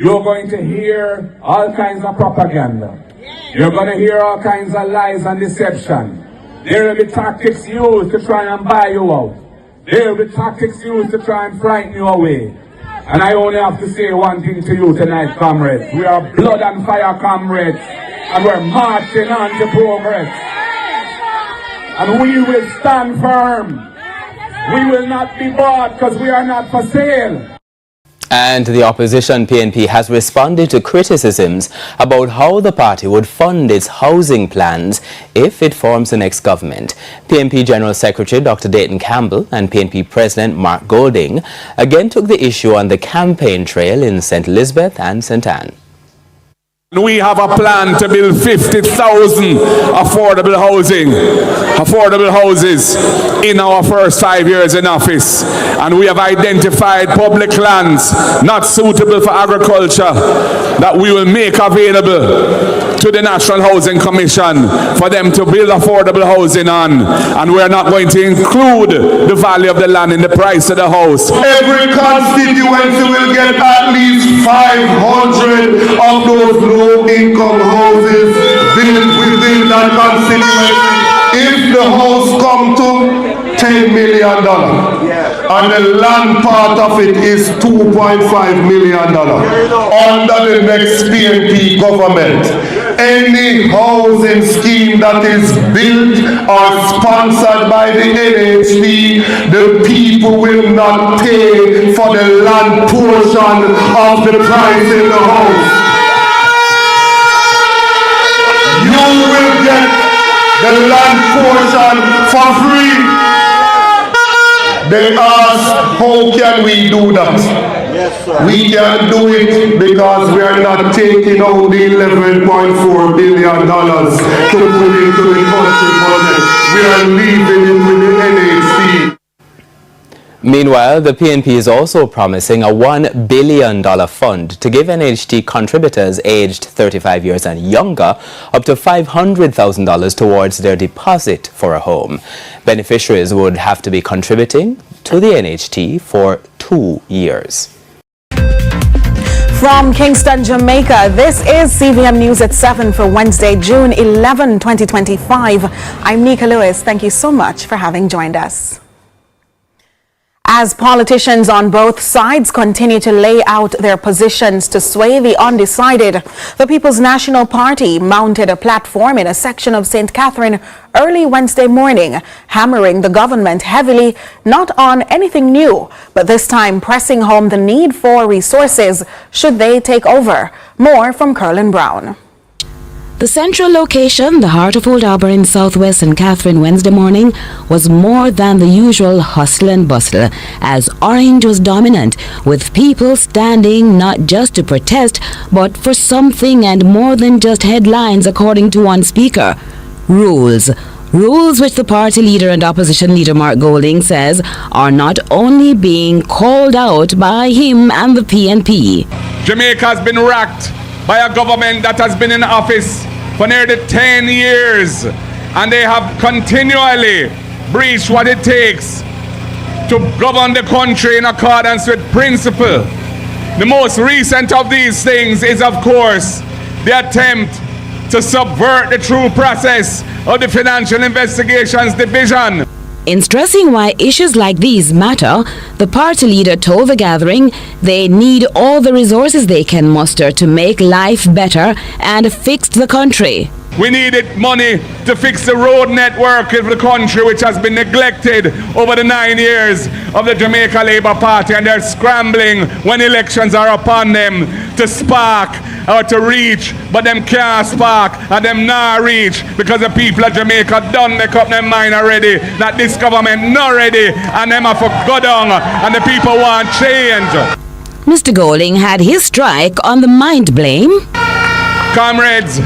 you're going to hear all kinds of propaganda. You're going to hear all kinds of lies and deception. There will be tactics used to try and buy you out. There will be tactics used to try and frighten you away. And I only have to say one thing to you tonight, comrades. We are blood and fire comrades, and we're marching on to progress. And we will stand firm. We will not be bought because we are not for sale. And the opposition PNP has responded to criticisms about how the party would fund its housing plans if it forms the next government. PNP General Secretary Dr. Dayton Campbell and PNP President Mark Golding again took the issue on the campaign trail in St. Elizabeth and St. Anne. We have a plan to build 50,000 affordable houses in our first 5 years in office. And we have identified public lands not suitable for agriculture that we will make available to the National Housing Commission for them to build affordable housing on. And we're not going to include the value of the land in the price of the house. Every constituency will get at least 500 of those low-income houses built within that constituency. If the house come to $10 million and the land part of it is $2.5 million under the next PNP government, any housing scheme that is built or sponsored by the NHT, the people will not pay for the land portion of the price in the house. You will get the land portion for free. They ask, how can we do that? Yes, sir. We can't do it because we are not taking out the $11.4 billion to put into the country budget. We are leaving it with the NHC. Meanwhile, the PNP is also promising a $1 billion fund to give NHT contributors aged 35 years and younger up to $500,000 towards their deposit for a home. Beneficiaries would have to be contributing to the NHT for 2 years. From Kingston, Jamaica, this is CVM News at 7 for Wednesday, June 11, 2025. I'm Nika Lewis. Thank you so much for having joined us. As politicians on both sides continue to lay out their positions to sway the undecided, the People's National Party mounted a platform in a section of St. Catherine early Wednesday morning, hammering the government heavily, not on anything new, but this time pressing home the need for resources should they take over. More from Curlin Brown. The central location, the heart of Old Harbour in southwest St. Catherine Wednesday morning, was more than the usual hustle and bustle, as orange was dominant, with people standing not just to protest, but for something and more than just headlines, according to one speaker. Rules. Rules which the party leader and opposition leader Mark Golding says are not only being called out by him and the PNP. Jamaica has been racked by a government that has been in office for nearly 10 years, and they have continually breached what it takes to govern the country in accordance with principle. The most recent of these things is, of course, the attempt to subvert the true process of the Financial Investigations Division. In stressing why issues like these matter, the party leader told the gathering they need all the resources they can muster to make life better and fix the country. We needed money to fix the road network of the country, which has been neglected over the 9 years of the Jamaica Labour Party, and they're scrambling when elections are upon them to spark or to reach, but them can't spark and them not reach because the people of Jamaica don't make up their mind already that this government not ready and them have to go down and the people want change. Mr. Golding had his strike on the mind blame. Comrades,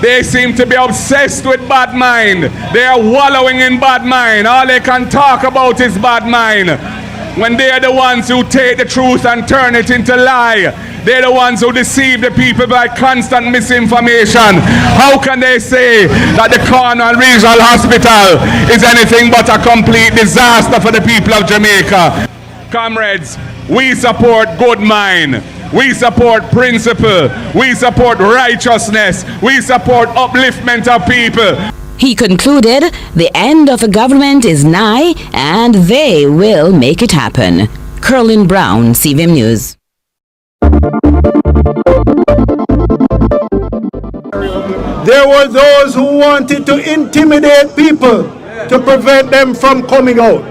they seem to be obsessed with bad mind. They are wallowing in bad mind. All they can talk about is bad mind. When they are the ones who take the truth and turn it into lie. They're the ones who deceive the people by constant misinformation. How can they say that the Cornwall Regional Hospital is anything but a complete disaster for the people of Jamaica? Comrades, we support good mind. We support principle. We support righteousness. We support upliftment of people. He concluded the end of the government is nigh and they will make it happen. Curlin Brown, CVM News. There were those who wanted to intimidate people to prevent them from coming out.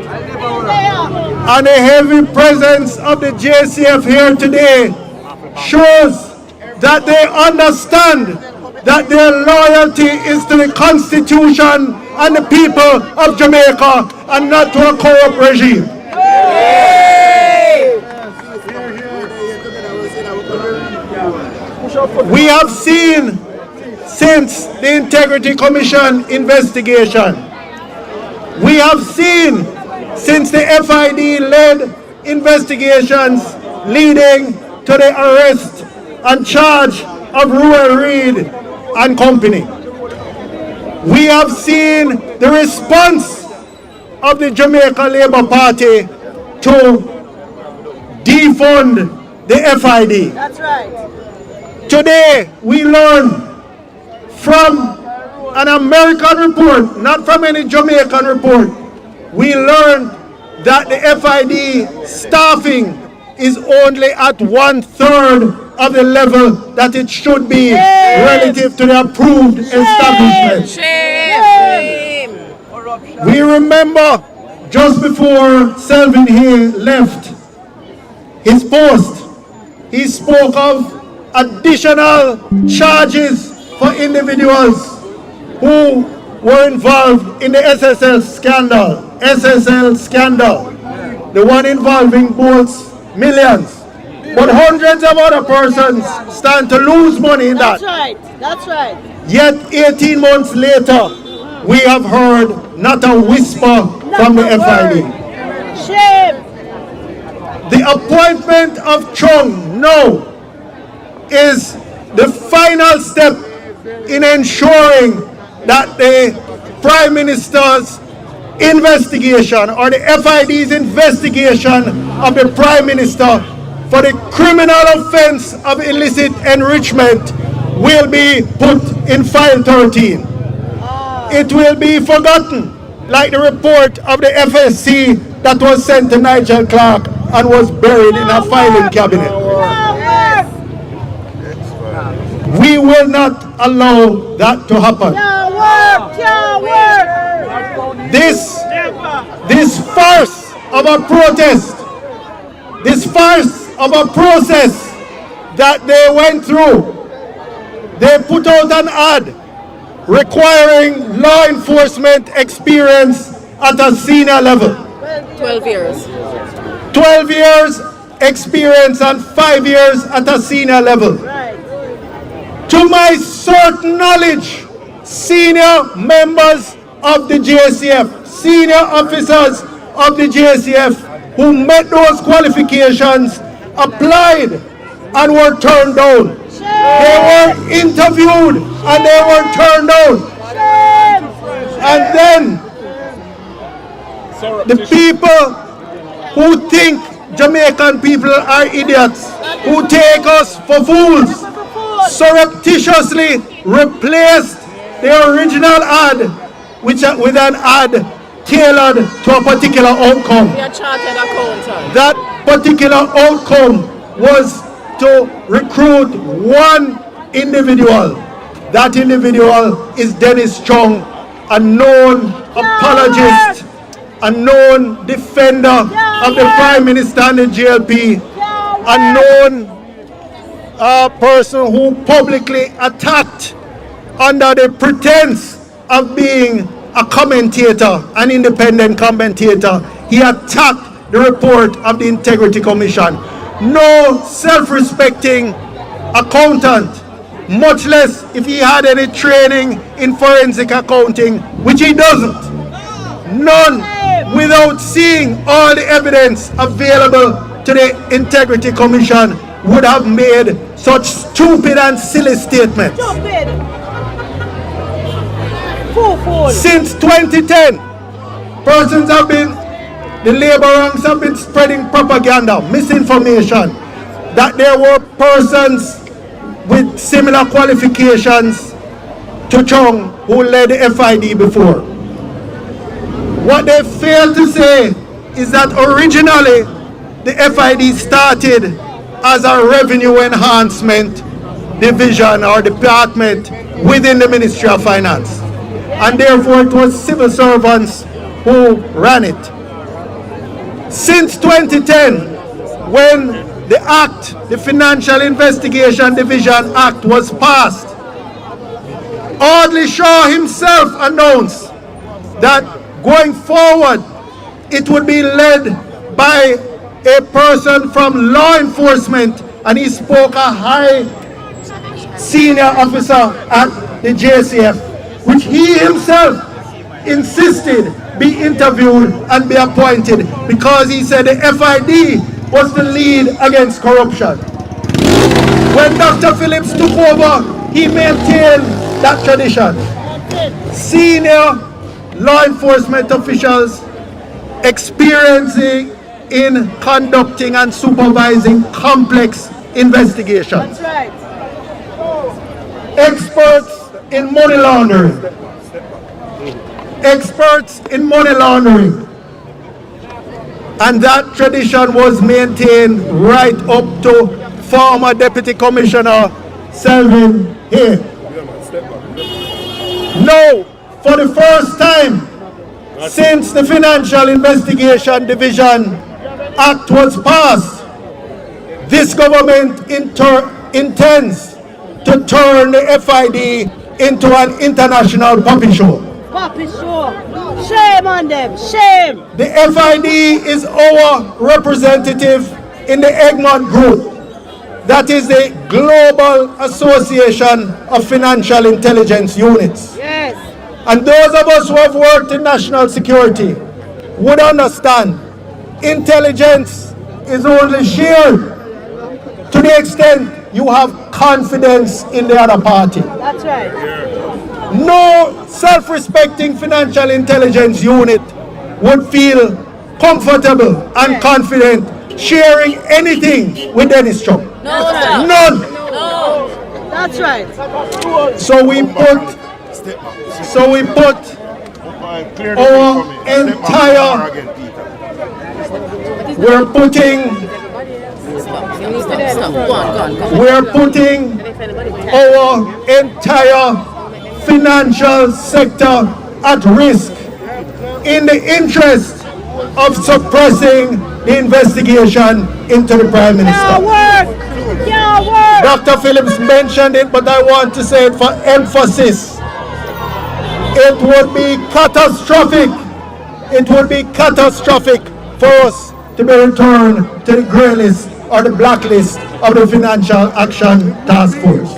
And the heavy presence of the JCF here today shows that they understand that their loyalty is to the Constitution and the people of Jamaica and not to a corrupt regime. We have seen since the Integrity Commission investigation, we have seen since the FID-led investigations leading to the arrest and charge of Ruel Reid and company. We have seen the response of the Jamaica Labour Party to defund the FID. That's right. Today we learn from an American report, not from any Jamaican report, we learned that the FID staffing is only at 1/3 of the level that it should be relative to the approved establishment. Shame. We remember just before Selvin Hill left his post, he spoke of additional charges for individuals who were involved in the SSL scandal, the one involving both millions. But hundreds of other persons stand to lose money in that. That's right. That's right. Yet 18 months later, we have heard not a whisper from the FID. Shame. The appointment of Chung now is the final step in ensuring that the Prime Minister's investigation or the FID's investigation of the Prime Minister for the criminal offense of illicit enrichment will be put in file 13. It will be forgotten, like the report of the FSC that was sent to Nigel Clark and was buried in a filing cabinet. We will not allow that to happen. This farce of a protest, this farce of a process that they went through, they put out an ad requiring law enforcement experience at a senior level. 12 years. 12 years experience and 5 years at a senior level. To my certain knowledge, senior members of the JCF, senior officers of the JCF who met those qualifications applied and were turned down. They were interviewed and they were turned down. And then the people who think Jamaican people are idiots, who take us for fools, surreptitiously replaced the original ad with an ad tailored to a particular outcome. That particular outcome was to recruit one individual. That individual is Dennis Chung, a known apologist, a known defender of the Prime Minister and the JLP, a known person who publicly attacked under the pretense of being a commentator, an independent commentator. He attacked the report of the Integrity Commission. No self-respecting accountant, much less if he had any training in forensic accounting, which he doesn't. None, without seeing all the evidence available to the Integrity Commission, would have made such stupid and silly statements. Since 2010, persons have been, the labor ranks have been spreading propaganda, misinformation, that there were persons with similar qualifications to Chung who led the FID before. What they failed to say is that originally the FID started as a revenue enhancement division or department within the Ministry of Finance, and therefore it was civil servants who ran it. Since 2010, when the Act, the Financial Investigation Division Act, was passed, Audley Shaw himself announced that going forward it would be led by a person from law enforcement, and he spoke a high senior officer at the JCF, which he himself insisted be interviewed and be appointed because he said the FID was the lead against corruption. When Dr. Phillips took over, he maintained that tradition. Senior law enforcement officials experiencing in conducting and supervising complex investigations. That's right. Experts in money laundering. Experts in money laundering. And that tradition was maintained right up to former Deputy Commissioner Selvin here. Now, for the first time since the Financial Investigation Division Act was passed, this government intends to turn the FID into an international puppy show. Puppy show. Shame on them. Shame. The FID is our representative in the Egmont Group. That is the Global Association of Financial Intelligence Units. Yes. And those of us who have worked in national security would understand intelligence is only shared to the extent you have confidence in the other party. That's right. No self-respecting financial intelligence unit would feel comfortable and confident sharing anything with Dennis Chung. No, sir. None. No. That's right. So we put our entire, we're putting our entire financial sector at risk in the interest of suppressing the investigation into the Prime Minister. Dr. Phillips mentioned it, but I want to say it for emphasis. It would be catastrophic. It would be catastrophic for us to be returned to the grey list or the blacklist of the Financial Action Task Force.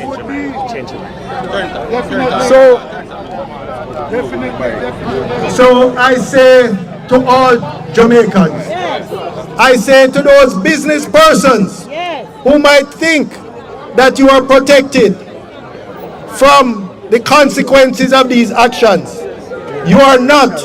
So I say to all Jamaicans, I say to those business persons who might think that you are protected from the consequences of these actions, you are not.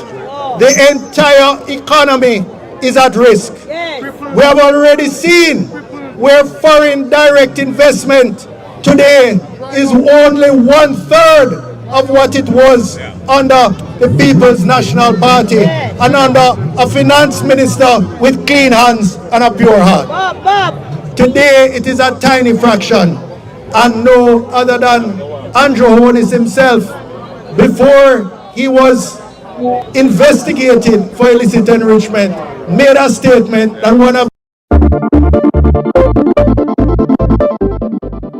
The entire economy is at risk. We have already seen where foreign direct investment today is only 1/3 of what it was under the People's National Party and under a finance minister with clean hands and a pure heart. Today it is a tiny fraction, and no other than Andrew Holness himself, before he was investigated for illicit enrichment, made a statement that one of.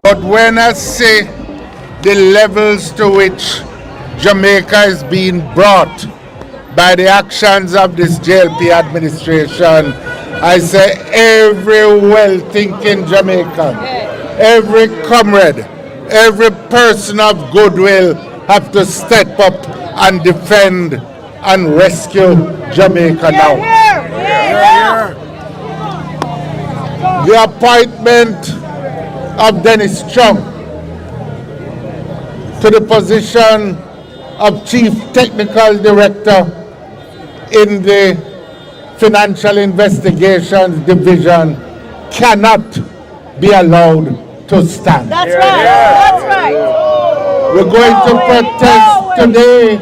But when I say the levels to which Jamaica is being brought by the actions of this JLP administration, I say every well-thinking Jamaican, every comrade, every person of goodwill have to step up and defend and rescue Jamaica now. The appointment of Dennis Chung to the position of Chief Technical Director in the Financial Investigations Division cannot be allowed to stand. That's right. That's right. We're going to protest today,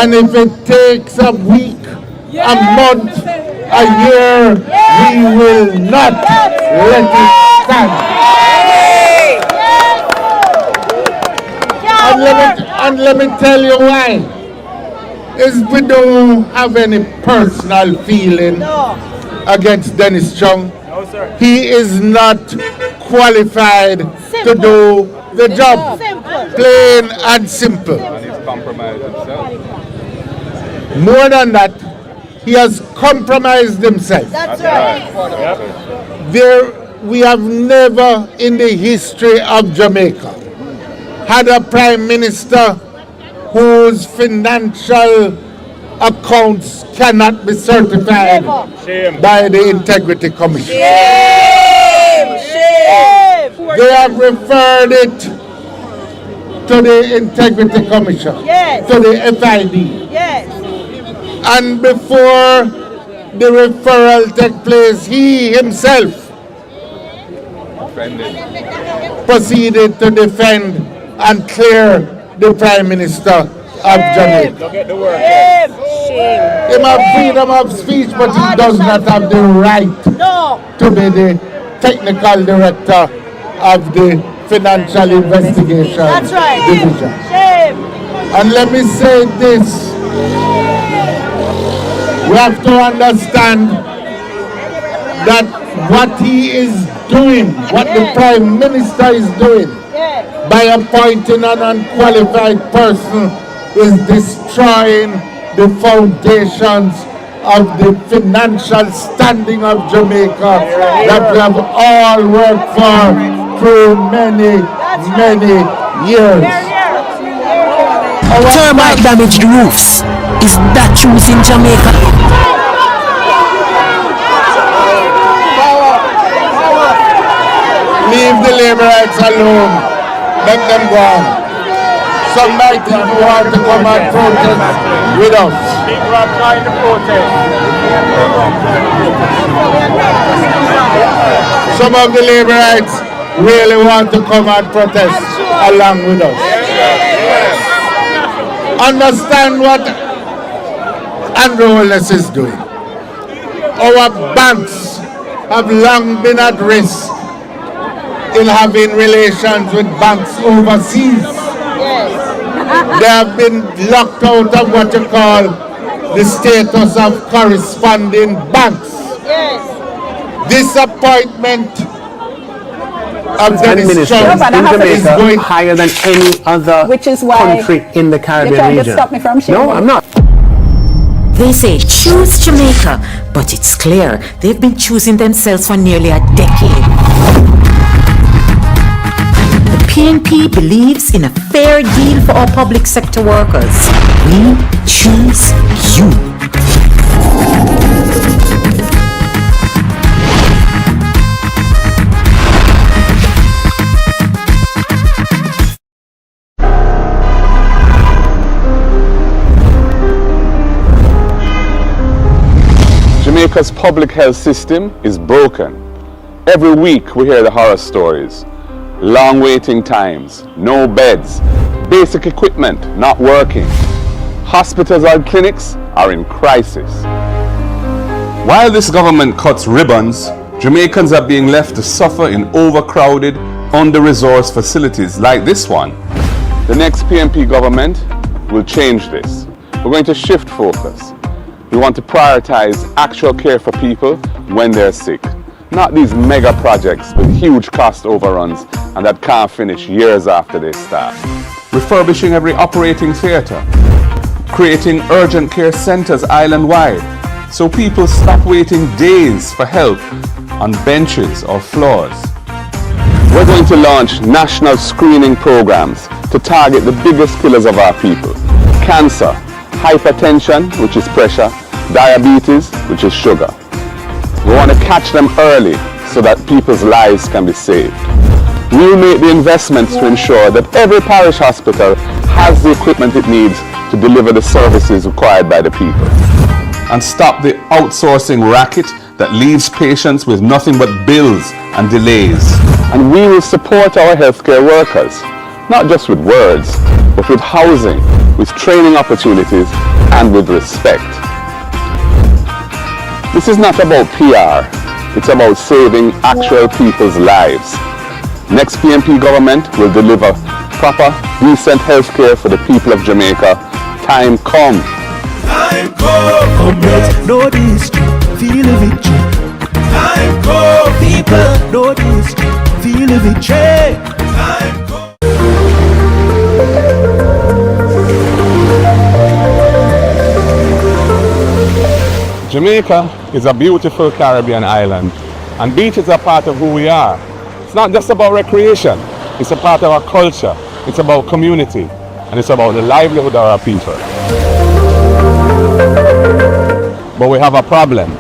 and if it takes a week, a month, a year, we will not let it stand. And let me tell you why. Is we don't have any personal feeling against Dennis Chung. No, sir. He is not qualified to do the job. Plain and simple. More than that, he has compromised himself. That's right. We have never in the history of Jamaica had a prime minister whose financial accounts cannot be certified by the Integrity Commission. Shame. They have referred it to the Integrity Commission, Yes. to the FID. Yes. And before the referral took place, he himself proceeded to defend and clear the Prime Minister of Jamaica. Look at the work. Shame. He has freedom of speech, but he does not have the right No. to be the technical director of the Financial Investigation That's right. Division. Shame. And let me say this. We have to understand that what he is doing, what the Prime Minister is doing, Yes. by appointing an unqualified person is destroying the foundations of the financial standing of Jamaica that we have all worked for through many, many years. Termite damaged roofs. Is that truth in Jamaica? Leave the laborites alone. Let them go on. Some might even want to come and protest with us. People are trying to protest. Some of the laborites really want to come and protest along with us. Understand what Andrew Holness is doing. Our banks have long been at risk in having relations with banks overseas. They have been locked out of what you call the status of corresponding banks. This appointment of Dennis Chung in Jamaica is going higher than any other Which is why country in the Caribbean you're trying to region. stop me from sharing. No, I'm not. They say choose Jamaica, but it's clear they've been choosing themselves for nearly a decade. The PNP believes in a fair deal for our public sector workers. We choose you. Jamaica's public health system is broken. Every week we hear the horror stories. Long waiting times, no beds, basic equipment not working. Hospitals and clinics are in crisis. While this government cuts ribbons, Jamaicans are being left to suffer in overcrowded, under-resourced facilities like this one. The next PNP government will change this. We're going to shift focus. We want to prioritize actual care for people when they're sick, not these mega projects with huge cost overruns and that can't finish years after they start. Refurbishing every operating theatre, creating urgent care centres island-wide so people stop waiting days for help on benches or floors. We're going to launch national screening programs to target the biggest killers of our people: cancer, hypertension, which is pressure, diabetes, which is sugar. We want to catch them early so that people's lives can be saved. We'll make the investments to ensure that every parish hospital has the equipment it needs to deliver the services required by the people. And stop the outsourcing racket that leaves patients with nothing but bills and delays. And we will support our healthcare workers, not just with words, but with housing, with training opportunities, and with respect. This is not about PR, it's about saving actual people's lives. Next PNP government will deliver proper, decent healthcare for the people of Jamaica. Time come. Time come, know the history, feel the victory. Time come, people, know the history, feel the victory. Time come. Jamaica is a beautiful Caribbean island, and beaches are part of who we are. It's not just about recreation, it's a part of our culture, it's about community, and it's about the livelihood of our people. But we have a problem.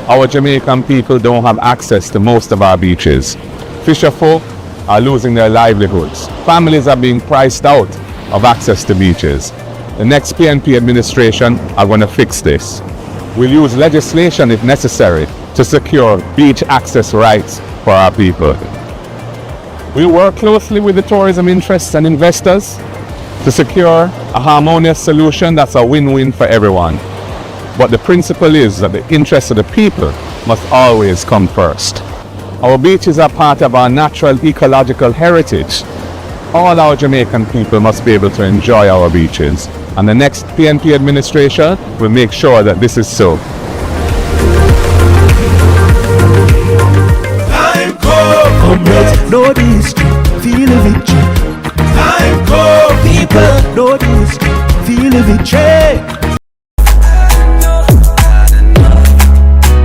Our Jamaican people don't have access to most of our beaches. Fisher folk are losing their livelihoods. Families are being priced out of access to beaches. The next PNP administration are going to fix this. We'll use legislation if necessary to secure beach access rights for our people. We work closely with the tourism interests and investors to secure a harmonious solution that's a win-win for everyone. But the principle is that the interests of the people must always come first. Our beaches are part of our natural ecological heritage. All our Jamaican people must be able to enjoy our beaches, and the next PNP administration will make sure that this is so. Time come, know the history, feel the victory. Time come, people, know the history, feel the victory.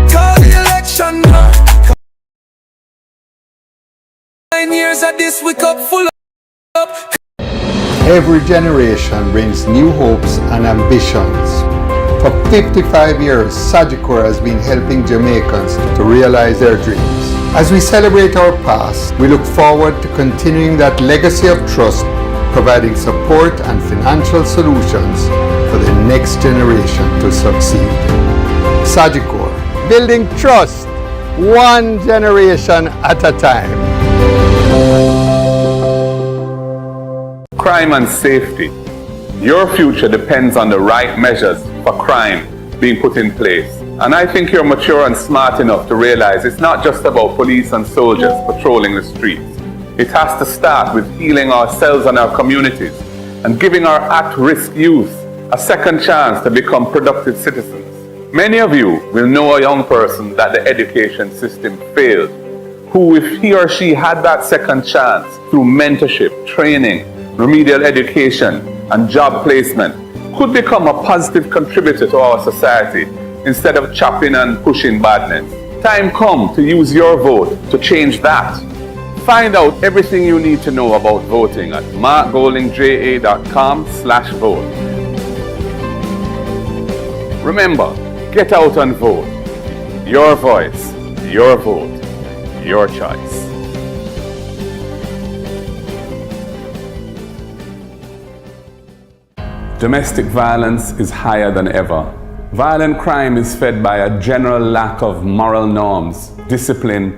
Call the election now. 9 years at this week up full up. Every generation brings new hopes and ambitions. For 55 years, Sagicor has been helping Jamaicans to realize their dreams. As we celebrate our past, we look forward to continuing that legacy of trust, providing support and financial solutions for the next generation to succeed. Sagicor, building trust, one generation at a time. Crime and safety. Your future depends on the right measures for crime being put in place. And I think you're mature and smart enough to realize it's not just about police and soldiers patrolling the streets. It has to start with healing ourselves and our communities and giving our at-risk youth a second chance to become productive citizens. Many of you will know a young person that the education system failed, who, if he or she had that second chance through mentorship, training, remedial education, and job placement, could become a positive contributor to our society instead of chopping and pushing badness. Time come to use your vote to change that. Find out everything you need to know about voting at markgoldingja.com/vote. Remember, get out and vote. Your voice, your vote, your choice. Domestic violence is higher than ever. Violent crime is fed by a general lack of moral norms, discipline,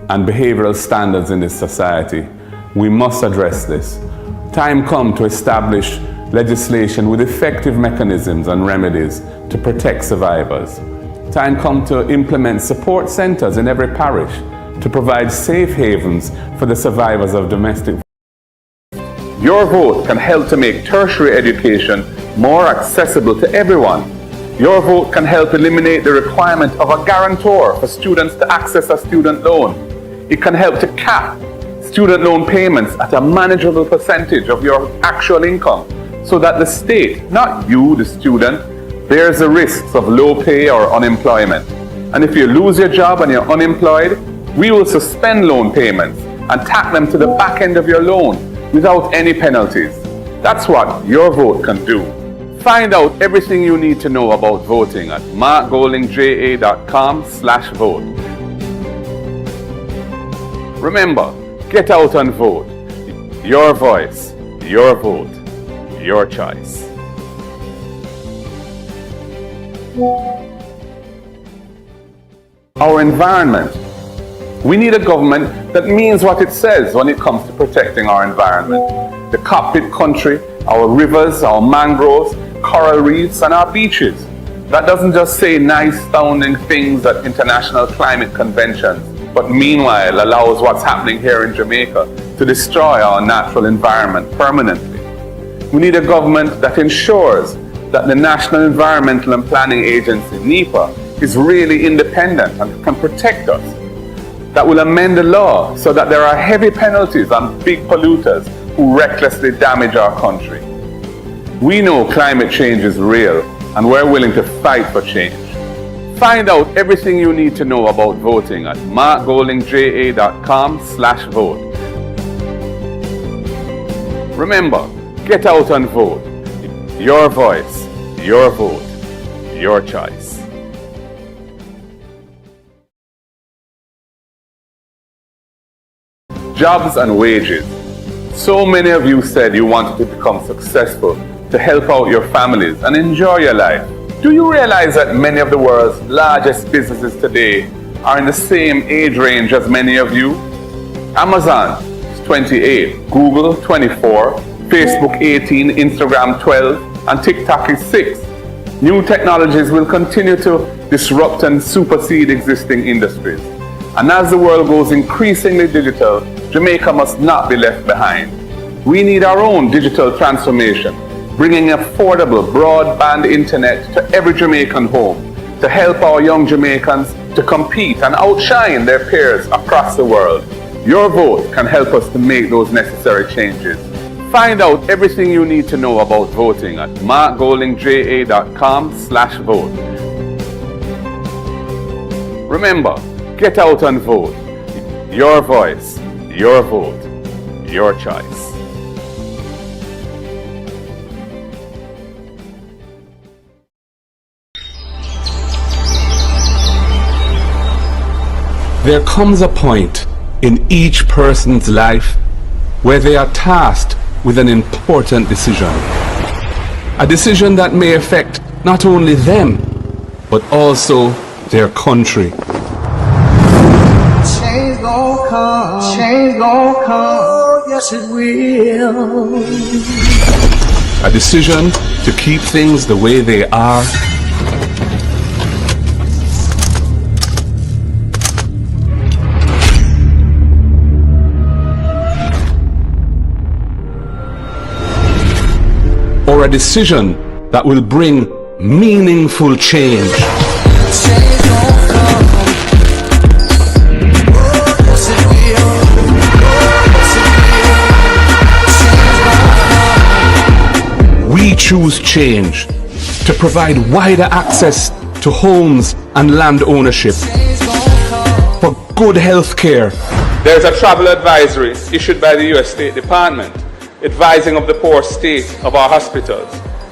and behavioral standards in this society. We must address this. Time come to establish legislation with effective mechanisms and remedies to protect survivors. Time come to implement support centers in every parish to provide safe havens for the survivors of domestic violence. Your vote can help to make tertiary education more accessible to everyone. Your vote can help eliminate the requirement of a guarantor for students to access a student loan. It can help to cap student loan payments at a manageable percentage of your actual income so that the state, not you, the student, bears the risks of low pay or unemployment. And if you lose your job and you're unemployed, we will suspend loan payments and tack them to the back end of your loan without any penalties. That's what your vote can do. Find out everything you need to know about voting at markgoldingja.com/vote. Remember, get out and vote. Your voice, your vote, your choice. Our environment We need a government that means what it says when it comes to protecting our environment. The cockpit country, our rivers, our mangroves, coral reefs, and our beaches. That doesn't just say nice sounding things at international climate conventions, but meanwhile allows what's happening here in Jamaica to destroy our natural environment permanently. We need a government that ensures that the National Environmental and Planning Agency, NEPA, is really independent and can protect us. That will amend the law so that there are heavy penalties on big polluters who recklessly damage our country. We know climate change is real and we're willing to fight for change. Find out everything you need to know about voting at markgoldingja.com/vote. Remember, get out and vote. Your voice, your vote, your choice. Jobs and wages. So many of you said you wanted to become successful, to help out your families and enjoy your life. Do you realize that many of the world's largest businesses today are in the same age range as many of you? Amazon is 28, Google 24, Facebook 18, Instagram 12, and TikTok is 6. New technologies will continue to disrupt and supersede existing industries. And as the world goes increasingly digital, Jamaica must not be left behind. We need our own digital transformation, bringing affordable broadband internet to every Jamaican home to help our young Jamaicans to compete and outshine their peers across the world. Your vote can help us to make those necessary changes. Find out everything you need to know about voting at markgoldingja.com/vote. Remember, get out and vote. Your voice, your vote, your choice. There comes a point in each person's life where they are tasked with an important decision. A decision that may affect not only them, but also their country. Change gon' come, change gon' come, yes it will. A decision to keep things the way they are, or a decision that will bring meaningful change. We choose change to provide wider access to homes and land ownership, for good health care. There's a travel advisory issued by the U.S. State Department advising of the poor state of our hospitals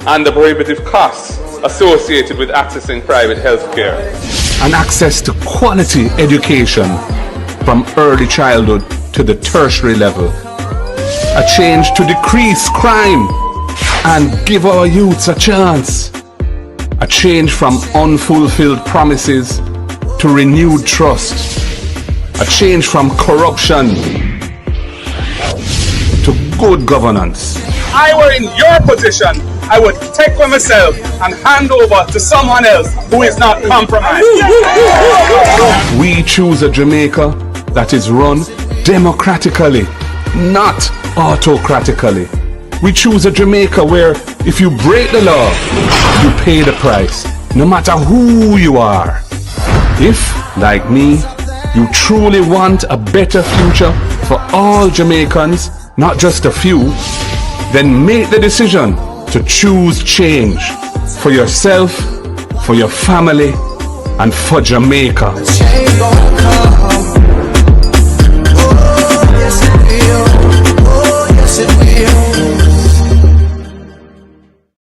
and the prohibitive costs associated with accessing private health care. And access to quality education from early childhood to the tertiary level. A change to decrease crime and give our youths a chance. A change from unfulfilled promises to renewed trust. A change from corruption to good governance. If I were in your position, I would take for myself and hand over to someone else who is not compromised. We choose a Jamaica that is run democratically, not autocratically. We choose a Jamaica where if you break the law, you pay the price, no matter who you are. If, like me, you truly want a better future for all Jamaicans, not just a few, then make the decision to choose change for yourself, for your family, and for Jamaica.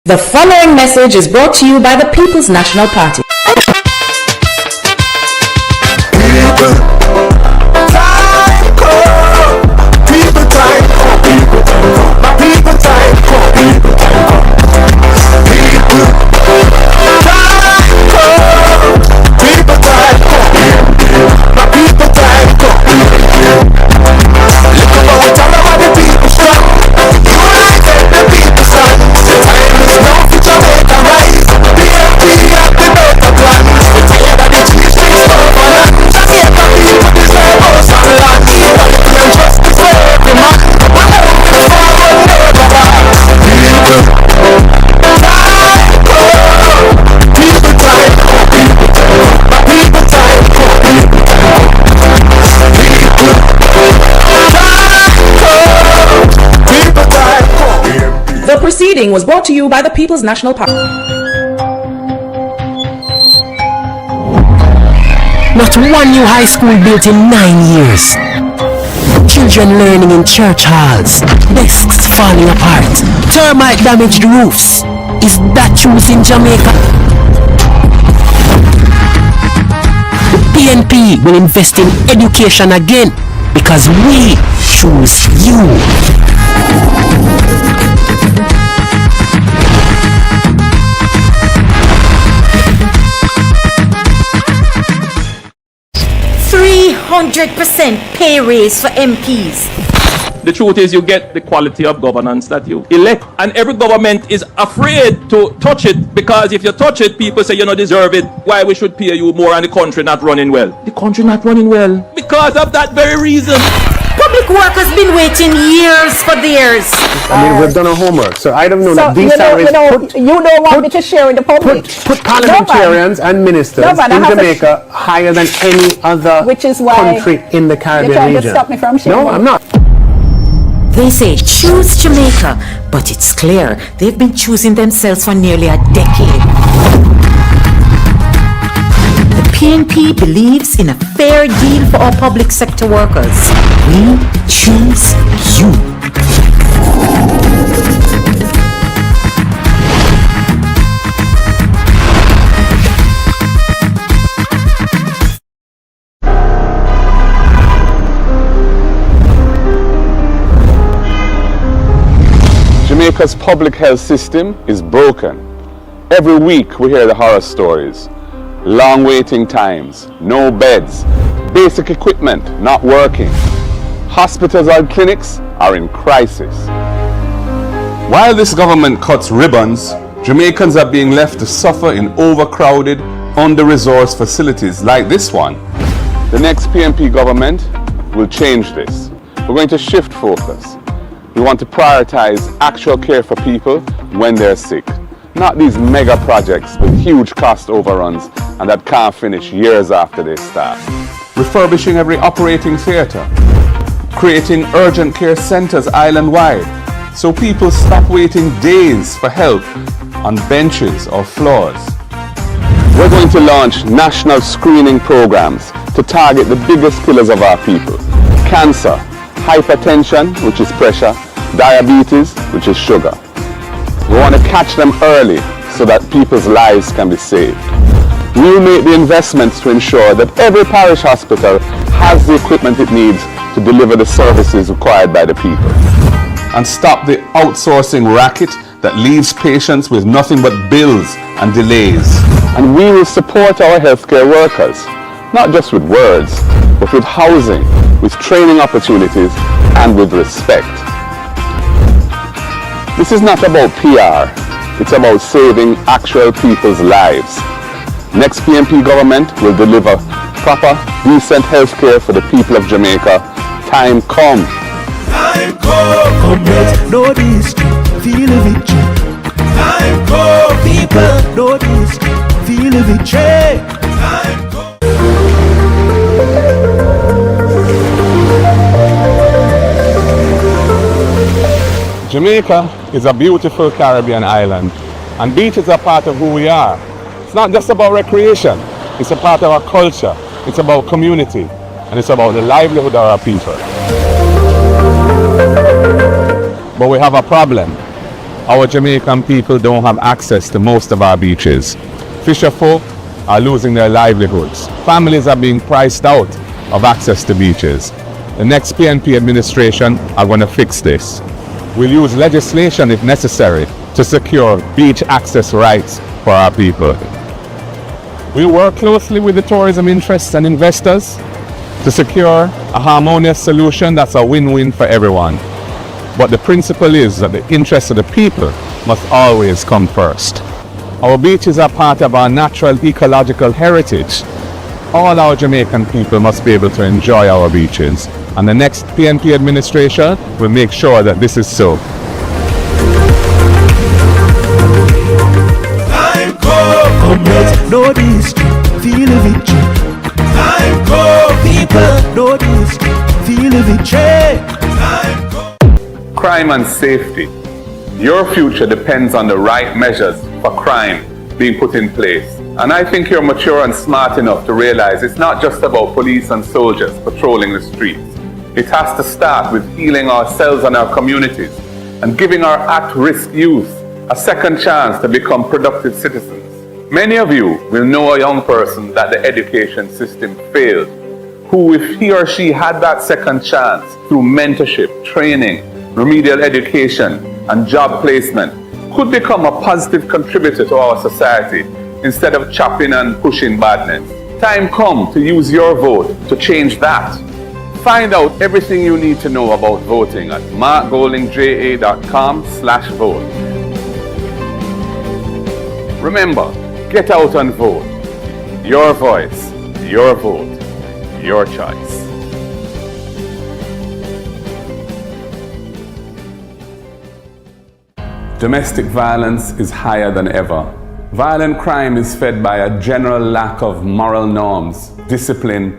The following message is brought to you by the People's National Party. proceeding was brought to you by the People's National Party. Not one new high school built in 9 years. Children learning in church halls. Desks falling apart. Termite damaged roofs. Is that truth in Jamaica? The PNP will invest in education again because we choose you. %300% pay raise for MPs. The truth is you get the quality of governance that you elect. And every government is afraid to touch it because if you touch it, people say you don't deserve it. Why we should pay you more and the country not running well? The country not running well because of that very reason. Public work has been waiting years for theirs. I mean, we've done our homework, so I don't know that these salaries you don't want me to share with the public. Put parliamentarians and ministers in Jamaica higher than any other country in the Caribbean you're trying region. to stop me from sharing. No, I'm not. They say choose Jamaica, but it's clear they've been choosing themselves for nearly a decade. The PNP believes in a fair deal for our public sector workers. We choose you. Jamaica's public health system is broken. Every week we hear the horror stories. Long waiting times, no beds, basic equipment not working. Hospitals and clinics are in crisis. While this government cuts ribbons, Jamaicans are being left to suffer in overcrowded, under-resourced facilities like this one. The next PNP government will change this. We're going to shift focus. We want to prioritize actual care for people when they're sick, not these mega projects with huge cost overruns and that can't finish years after they start. Refurbishing every operating theatre, creating urgent care centres island-wide so people stop waiting days for help on benches or floors. We're going to launch national screening programs to target the biggest killers of our people: cancer, hypertension, which is pressure, diabetes, which is sugar. We want to catch them early so that people's lives can be saved. We'll make the investments to ensure that every parish hospital has the equipment it needs to deliver the services required by the people. And stop the outsourcing racket that leaves patients with nothing but bills and delays. And we will support our healthcare workers, not just with words, but with housing, with training opportunities, and with respect. This is not about PR, it's about saving actual people's lives. Next PNP government will deliver proper, decent health care for the people of Jamaica. Time come. Time come, let's know this, feel the victory. Time come, people, know this, feel the victory. Time come. Jamaica is a beautiful Caribbean island, and beaches are part of who we are. It's not just about recreation, it's a part of our culture, it's about community, and it's about the livelihood of our people. But we have a problem. Our Jamaican people don't have access to most of our beaches. Fisher folk are losing their livelihoods. Families are being priced out of access to beaches. The next PNP administration are going to fix this. We'll use legislation if necessary to secure beach access rights for our people. We work closely with the tourism interests and investors to secure a harmonious solution that's a win-win for everyone. But the principle is that the interests of the people must always come first. Our beaches are part of our natural ecological heritage. All our Jamaican people must be able to enjoy our beaches, and the next PNP administration will make sure that this is so. Time come, let's know this, feel the victory. Time come, people, know this, feel the victory. Time come. Crime and safety Your future depends on the right measures for crime being put in place. And I think you're mature and smart enough to realize it's not just about police and soldiers patrolling the streets. It has to start with healing ourselves and our communities and giving our at-risk youth a second chance to become productive citizens. Many of you will know a young person that the education system failed, who, if he or she had that second chance through mentorship, training, remedial education, and job placement, could become a positive contributor to our society instead of chopping and pushing badness. Time come to use your vote to change that. Find out everything you need to know about voting at markgoldingja.com/vote. Remember, get out and vote. Your voice, your vote, your choice. Domestic violence is higher than ever. Violent crime is fed by a general lack of moral norms, discipline,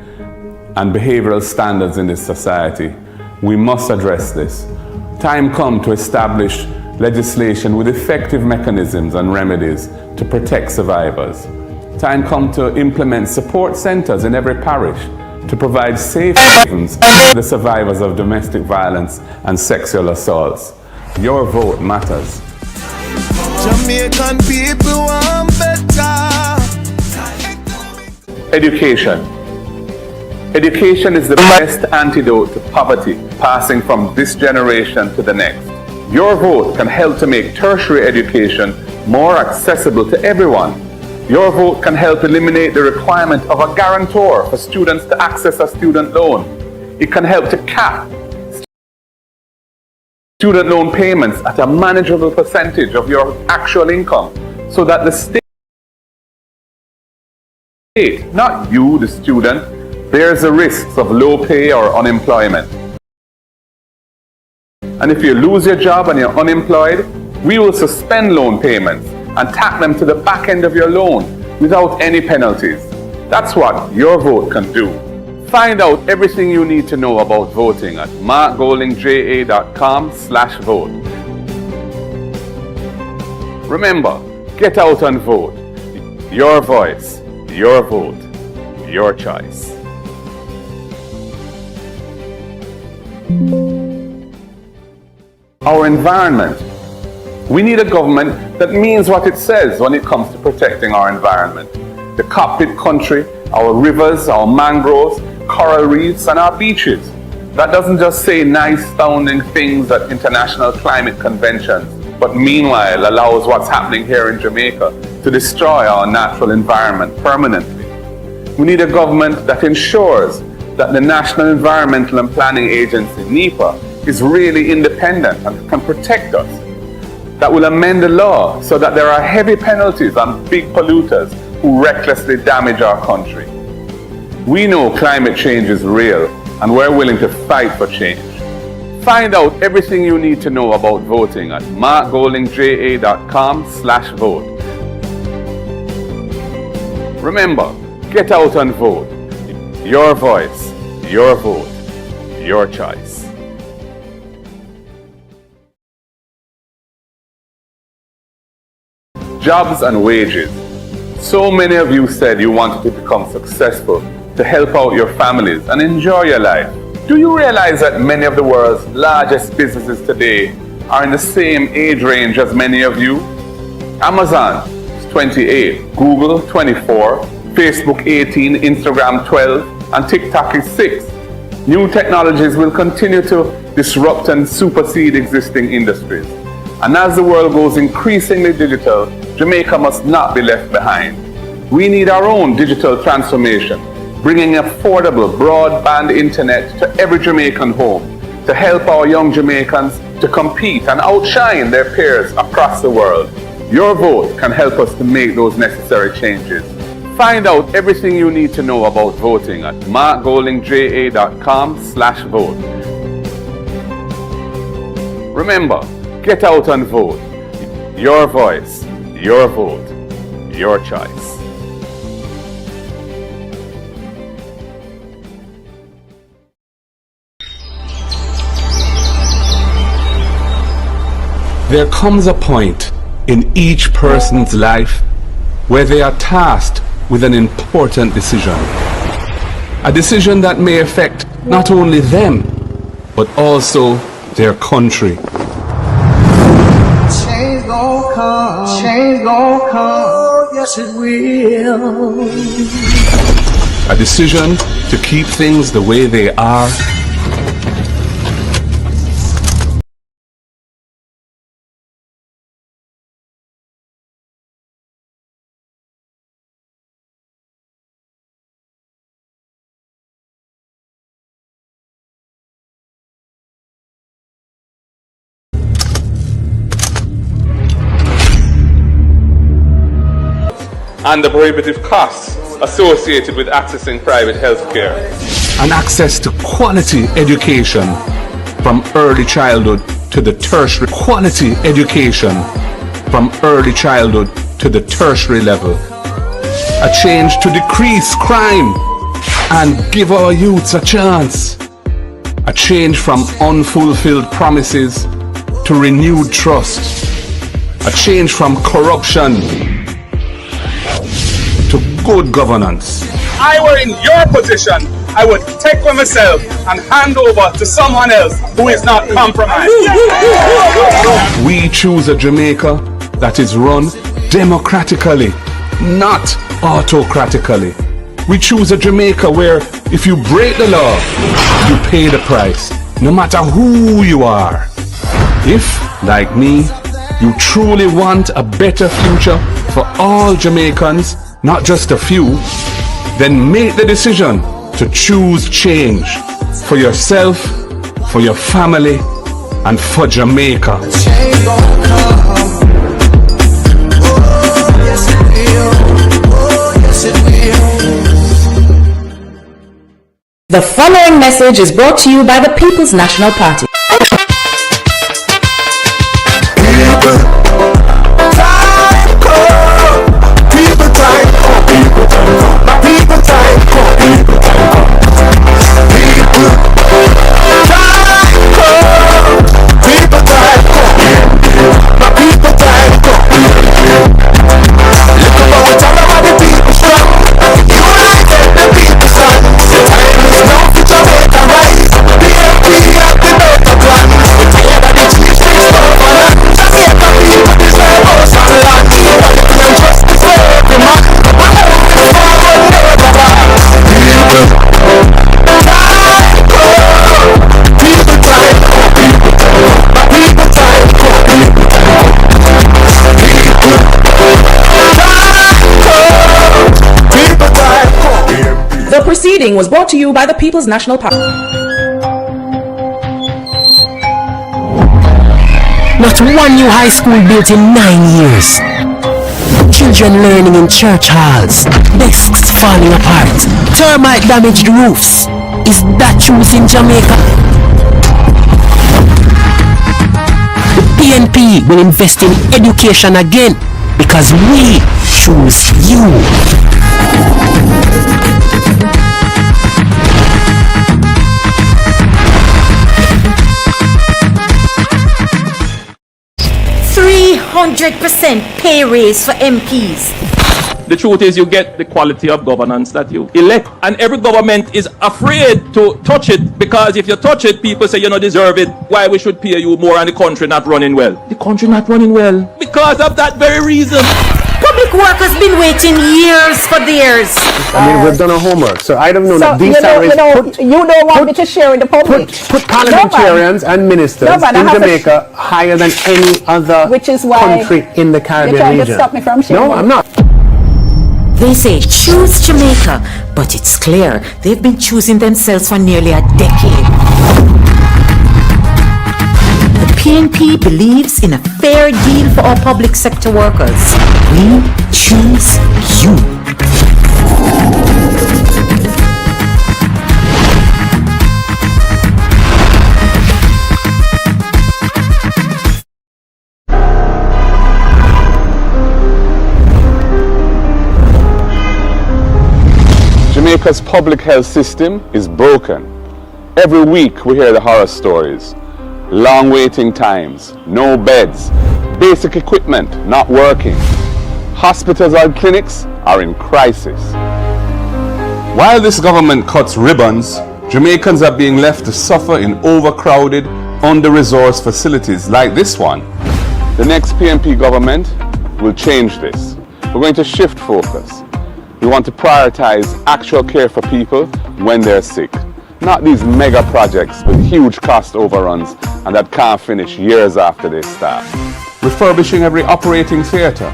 and behavioral standards in this society. We must address this. Time come to establish legislation with effective mechanisms and remedies to protect survivors. Time come to implement support centers in every parish to provide safe havens for the survivors of domestic violence and sexual assaults. Your vote matters. Jamaican people want better. Education. Education is the best antidote to poverty, passing from this generation to the next. Your vote can help to make tertiary education more accessible to everyone. Your vote can help eliminate the requirement of a guarantor for students to access a student loan. It can help to cap student loan payments at a manageable percentage of your actual income so that the state, not you, the student, bears the risks of low pay or unemployment. And if you lose your job and you're unemployed, we will suspend loan payments and tack them to the back end of your loan without any penalties. That's what your vote can do. Find out everything you need to know about voting at markgoldingja.com/vote. Remember, get out and vote. Your voice, your vote, your choice. Our environment. We need a government that means what it says when it comes to protecting our environment. The cockpit country, our rivers, our mangroves, coral reefs, and our beaches. That doesn't just say nice sounding things at international climate conventions, but meanwhile allows what's happening here in Jamaica to destroy our natural environment permanently. We need a government that ensures that the National Environmental and Planning Agency, NEPA, is really independent and can protect us. That will amend the law so that there are heavy penalties on big polluters who recklessly damage our country. We know climate change is real and we're willing to fight for change. Find out everything you need to know about voting at markgoldingja.com/vote. Remember, get out and vote. Your voice, your vote, your choice. Jobs and wages. So many of you said you wanted to become successful, to help out your families and enjoy your life. Do you realize that many of the world's largest businesses today are in the same age range as many of you? Amazon is 28, Google 24, Facebook 18, Instagram 12, and TikTok is 6. New technologies will continue to disrupt and supersede existing industries. And as the world goes increasingly digital, Jamaica must not be left behind. We need our own digital transformation, bringing affordable broadband internet to every Jamaican home to help our young Jamaicans to compete and outshine their peers across the world. Your vote can help us to make those necessary changes. Find out everything you need to know about voting at markgoldingja.com/vote. Remember, get out and vote. Your voice, your vote, your choice. There comes a point in each person's life where they are tasked with an important decision. A decision that may affect not only them, but also their country. Change gon' come, change gon' come, oh, yes it will. A decision to keep things the way they are, and the prohibitive costs associated with accessing private health care. And access to quality education from early childhood to the tertiary. Quality education from early childhood to the tertiary level. A change to decrease crime and give our youths a chance. A change from unfulfilled promises to renewed trust. A change from corruption to good governance. If I were in your position, I would take for myself and hand over to someone else who is not compromised. We choose a Jamaica that is run democratically, not autocratically. We choose a Jamaica where if you break the law, you pay the price, no matter who you are. If, like me, you truly want a better future for all Jamaicans, not just a few, then make the decision to choose change for yourself, for your family, and for Jamaica. Change gon' come, oh, yes it will, oh, yes it will. The following message is brought to you by the People's National Party. The proceeding was brought to you by the People's National Party. Not one new high school built in 9 years. Children learning in church halls. Desks falling apart. Termite damaged roofs. Is that truth in Jamaica? The PNP will invest in education again because we choose you. %300% pay raise for MPs. The truth is you get the quality of governance that you elect. And every government is afraid to touch it because if you touch it, people say you don't deserve it. Why we should pay you more and the country not running well? The country not running well because of that very reason. Public workers been waiting years for theirs. I mean, we've done our homework, so I don't know that these salaries. You don't want me to share with the public. Put parliamentarians and ministers in Jamaica higher than any other country in the Caribbean you're trying region. to stop me from sharing. No, I'm not. They say choose Jamaica, but it's clear they've been choosing themselves for nearly a decade. The PNP believes in a fair deal for our public sector workers. We choose you. Jamaica's public health system is broken. Every week we hear the horror stories. long waiting times, no beds, basic equipment not working. Hospitals and clinics are in crisis. While this government cuts ribbons, Jamaicans are being left to suffer in overcrowded, under-resourced facilities like this one. The next PNP government will change this. We're going to shift focus. We want to prioritize actual care for people when they're sick, not these mega projects with huge cost overruns and that can't finish years after they start. Refurbishing every operating theatre,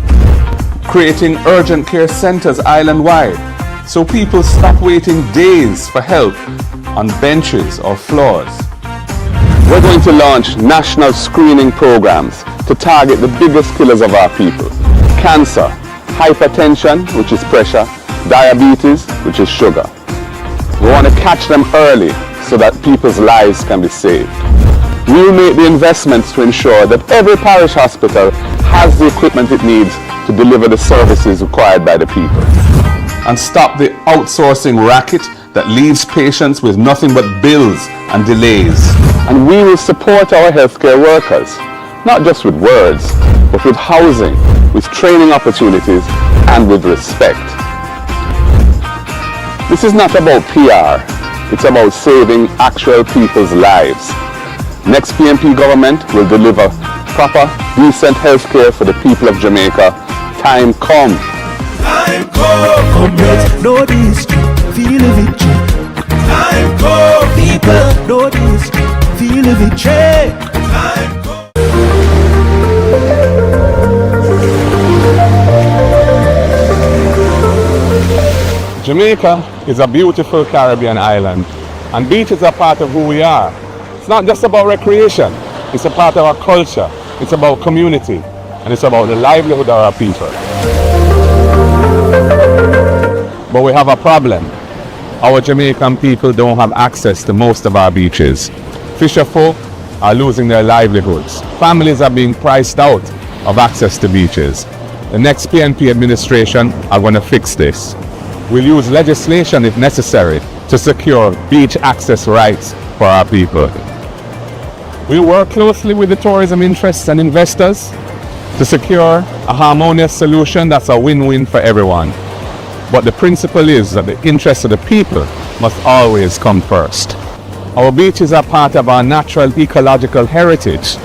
creating urgent care centres island-wide so people stop waiting days for help on benches or floors. We're going to launch national screening programs to target the biggest killers of our people: cancer, hypertension, which is pressure, diabetes, which is sugar. We want to catch them early so that people's lives can be saved. We will make the investments to ensure that every parish hospital has the equipment it needs to deliver the services required by the people. And stop the outsourcing racket that leaves patients with nothing but bills and delays. And we will support our healthcare workers, not just with words, but with housing, with training opportunities, and with respect. This is not about PR, it's about saving actual people's lives. Next PNP government will deliver proper, decent healthcare for the people of Jamaica. Time come. Time come. Comrades, know this, feel the victory. Time come. People, know this, feel the victory. Time come. Jamaica is a beautiful Caribbean island, and beaches are part of who we are. It's not just about recreation, it's a part of our culture, it's about community, and it's about the livelihood of our people. But we have a problem. Our Jamaican people don't have access to most of our beaches. Fisher folk are losing their livelihoods. Families are being priced out of access to beaches. The next PNP administration are going to fix this. We'll use legislation if necessary to secure beach access rights for our people. We'll work closely with the tourism interests and investors to secure a harmonious solution that's a win-win for everyone. But the principle is that the interests of the people must always come first. Our beaches are part of our natural ecological heritage.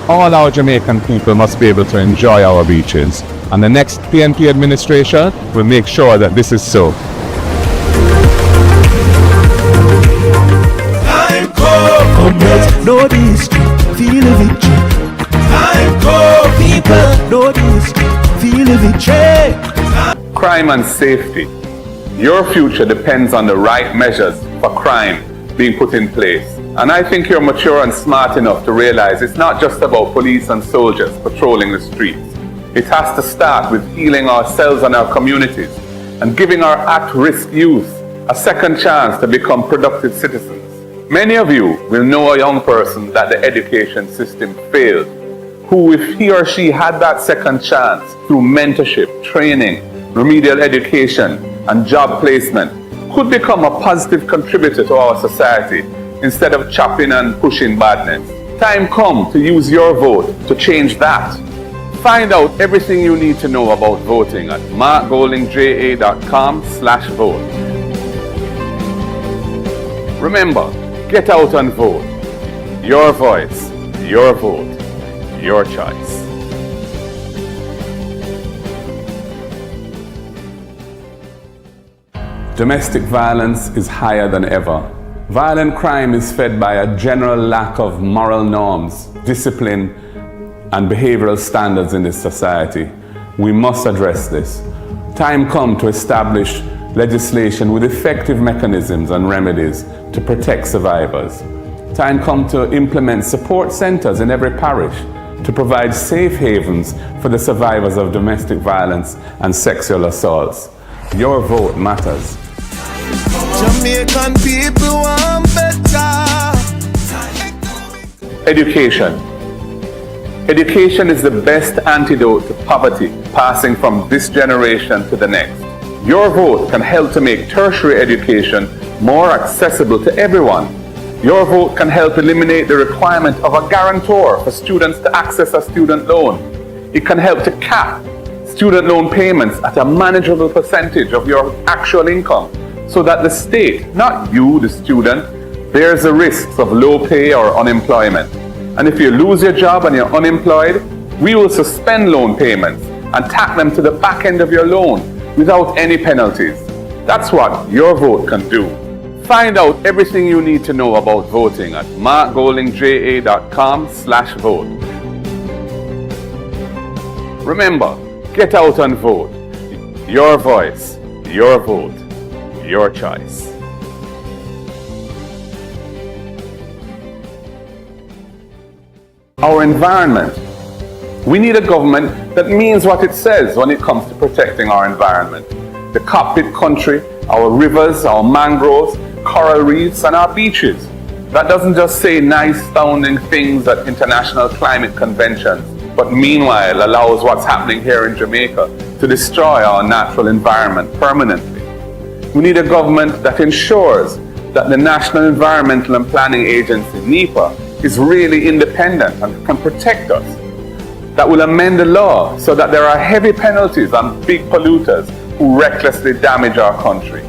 All our Jamaican people must be able to enjoy our beaches, and the next PNP administration will make sure that this is so. Time come. Comrades, know this, feel the victory. Time come. People, know this, feel the victory. Crime and safety. Your future depends on the right measures for crime being put in place. And I think you're mature and smart enough to realize it's not just about police and soldiers patrolling the streets. It has to start with healing ourselves and our communities and giving our at-risk youth a second chance to become productive citizens. Many of you will know a young person that the education system failed, who, if he or she had that second chance through mentorship, training, remedial education, and job placement, could become a positive contributor to our society instead of chopping and pushing badness. Time come to use your vote to change that. Find out everything you need to know about voting at markgoldingja.com/vote. Remember, get out and vote. Your voice, your vote, your choice. Domestic violence is higher than ever. Violent crime is fed by a general lack of moral norms, discipline, and behavioral standards in this society. We must address this. Time come to establish legislation with effective mechanisms and remedies to protect survivors. Time come to implement support centers in every parish to provide safe havens for the survivors of domestic violence and sexual assaults. Your vote matters. Jamaican people want better. Education. Education is the best antidote to poverty, passing from this generation to the next. Your vote can help to make tertiary education more accessible to everyone. Your vote can help eliminate the requirement of a guarantor for students to access a student loan. It can help to cap student loan payments at a manageable percentage of your actual income so that the state, not you, the student, bears the risks of low pay or unemployment. And if you lose your job and you're unemployed, we will suspend loan payments and tack them to the back end of your loan without any penalties. That's what your vote can do. Find out everything you need to know about voting at markgoldingja.com/vote. Remember, get out and vote. Your voice, your vote, your choice. Our environment. We need a government that means what it says when it comes to protecting our environment. The cockpit country, our rivers, our mangroves, coral reefs, and our beaches. That doesn't just say nice sounding things at international climate conventions, but meanwhile allows what's happening here in Jamaica to destroy our natural environment permanently. We need a government that ensures that the National Environmental and Planning Agency, NEPA, is really independent and can protect us. That will amend the law so that there are heavy penalties on big polluters who recklessly damage our country.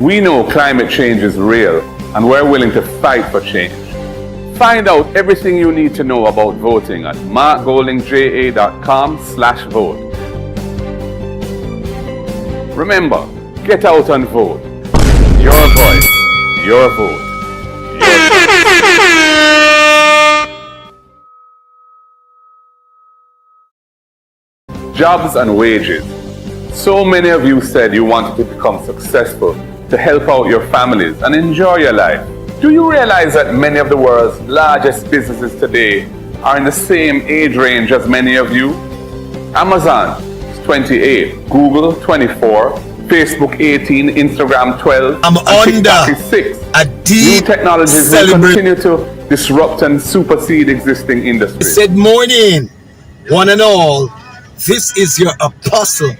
We know climate change is real and we're willing to fight for change. Find out everything you need to know about voting at markgoldingja.com/vote. Remember, get out and vote. Your voice, your vote, your choice. Jobs and wages. So many of you said you wanted to become successful, to help out your families and enjoy your life. Do you realize that many of the world's largest businesses today are in the same age range as many of you? Amazon is 28, Google 24, Facebook 18, Instagram 12, and TikTok is 6. New technologies will continue to disrupt and supersede existing industries. Said morning, one and all. This is your apostle,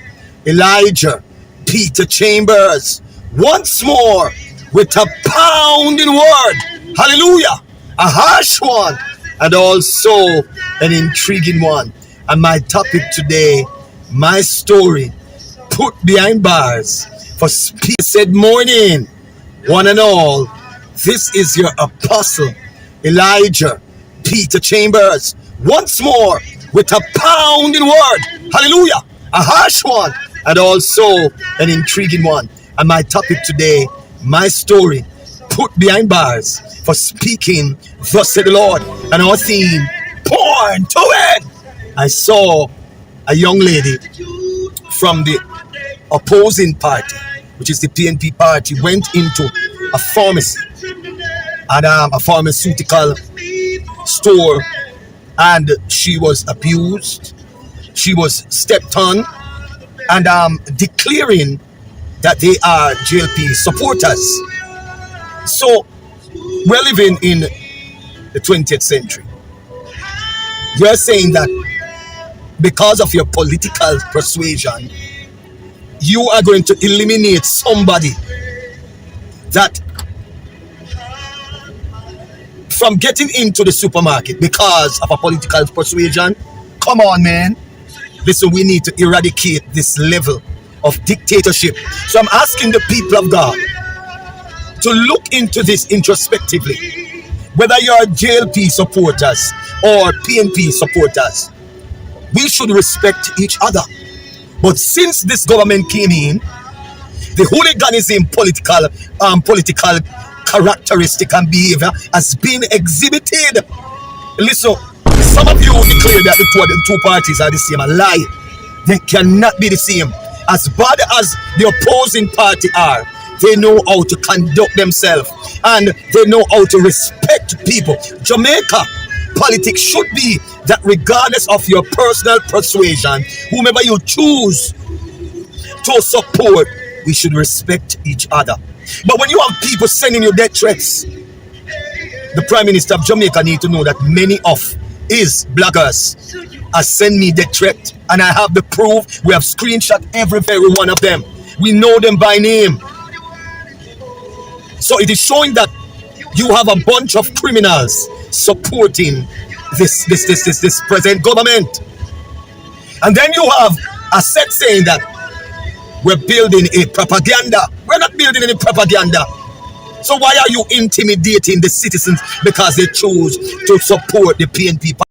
Elijah Peter Chambers, once more with a pounding word. Hallelujah. A harsh one and also an intriguing one. And my topic today, my story, put behind bars for speed. Said morning, one and all. This is your apostle, Elijah Peter Chambers, once more with a pounding word. Hallelujah. A harsh one and also an intriguing one. And my topic today, my story, put behind bars for speaking, thus said the Lord. And our theme, born to win. I saw a young lady from the opposing party, which is the PNP party, went into a pharmacy and a pharmaceutical store, and she was abused, she was stepped on, and declaring that they are JLP supporters. So we're living in the 20th century. You're saying that because of your political persuasion, you are going to eliminate somebody that from getting into the supermarket because of a political persuasion. Come on, man. Listen, we need to eradicate this level of dictatorship. So I'm asking the people of God to look into this introspectively. Whether you're JLP supporters or PNP supporters, we should respect each other. But since this government came in, the hooliganism political characteristic and behavior has been exhibited. Listen, some of you declare that the two parties are the same. A lie. They cannot be the same. As bad as the opposing party are, they know how to conduct themselves and they know how to respect people. Jamaica politics should be that regardless of your personal persuasion, whomever you choose to support, we should respect each other. But when you have people sending you death threats, the Prime Minister of Jamaica need to know that many of his bloggers have sent me death threat, and I have the proof. We have screenshot every one of them. We know them by name. So it is showing that You have a bunch of criminals supporting this present government. And then you have a set saying that we're building a propaganda. We're not building any propaganda. So why are you intimidating the citizens because they choose to support the PNP party?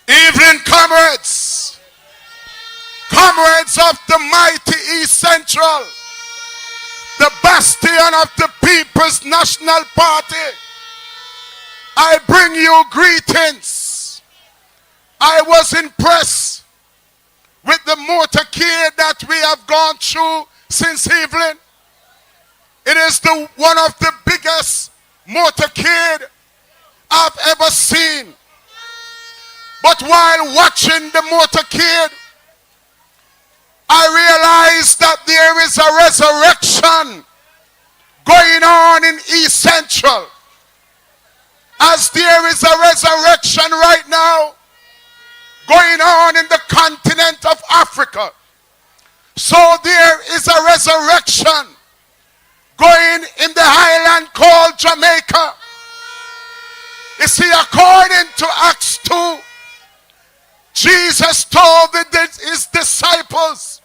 Evening, comrades, comrades of the mighty East Central, the bastion of the People's National Party. I bring you greetings. I was impressed with the motorcade that we have gone through since Evelyn. It is one of the biggest motorcade I've ever seen. But while watching the motorcade, I realized that there is a resurrection going on in East Central. As there is a resurrection right now going on in the continent of Africa, so there is a resurrection going in the island called Jamaica. You see, according to Acts 2, Jesus told his disciples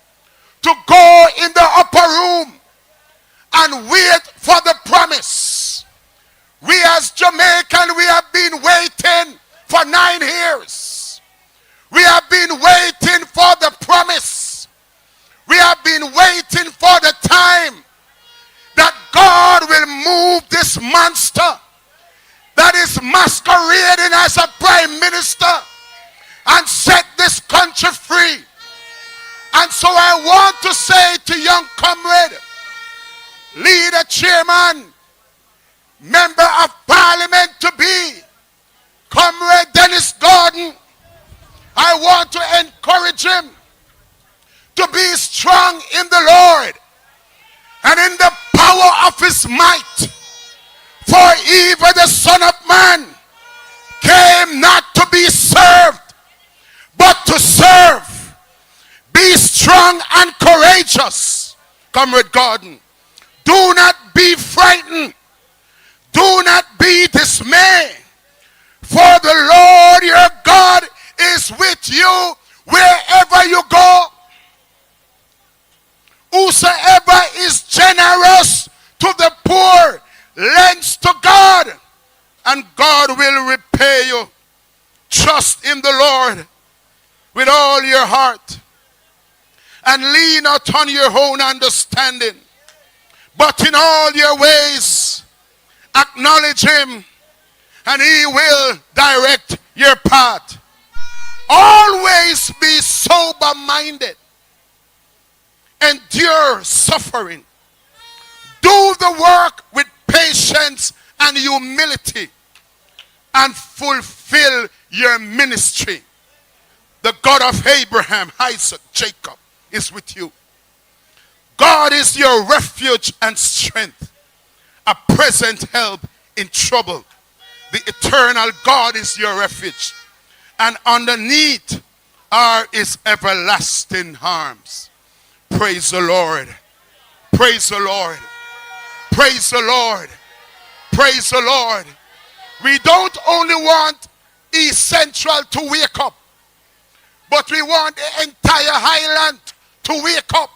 to go in the upper room and wait for the promise. We as Jamaican, we have been waiting for 9 years. We have been waiting for the promise. We have been waiting for the time that God will move this monster that is masquerading as a prime minister and set this country free. And so I want to say to young comrade, leader, chairman, member of parliament to be, Comrade Dennis Gordon, I want to encourage him to be strong in the Lord and in the power of his might. For even the Son of Man came not to be served, but to serve. Be strong and courageous, Comrade Gordon. Do not be frightened. Do not be dismayed. For the Lord your God is with you wherever you go. Whosoever is generous to the poor lends to God, and God will repay you. Trust in the Lord with all your heart, and lean not on your own understanding, but in all your ways acknowledge him, and he will direct your path. Always be sober-minded, endure suffering, do the work with patience and humility, and fulfill your ministry. The God of Abraham, Isaac, Jacob is with you. God is your refuge and strength, a present help in trouble. The eternal God is your refuge, and underneath are his everlasting arms. Praise the Lord. Praise the Lord. Praise the Lord. Praise the Lord. We don't only want East Central to wake up, but we want the entire highland to wake up,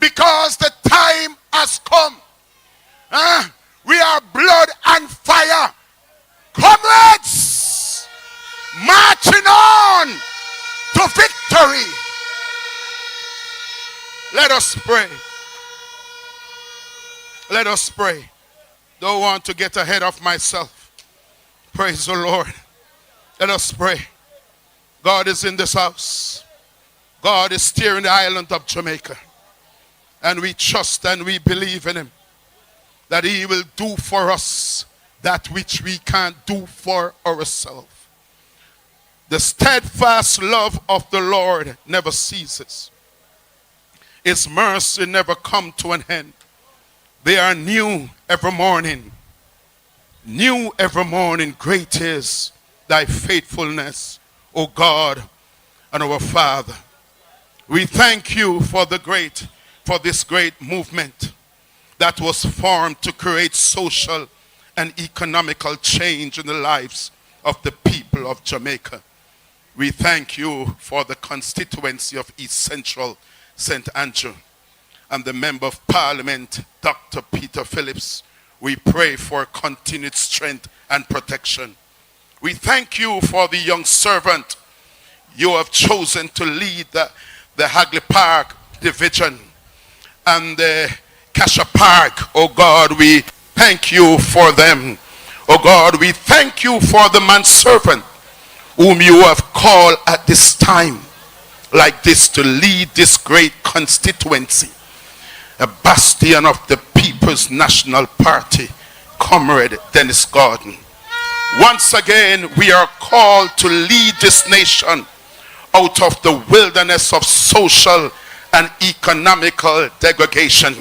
because the time has come. We are blood and fire. Comrades, marching on to victory. Let us pray. Let us pray. Don't want to get ahead of myself. Praise the Lord. Let us pray. God is in this house. God is steering the island of Jamaica. And we trust and we believe in him. that he will do for us that which we can't do for ourselves. The steadfast love of the Lord never ceases. His mercy never comes to an end. They are new every morning. New every morning. Great is thy faithfulness, O God and our Father. We thank you for this great movement that was formed to create social and economical change in the lives of the people of Jamaica. We thank you for the constituency of East Central St. Andrew and the Member of Parliament, Dr. Peter Phillips. We pray for continued strength and protection. We thank you for the young servant you have chosen to lead the Hagley Park Division and the Kasha Park. Oh God, we thank you for them. Oh God, we thank you for the manservant whom you have called at this time like this to lead this great constituency, a bastion of the People's National Party, Comrade Dennis Gordon. Once again, we are called to lead this nation out of the wilderness of social and economical degradation.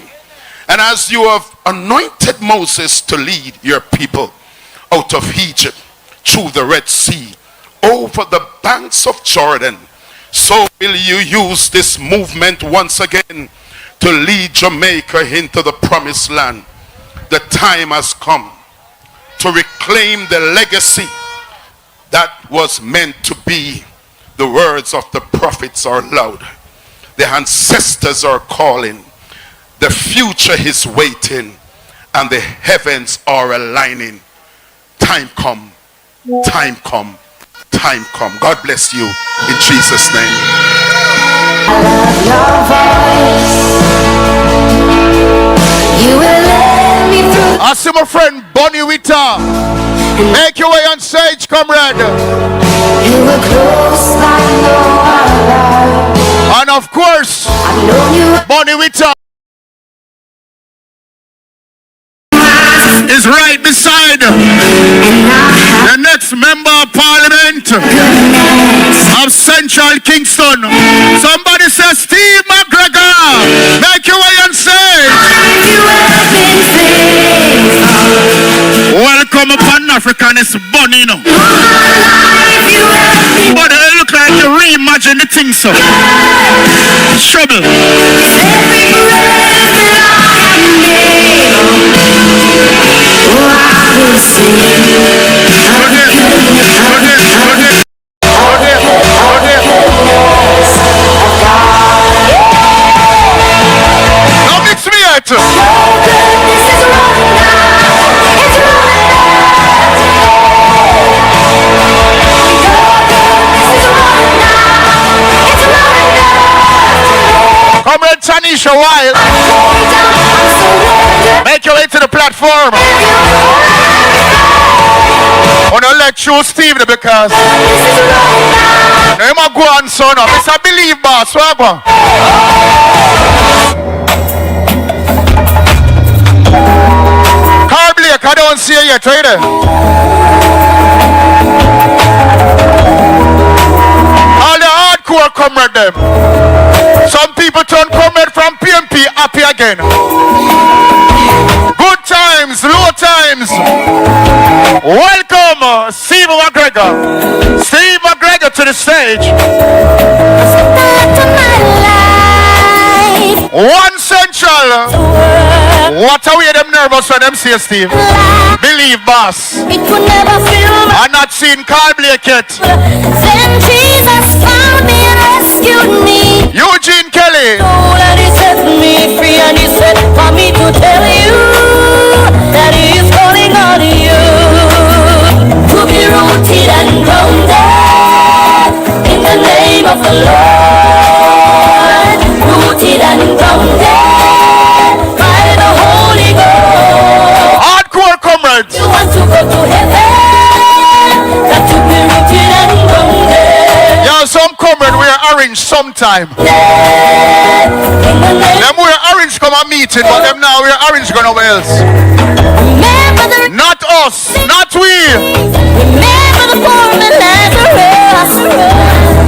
And as you have anointed Moses to lead your people out of Egypt, through the Red Sea, over the banks of Jordan, so will you use this movement once again to lead Jamaica into the promised land. The time has come to reclaim the legacy that was meant to be. The words of the prophets are loud. The ancestors are calling. The future is waiting, and the heavens are aligning. Time come, time come, time come. God bless you in Jesus' name. I love your voice. You will let me through. I see my friend Bonnie Witter. Make your way on stage, comrade. You were close by no. And of course, Bonnie Witter is right beside the next member of parliament of Central Kingston. Somebody says Steve McGregor. Make your way on stage. Welcome upon African is Bonnie, no. But it look like you reimagine the thing, so trouble. Now mix me out. Comrade Tanisha Wild, make your way to the platform. I want to lecture Steve because I'm a go on son. It's a believe boss. Carl Blake, I don't see you yet, right there. All the hardcore comrade them. Some people turn comrade from PMP happy again. Good times, low times. Welcome, Steve McGregor. Steve McGregor to the stage. One Central. What are we them nervous when them say Steve? Believe boss. It could never feel I'm not seen Carl Blake yet. Then Jesus found me and rescued me. Eugene Kelly. Oh, and he set me free and he said for me to tell you that he is calling on you to be rooted and grounded in the name of the Lord. Rooted and grounded by the Holy Ghost. Hardcore comrades. You want to go to heaven, got to be rooted and grounded. Yeah, some comrade we are orange sometime. Them wear orange come a meeting, but them now wear orange go nowhere else. Not us, not we. Remember the poor and Lazarus.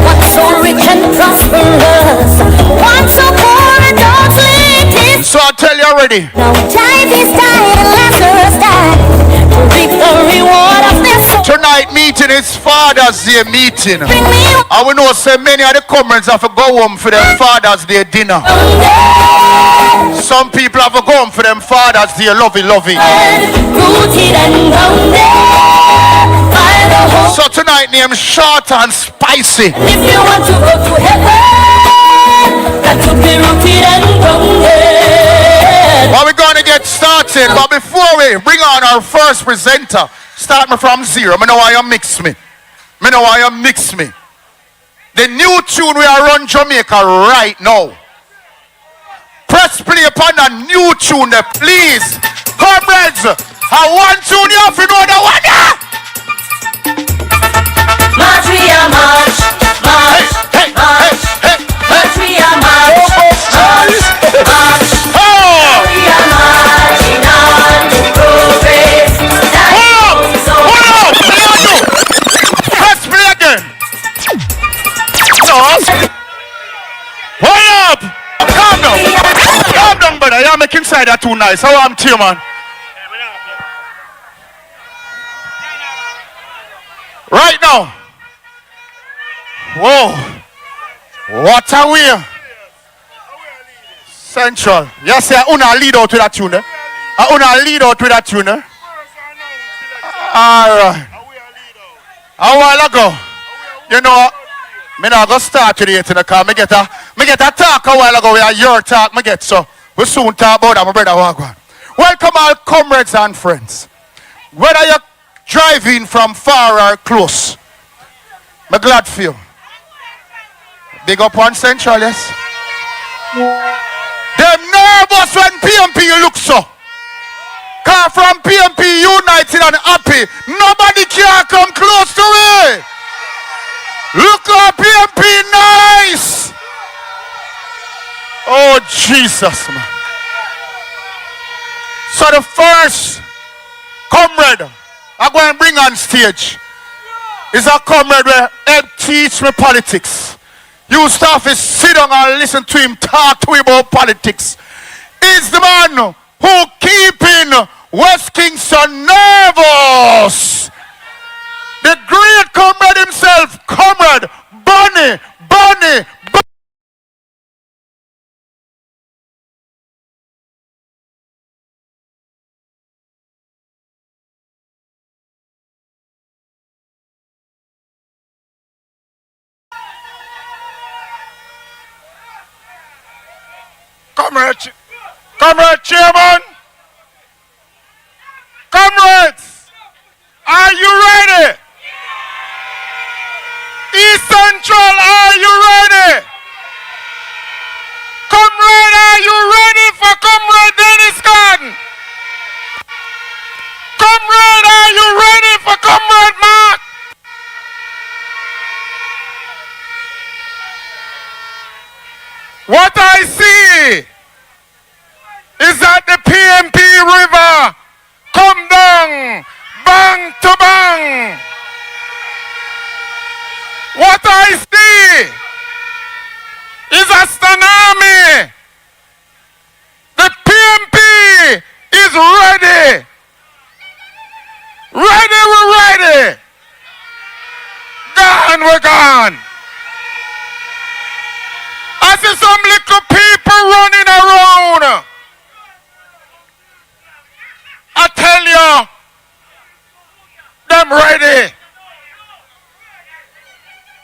What's so rich and prosperous? What's so poor and don't sleep it. So I tell you already. Now time is dying and Lazarus died to reap the reward of this. Tonight meeting is Father's Day meeting. I will know so many of the comrades have to go home for their Father's Day dinner. Some people have to go home for them Father's Day lovey. So tonight name short and spicy. And if you want to go to heaven, that would be rooted and grounded. Well, we're going to get started, but before we bring on our first presenter, start me from zero. Me know why you mix me. The new tune we are on Jamaica right now. Press play upon a new tune there, please. Comrades, I want tune you if you know the one. March, we are march. March, march. March, we are march. March. We are marching on to progress. Press play again. Hold up. Calm down, brother. You're making side that too nice. How am to you, man? Right now. Whoa. What a way. Central. Yes, sir. Una lead out with that tune. Alright. A while ago, you know, me not go start today because me get a talk a while ago where your talk me get, so we soon talk about that, my brother Wagwan. Welcome all comrades and friends. Whether you're driving from far or close, me glad for you. Big up on Central, yes? Them nervous when PMP look so. Cause from PMP united and happy, nobody can come close to it. Look how PMP nice. Oh, Jesus, man. So the first comrade I'm going to bring on stage is a comrade where help teach me politics. You staff is sit down and listen to him talk to him about politics. He's the man who keeping West Kingston nervous. The great comrade himself, Comrade Bunny. Comrade Chairman, comrades, are you ready? East Central, are you ready? Comrade, are you ready for Comrade Dennis Cotton? Comrade, are you ready for Comrade Mark? What I see is that the PMP river come down, bang to bang. What I see is a tsunami. The PMP is ready. We're ready. Gone, we're gone. I see some little people running around. I tell you, them ready.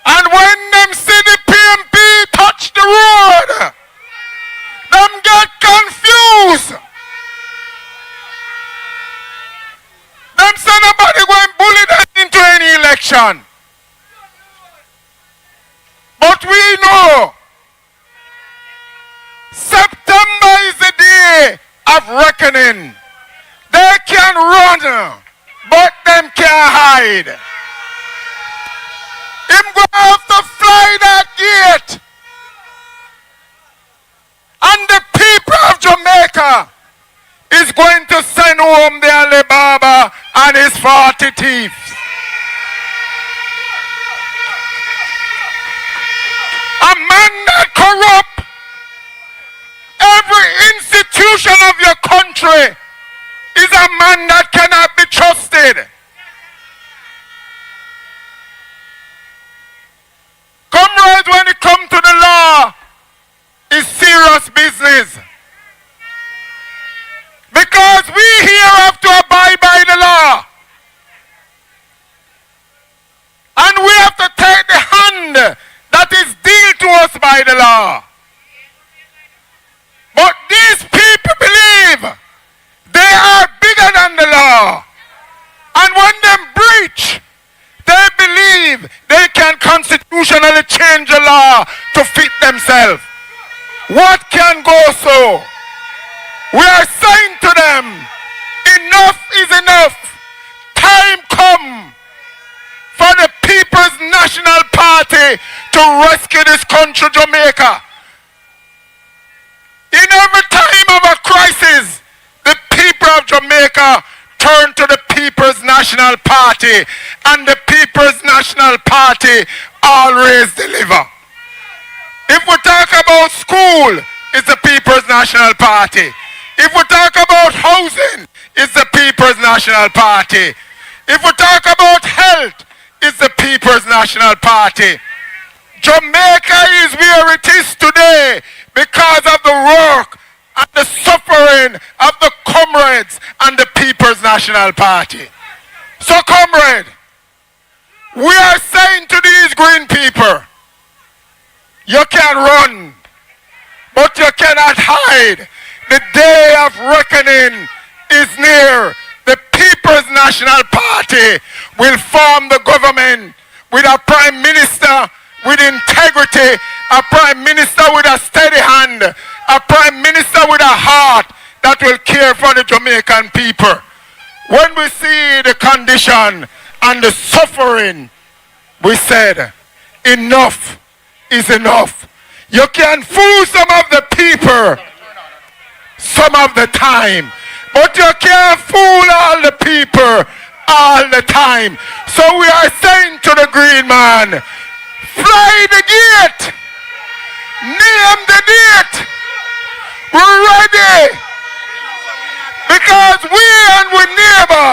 And when them see the PMP touch the road, them get confused. Them say nobody going to bully them into any election. But we know September is the day of reckoning. They can run, but them can't hide. Him go have to fly that gate Jamaica is going to send home the Alibaba and his 40 thieves. A man that corrupt every institution of your country is a man that cannot be trusted. Comrades, when it comes to the law, it's serious business. Because we here have to abide by the law. And we have to take the hand that is dealt to us by the law. But these people believe they are bigger than the law. And when they breach, they believe they can constitutionally change the law to fit themselves. What can go so? We are saying to them, enough is enough. Time come for the People's National Party to rescue this country, Jamaica. In every time of a crisis, the people of Jamaica turn to the People's National Party, and the People's National Party always deliver. If we talk about school, it's the People's National Party. If we talk about housing, it's the People's National Party. If we talk about health, it's the People's National Party. Jamaica is where it is today because of the work and the suffering of the comrades and the People's National Party. So, comrade, we are saying to these green people, you can run, but you cannot hide. The day of reckoning is near. The People's National Party will form the government with a prime minister with integrity, a prime minister with a steady hand, a prime minister with a heart that will care for the Jamaican people. When we see the condition and the suffering, we said, enough is enough. You can fool some of the people some of the time, but you can't fool all the people all the time. So we are saying to the green man, fly the gate, name the date, we're ready, because we and we neighbor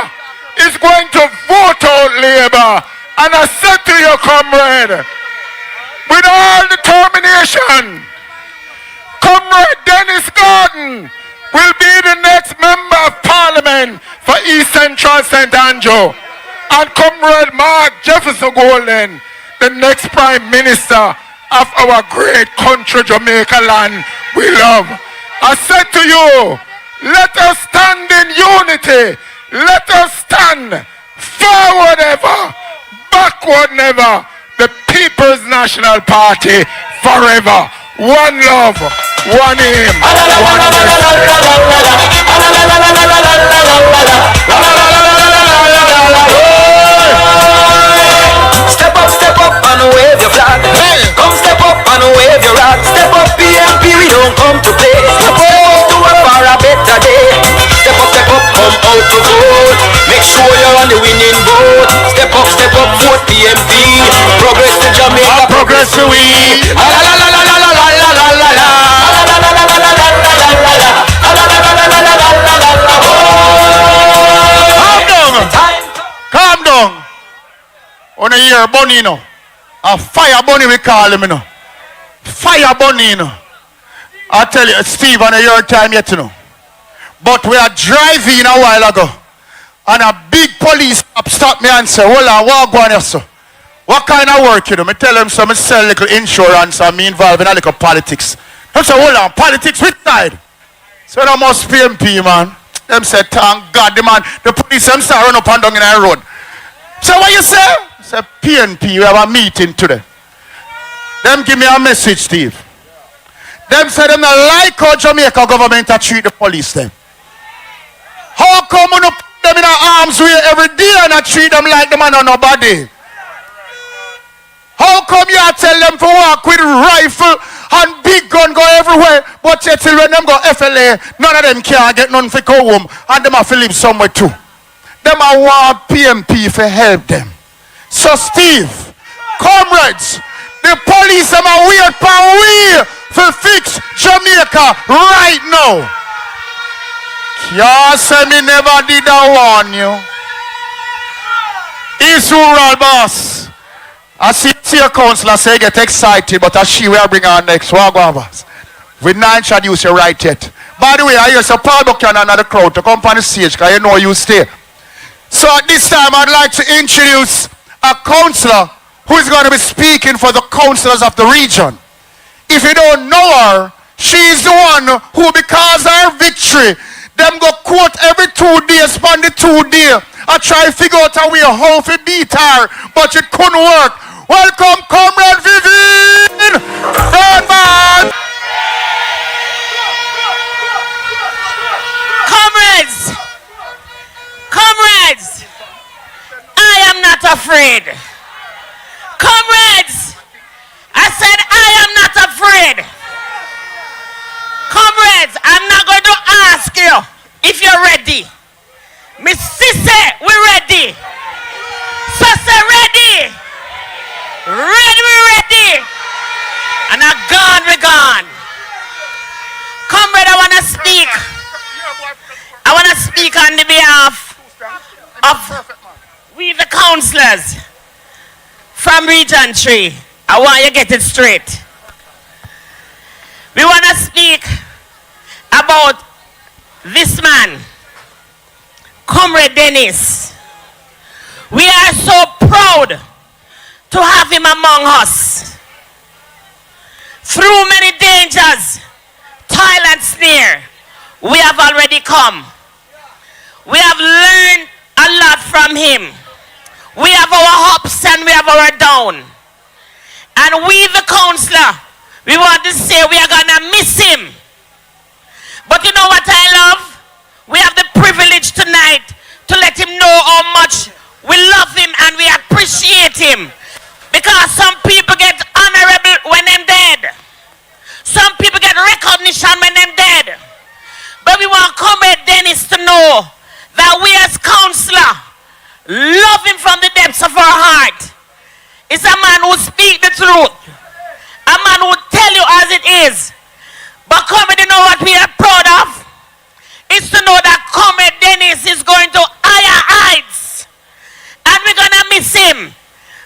is going to vote out Labour. And I said to you, comrade, with all determination, Comrade Dennis Gordon will be the next member of Parliament for East Central St. Andrew. And Comrade Mark Jefferson Golden, the next Prime Minister of our great country, Jamaica land we love. I said to you, let us stand in unity. Let us stand forward ever, backward never. The People's National Party forever. One love, one aim, one Step up and wave your flag. Come step up and wave your rag. Step up PMP, we don't come to play. Step up to work for a better day. Step up, come out to vote. Make sure you're on the winning boat. Step up, vote PMP. Progress to Jamaica, progress to we. Calm down. On a year bunny, you know. A fire bunny we call him, you know. Fire bunny, you know. I tell you, Steve, on a year time yet, you know. But we are driving a while ago, and a big police cop stopped me and said, "Hold on, what going on, sir? What kind of work you do?" I tell him, so I sell a little insurance and me involved in a little politics. I said, "Hold on, politics which side?" So that must PMP, man. Them said, "Thank God, the police them start run up and down in the road." So what you say? I said, "PNP, we have a meeting today." Them give me a message, Steve. Them said them not like how Jamaica government to treat the police then. How come you put them in an arms way every day and not treat them like them and nobody? How come you tell them to walk with rifle and big gun go everywhere, but yet till when them go FLA, none of them can't get none for go home, and them have to live somewhere too. Them I want PMP for help them. So Steve, comrades, the police them are weird power we for fix Jamaica right now. Can't say me never did I warn you. It's rural boss. I see your councillor say get excited, but I she will bring our next boss. We not introduce you right yet. By the way, I hear some Paul Buchanan and the crowd to come on the stage because you know you stay. So at this time, I'd like to introduce a councillor who is going to be speaking for the councillors of the region. If you don't know her, she's the one who, because of her victory, them go quote every 2 days on the 2 day. I try to figure out a way how to beat her, but it couldn't work. Welcome, Comrade Vivian Birdman. Comrades, I am not afraid. Comrades, I said I am not afraid. Comrades, I'm not going to ask you if you're ready. Miss Sisse, we're ready. Sisse, ready. Ready, we're ready. And we're gone. Comrade, I want to speak. I want to speak on the behalf of we the councillors from Region 3. I want you to get it straight. We want to speak about this man, Comrade Dennis. We are so proud to have him among us. Through many dangers, toil and snare, we have already come. We have learned a lot from him. We have our ups and we have our down. And we, the councillor, we want to say we are going to miss him. But you know what I love? We have the privilege tonight to let him know how much we love him and we appreciate him. Because some people get honorable when they're dead. Some people get recognition when they're dead. But we want Comrade Dennis to know that we as councillor love him from the depths of our heart. It's a man who speaks the truth. A man who tell you as it is. But Comrade, you know what we are proud of? It's to know that Comrade Dennis is going to higher heights. And we're going to miss him.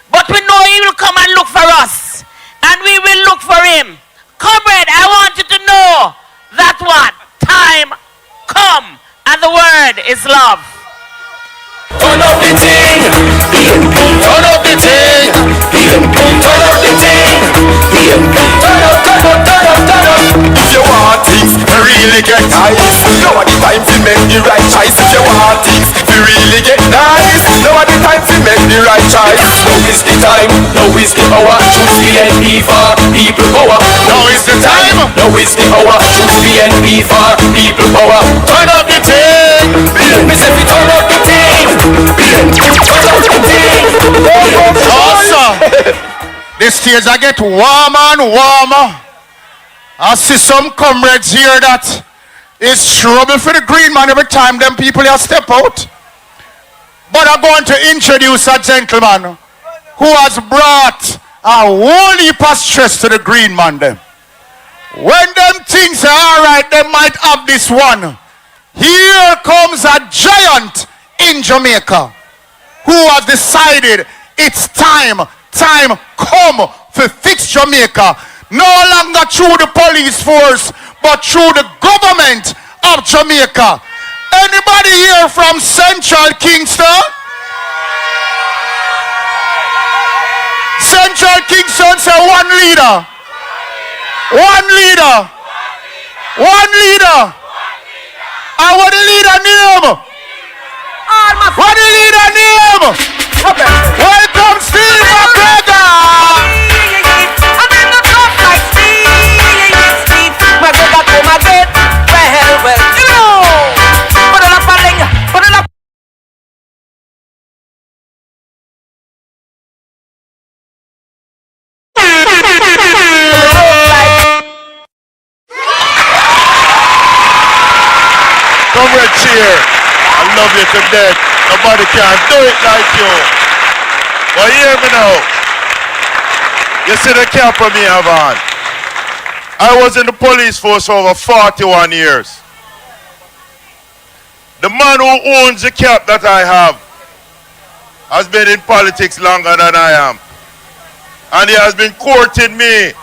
But we know he will come and look for us. And we will look for him. Comrade, I want you to know that what? Time come. And the word is love. Turn up the thing. Turn up the thing. Turn up the thing. Turn up. If you want things to really get nice, now the time to make the right choice. If you want things to really get nice, now the time to make the right choice. Now is the time, now is the hour. Choose PNP for people power. Now is the time, now is the hour. Choose PNP for people power. Turn up the thing. Me say we turn up the thing. Turn up the thing. Awesome. The stage I get warmer and warmer. I see some comrades here that is trouble for the green man every time them people here step out. But I'm going to introduce a gentleman who has brought a whole heap of stress to the green man them. When them things are alright, they might have this one. Here comes a giant in Jamaica who has decided it's time come to fix Jamaica. No longer through the police force, but through the government of Jamaica. Anybody here from Central Kingston? Central Kingston say one leader. One leader. One leader. And what the leader name? What the leader name? Welcome Steve McGregor. sincere. I love you to death. Nobody can do it like you. But hear me now. You see the cap of me have on. I was in the police force for over 41 years. The man who owns the cap that I have has been in politics longer than I am. And he has been courting me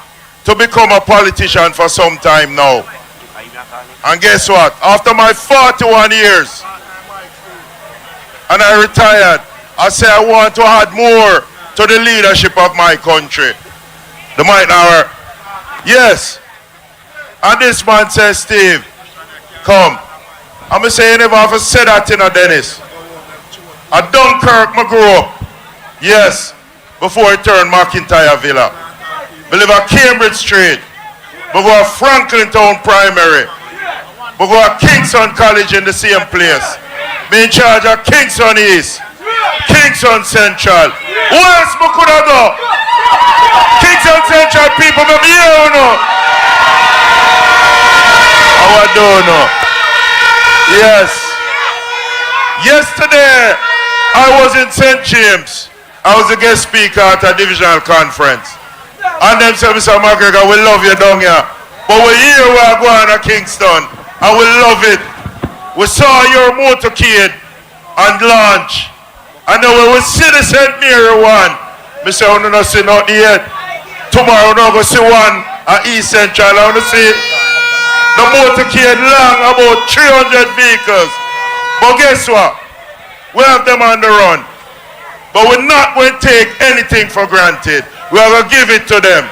to become a politician for some time now. And guess what? After my 41 years, and I retired, I say I want to add more to the leadership of my country. The might now. Yes. And this man says, Steve, come. I'm going to say you never have to say that in a Dennis. At Dunkirk, I grew up. Yes. Before I turned McIntyre Villa. We live at Cambridge Street. We go to Franklin Town Primary. We go to Kingston College in the same place. Me in charge of Kingston East. Kingston Central. Who else we could have go? Kingston Central people, maybe you don't know. I don't know. Yes. Yesterday, I was in St. James. I was a guest speaker at a divisional conference. And them said, Mr. McGregor, we love you down here. But we're here, we're going to Kingston. And we love it. We saw your motorcade and launch. And then when we see the St. Mary one, I say, I don't see nothing yet. Tomorrow, we're going to see one at East Central. I want to see the motorcade long, about 300 vehicles. But guess what? We have them on the run. But we're not going to take anything for granted. We are going to give it to them.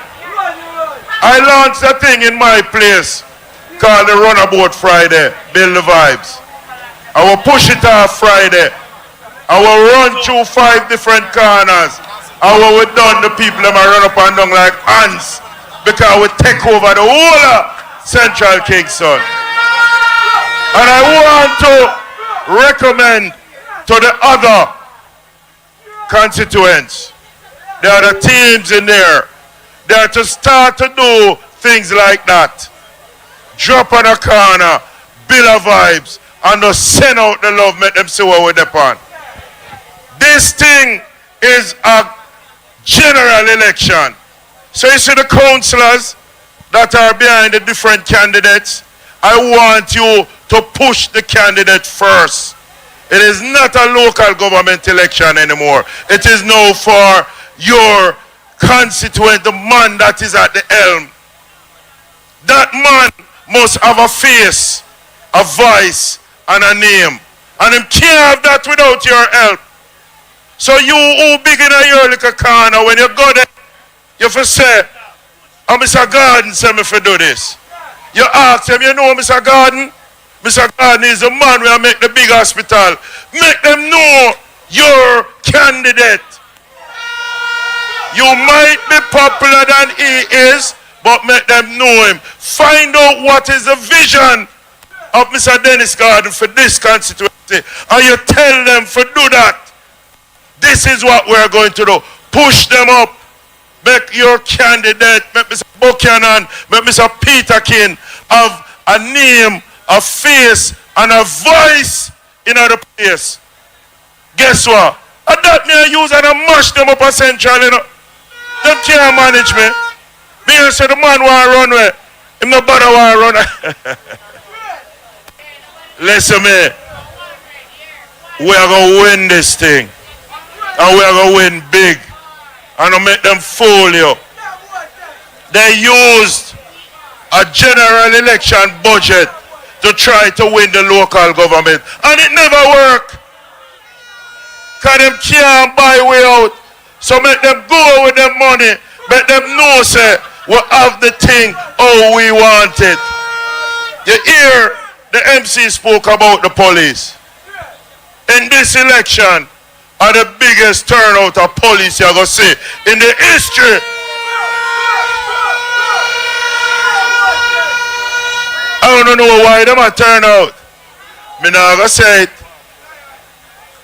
I launched a thing in my place called the Runabout Friday, Build the Vibes. I will push it off Friday. I will run through 5 different corners. And when we're done, the people them run up and down like ants because we take over the whole of Central Kingston. And I want to recommend to the other constituents, there are the teams in there. They are to start to do things like that. Drop on a corner, build a vibes, and just send out the love, make them see what we're upon. This thing is a general election. So you see the councillors that are behind the different candidates, I want you to push the candidate first. It is not a local government election anymore. It is now for your constituent, the man that is at the helm. That man must have a face, a voice, and a name. And him can't have that without your help. So you who big in your little corner, when you go there, you have to say, oh, Mr. Garden said me to do this. You ask him, you know Mr. Garden? Mr. Garden is the man who make the big hospital. Make them know your candidate. You might be popular than he is, but make them know him. Find out what is the vision of Mr. Dennis Garden for this constituency. And you tell them to do that. This is what we're going to do. Push them up. Make your candidate, make Mr. Buchanan, make Mr. Peterkin have a name, a face, and a voice in other place. Guess what? And that me I use and I mash them up a Central, you know. Them can't manage me. Me say the man want to run away. Him no bother want to run away. Listen me. We are going to win this thing. And we are going to win big. And to make them fool you. They used a general election budget to try to win the local government. And it never worked. Because them can't buy way out. So make them go with their money. Make them know, say, we have the thing how we want it. You hear the MC spoke about the police. In this election, are the biggest turnout of police you're going to see in the history. I don't know why them a turn out. Me not going to say it.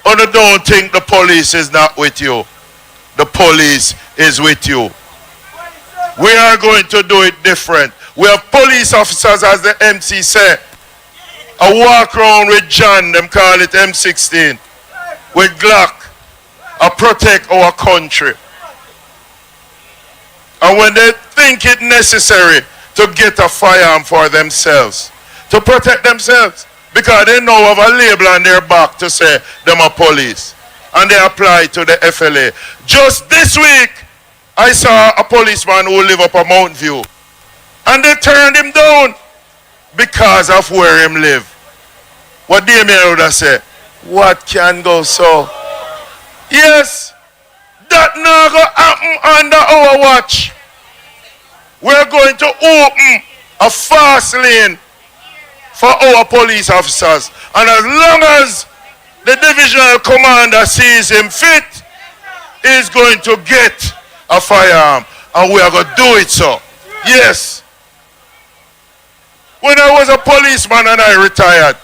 Or don't think the police is not with you. The police is with you. We are going to do it different. We have police officers, as the MC said, I walk around with John, them call it M16, with Glock. I protect our country. And when they think it necessary to get a firearm for themselves, to protect themselves, because they know of a label on their back to say them are police, and they apply to the FLA. Just this week, I saw a policeman who live up a Mount View, and they turned him down because of where him live. What Damien would have said, what can go so? Yes, that now go happen under our watch. We're going to open a fast lane for our police officers. And as long as the divisional commander sees him fit, he's going to get a firearm. And we are going to do it so. Yes. When I was a policeman and I retired,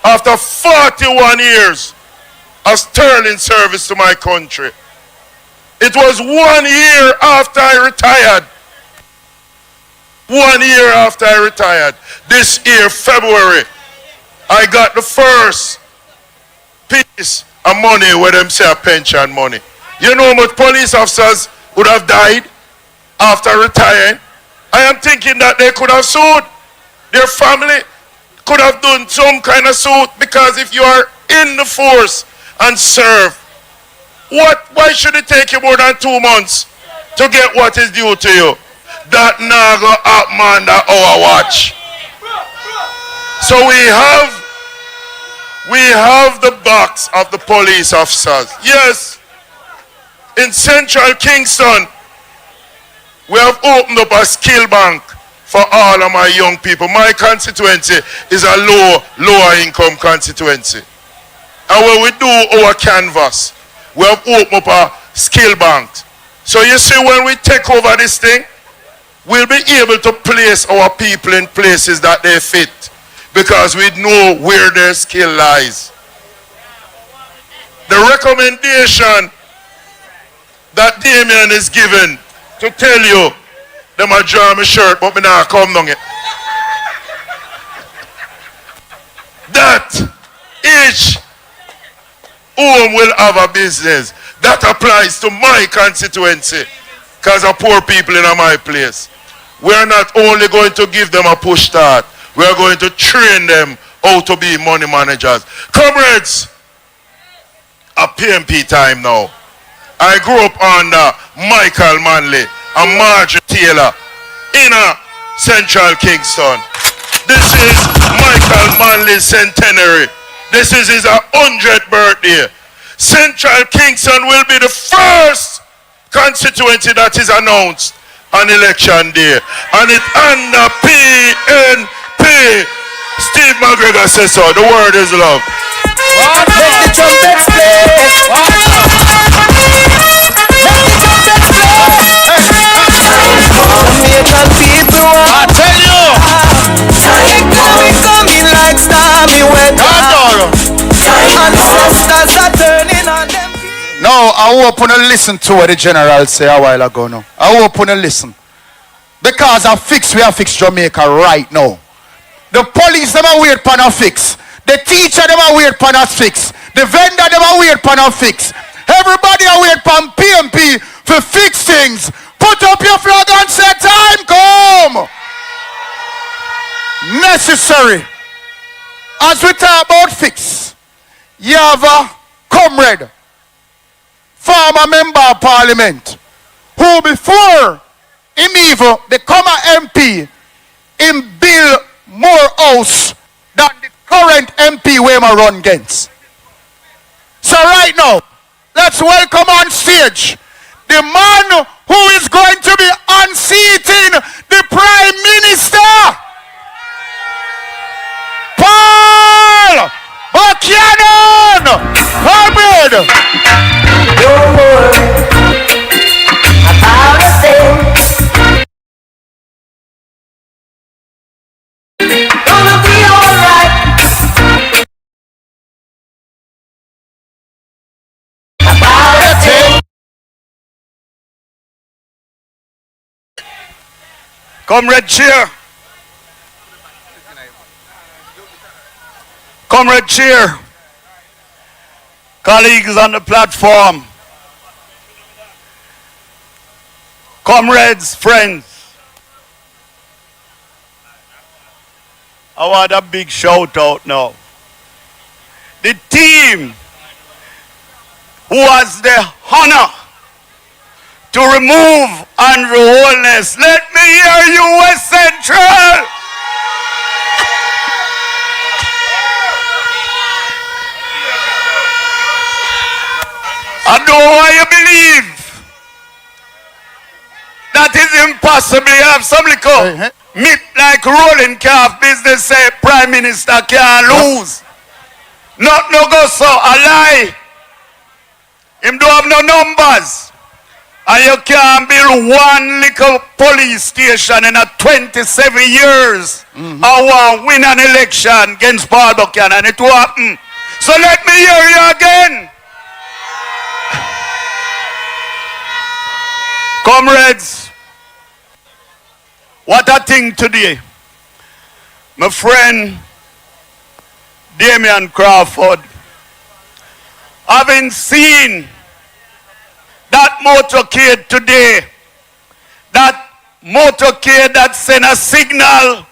after 41 years of sterling service to my country, it was 1 year after I retired. 1 year after I retired, this year, February, I got the first piece of money where them say a pension money. You know how much police officers would have died after retiring? I am thinking that they could have sued. Their family could have done some kind of suit, because if you are in the force and serve, why should it take you more than 2 months to get what is due to you? That now go happen under our watch. So we have the box of the police officers. Yes, in Central Kingston, we have opened up a skill bank for all of my young people. My constituency is a lower income constituency. And when we do our canvas, we have opened up a skill bank. So you see, when we take over this thing, we'll be able to place our people in places that they fit, because we know where their skill lies. The recommendation that Damien is given to tell you, them a draw my shirt, but me not come down it. That each home will have a business. That applies to my constituency, because of poor people in my place. We're not only going to give them a push start, we're going to train them how to be money managers. Comrades, a PMP time now. I grew up under Michael Manley and Marjorie Taylor in Central Kingston. This is Michael Manley's centenary. This is his 100th birthday. Central Kingston will be the first constituency that is announced on election day. And it under PNP. Steve McGregor says so. The word is love. Let the trumpets play. Jamaican people, I tell you, coming like stormy weather. Ancestors are turning on them. No, I hope you listen to what the general said a while ago. No, I hope you listen, because we have fixed Jamaica right now. The police them are weird pan a fix. The teacher them are weird pan a fix. The vendor them are weird pan a fix. Everybody are weird pan PMP for fix things. Put up your flag and say time come. Necessary. As we talk about fix, you have a comrade, former member of parliament, who before him even become a MP, him build more house than the current MP where I run against. So right now, let's welcome on stage the man who is going to be unseating the Prime Minister, Paul Buchanan. Comrade. Don't worry about a thing. Gonna be alright. About a thing. Comrade Chair, Comrade Chair, colleagues on the platform, comrades, friends, I want a big shout out now. The team who has the honor to remove Andrew Holness. Let me hear you, West Central! I know why you believe that is impossible. You have some little myth like rolling calf business say Prime Minister can't lose. Not no go so, a lie. Him don't have no numbers. And you can't build one little police station in a 27 years. I want win an election against Paul Buchanan. It will happen. So let me hear you again. Comrades, what a thing today. My friend Damian Crawford, having seen that motorcade today, that motorcade that sent a signal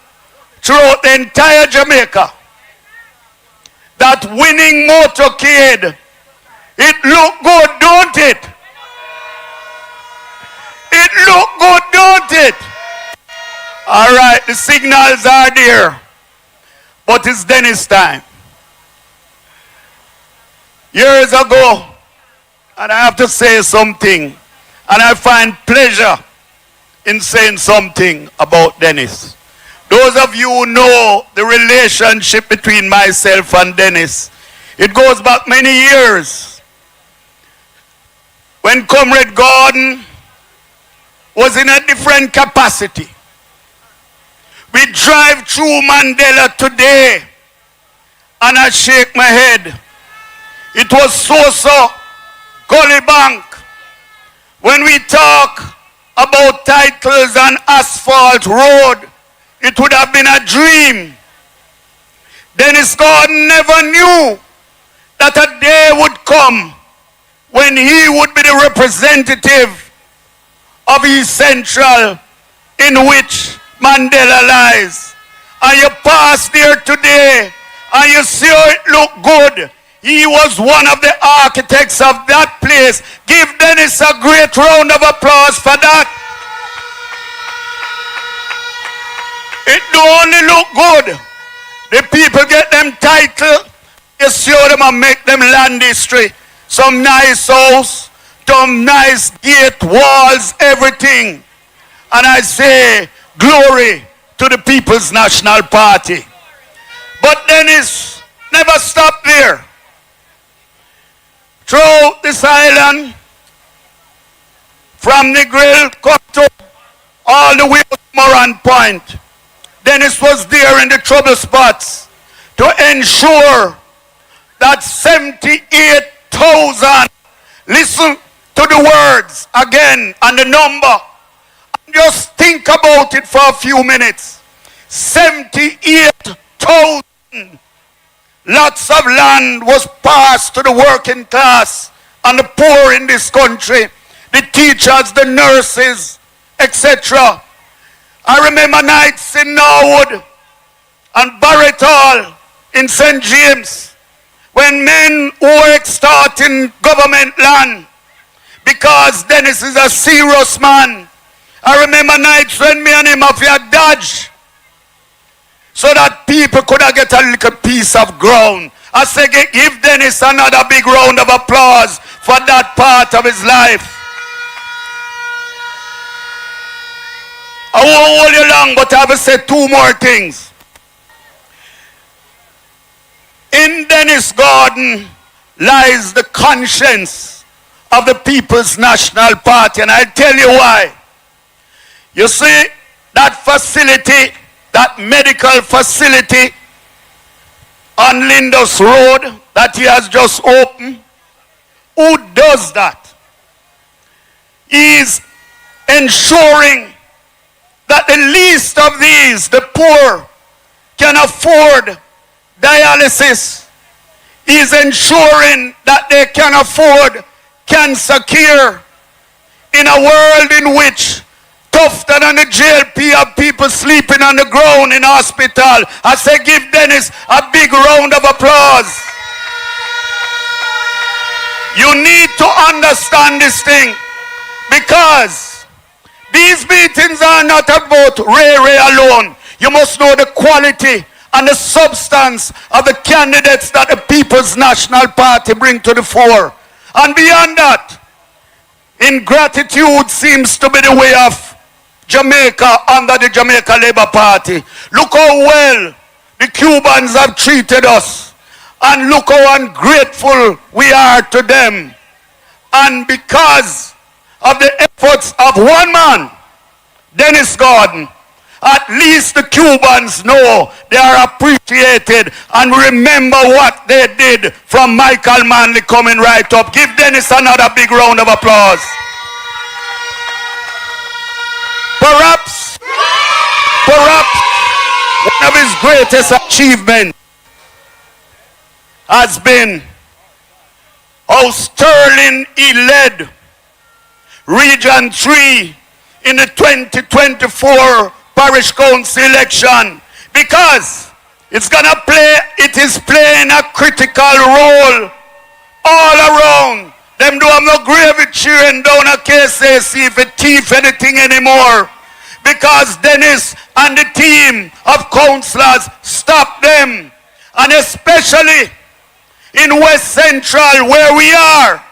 throughout the entire Jamaica, that winning motorcade, it looked good, don't it? It looked good, don't it? All right, the signals are there, but it's Dennis time. Years ago, and I have to say something, and I find pleasure in saying something about Dennis. Those of you who know the relationship between myself and Dennis, it goes back many years. When Comrade Gordon was in a different capacity. We drive through Mandela today, and I shake my head. It was so Gully Bank. When we talk about titles and asphalt road, it would have been a dream. Dennis Gordon never knew that a day would come when he would be the representative of East Central in which Mandela lies. And you pass there today and you see how it look good. He was one of the architects of that place. Give Dennis a great round of applause for that. It don't only look good. The people get them title, you see them and make them land history. Some nice house, some nice gate, walls, everything. And I say, glory to the People's National Party. But Dennis never stopped there. Throughout this island, from Negril, Cotto, all the way to Moran Point, Dennis was there in the trouble spots to ensure that 78,000, listen to the words again and the number, just think about it for a few minutes. 78,000 lots of land was passed to the working class and the poor in this country, the teachers, the nurses, etc. I remember nights in Norwood and Barrett Hall in St. James when men who were extorting government land because Dennis is a serious man. I remember nights when me and him have to dodge so that people could have get a little piece of ground. I say give Dennis another big round of applause for that part of his life. I won't hold you long, but I have to say two more things. In Dennis Gordon lies the conscience of the People's National Party, and I'll tell you why. You see, that facility, that medical facility on Lindus Road that he has just opened, who does that? He's ensuring that the least of these, the poor, can afford dialysis. He's ensuring that they can afford cancer care in a world in which tougher than the JLP have people sleeping on the ground in hospital. I say give Dennis a big round of applause. You need to understand this thing, because these meetings are not about Ray alone. You must know the quality and the substance of the candidates that the People's National Party bring to the fore. And beyond that, ingratitude seems to be the way of Jamaica under the Jamaica Labour Party. Look how well the Cubans have treated us, and look how ungrateful we are to them. And because of the efforts of one man, Dennis Gordon, at least the Cubans know they are appreciated and remember what they did from Michael Manley coming right up. Give Dennis another big round of applause. Perhaps one of his greatest achievements has been how Sterling he led Region 3 in the 2024 Parish Council election, because it is playing a critical role all around. Them do have no gravy cheering down a KCC if it thief anything anymore, because Dennis and the team of councillors stop them. And especially in West Central where we are,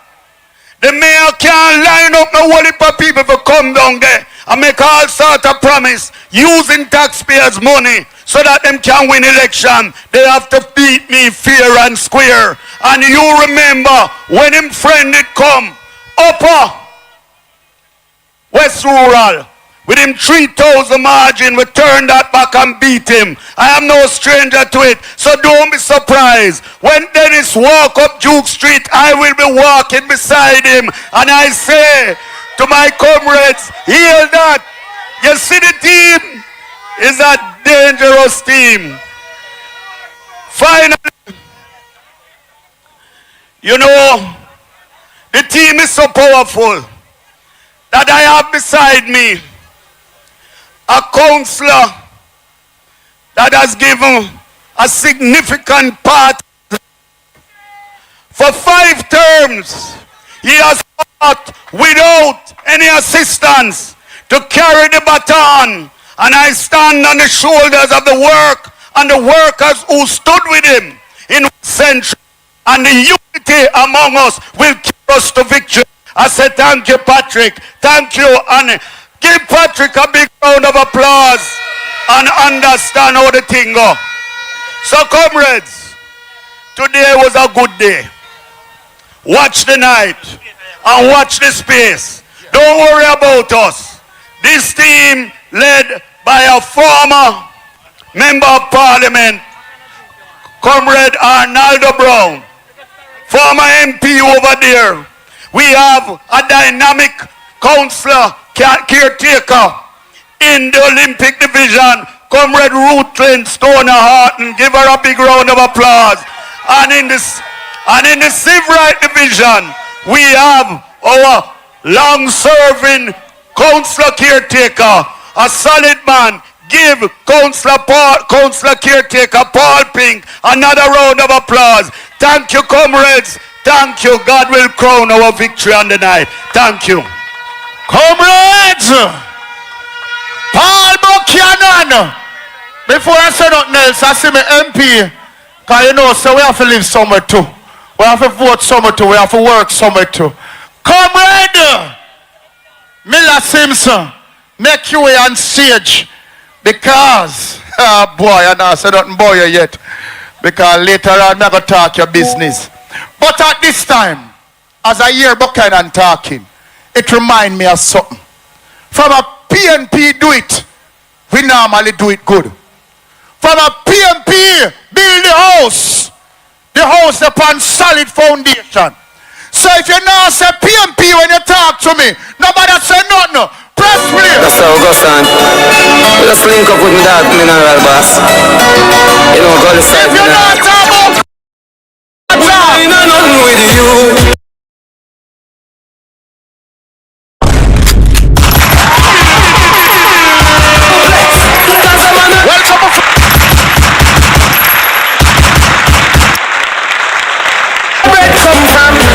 the mayor can't line up no whole heap of people to come down there and make all sort of promise using taxpayers' money so that them can win election. They have to beat me fair and square. And you remember when him friend did come, Upper West Rural, with him 3,000 margin, we turned that back and beat him. I am no stranger to it, so don't be surprised. When Dennis walk up Duke Street, I will be walking beside him. And I say to my comrades, hear that. You see the team is a dangerous team. Finally, you know, the team is so powerful that I have beside me a councillor that has given a significant part. For 5 terms, he has fought without any assistance to carry the baton. And I stand on the shoulders of the work and the workers who stood with him in Central. And the unity among us will keep us to victory. I say thank you, Patrick. Thank you, and give Patrick a big round of applause and understand how the thing go. So comrades, today was a good day. Watch the night and watch the space. Don't worry about us. This team led by a former member of parliament, Comrade Arnaldo Brown, former MP over there. We have a dynamic councillor caretaker in the Olympic division, Comrade Ruth Stoner Harton. Give her a big round of applause. And in the civil rights division, we have our long-serving councillor caretaker, a solid man. Give councillor caretaker Paul Pink another round of applause. Thank you, comrades. Thank you. God will crown our victory on the night. Thank you. Comrades, Paul Buchanan. Before I say nothing else, I see my MP. Because you know, so we have to live somewhere too. We have to vote somewhere too. We have to work somewhere too. Comrade Miller Simpson, make your way on stage. Because, boy, I don't say nothing about you yet. Because later on, I'm going to talk your business. But at this time, as I hear Buchanan talking, it reminds me of something. From a PNP do it, we normally do it good. From a PNP build the house upon solid foundation. So if you now say PNP when you talk to me, nobody say nothing. Press play. That's how it goes on. Just link up with me that mineral boss. You know, go to side. If you're not talking about nothing with you.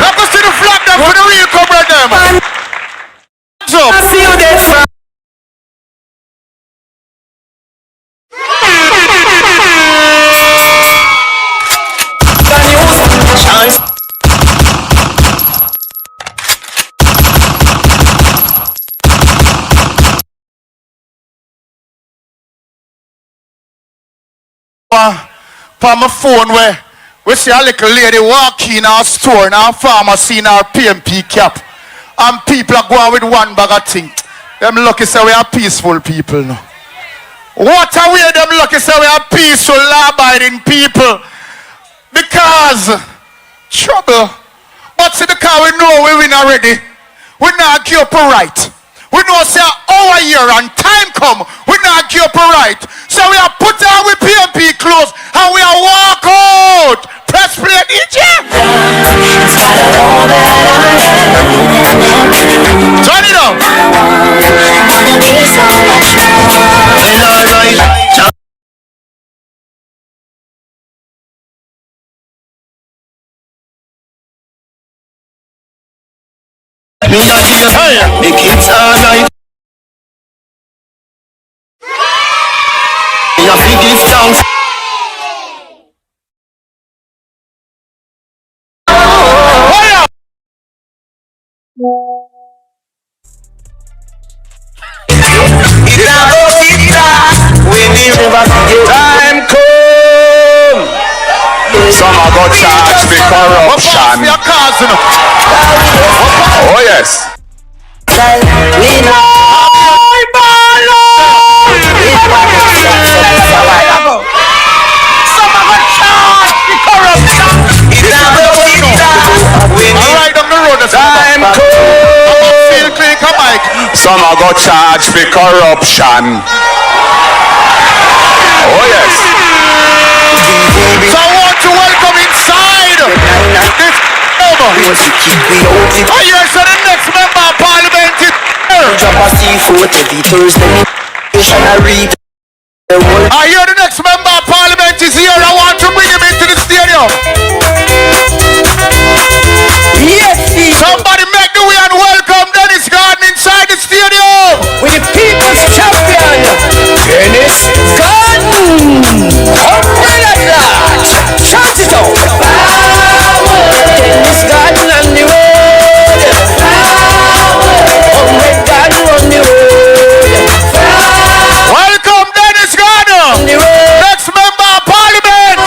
Let us see the flag there for the real cover them. I see you there, sir. On my phone where we see a little lady walk in our store in our pharmacy in our PMP cap, and people are going with one bag of things. Them lucky say we are peaceful people now. What are we them lucky say we are peaceful law-abiding people? Because trouble. But see, because we know we win already, we not give up a right. We know say our year and time come, we not give up a right. So we are put on with PMP clothes and we are walk out. Press play, DJ. Turn it up. Make it alright. You have to give thanks. Time come. Some are going to charge me corruption. Oh yes. Some are going to charge me corruption. Oh yes. So I want to welcome inside this over. Oh yes, so the next member of parliament is here. I hear the next member of parliament is here. I want to bring him into the stadium. Yes, somebody make the way and welcome Dennis Garden inside the stadium. With the people's champion, Dennis Garden. Shout it out. Dennis Garden on the road. Garden on the road. Welcome Dennis Garden. Next member of parliament.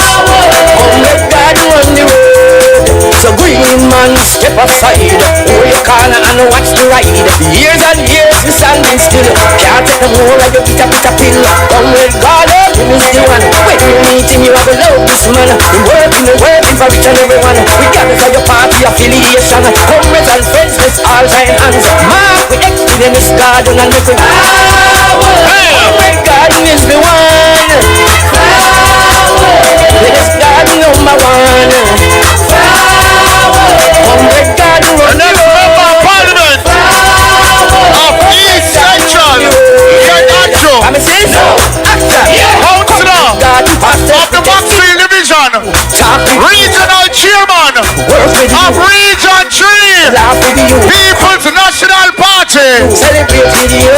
Garden on the road. So green man step aside. Hold your corner and watch the ride. Years and years we standing still. Can't take no more like you pick a pill. Come with Garden, him is the one. When you meet him you have to love this man. He working for each and everyone. We gather for your party affiliation. Comrades and friends, let's all join hands. Mark we exit in this garden and make it Comrade Garden is the one. This garden number one. Comrade Garden run the member of parliament of East Central Councillor of the Maxfield Division, Regional Chairman of Region 3, People's National Party. Celebrate with you.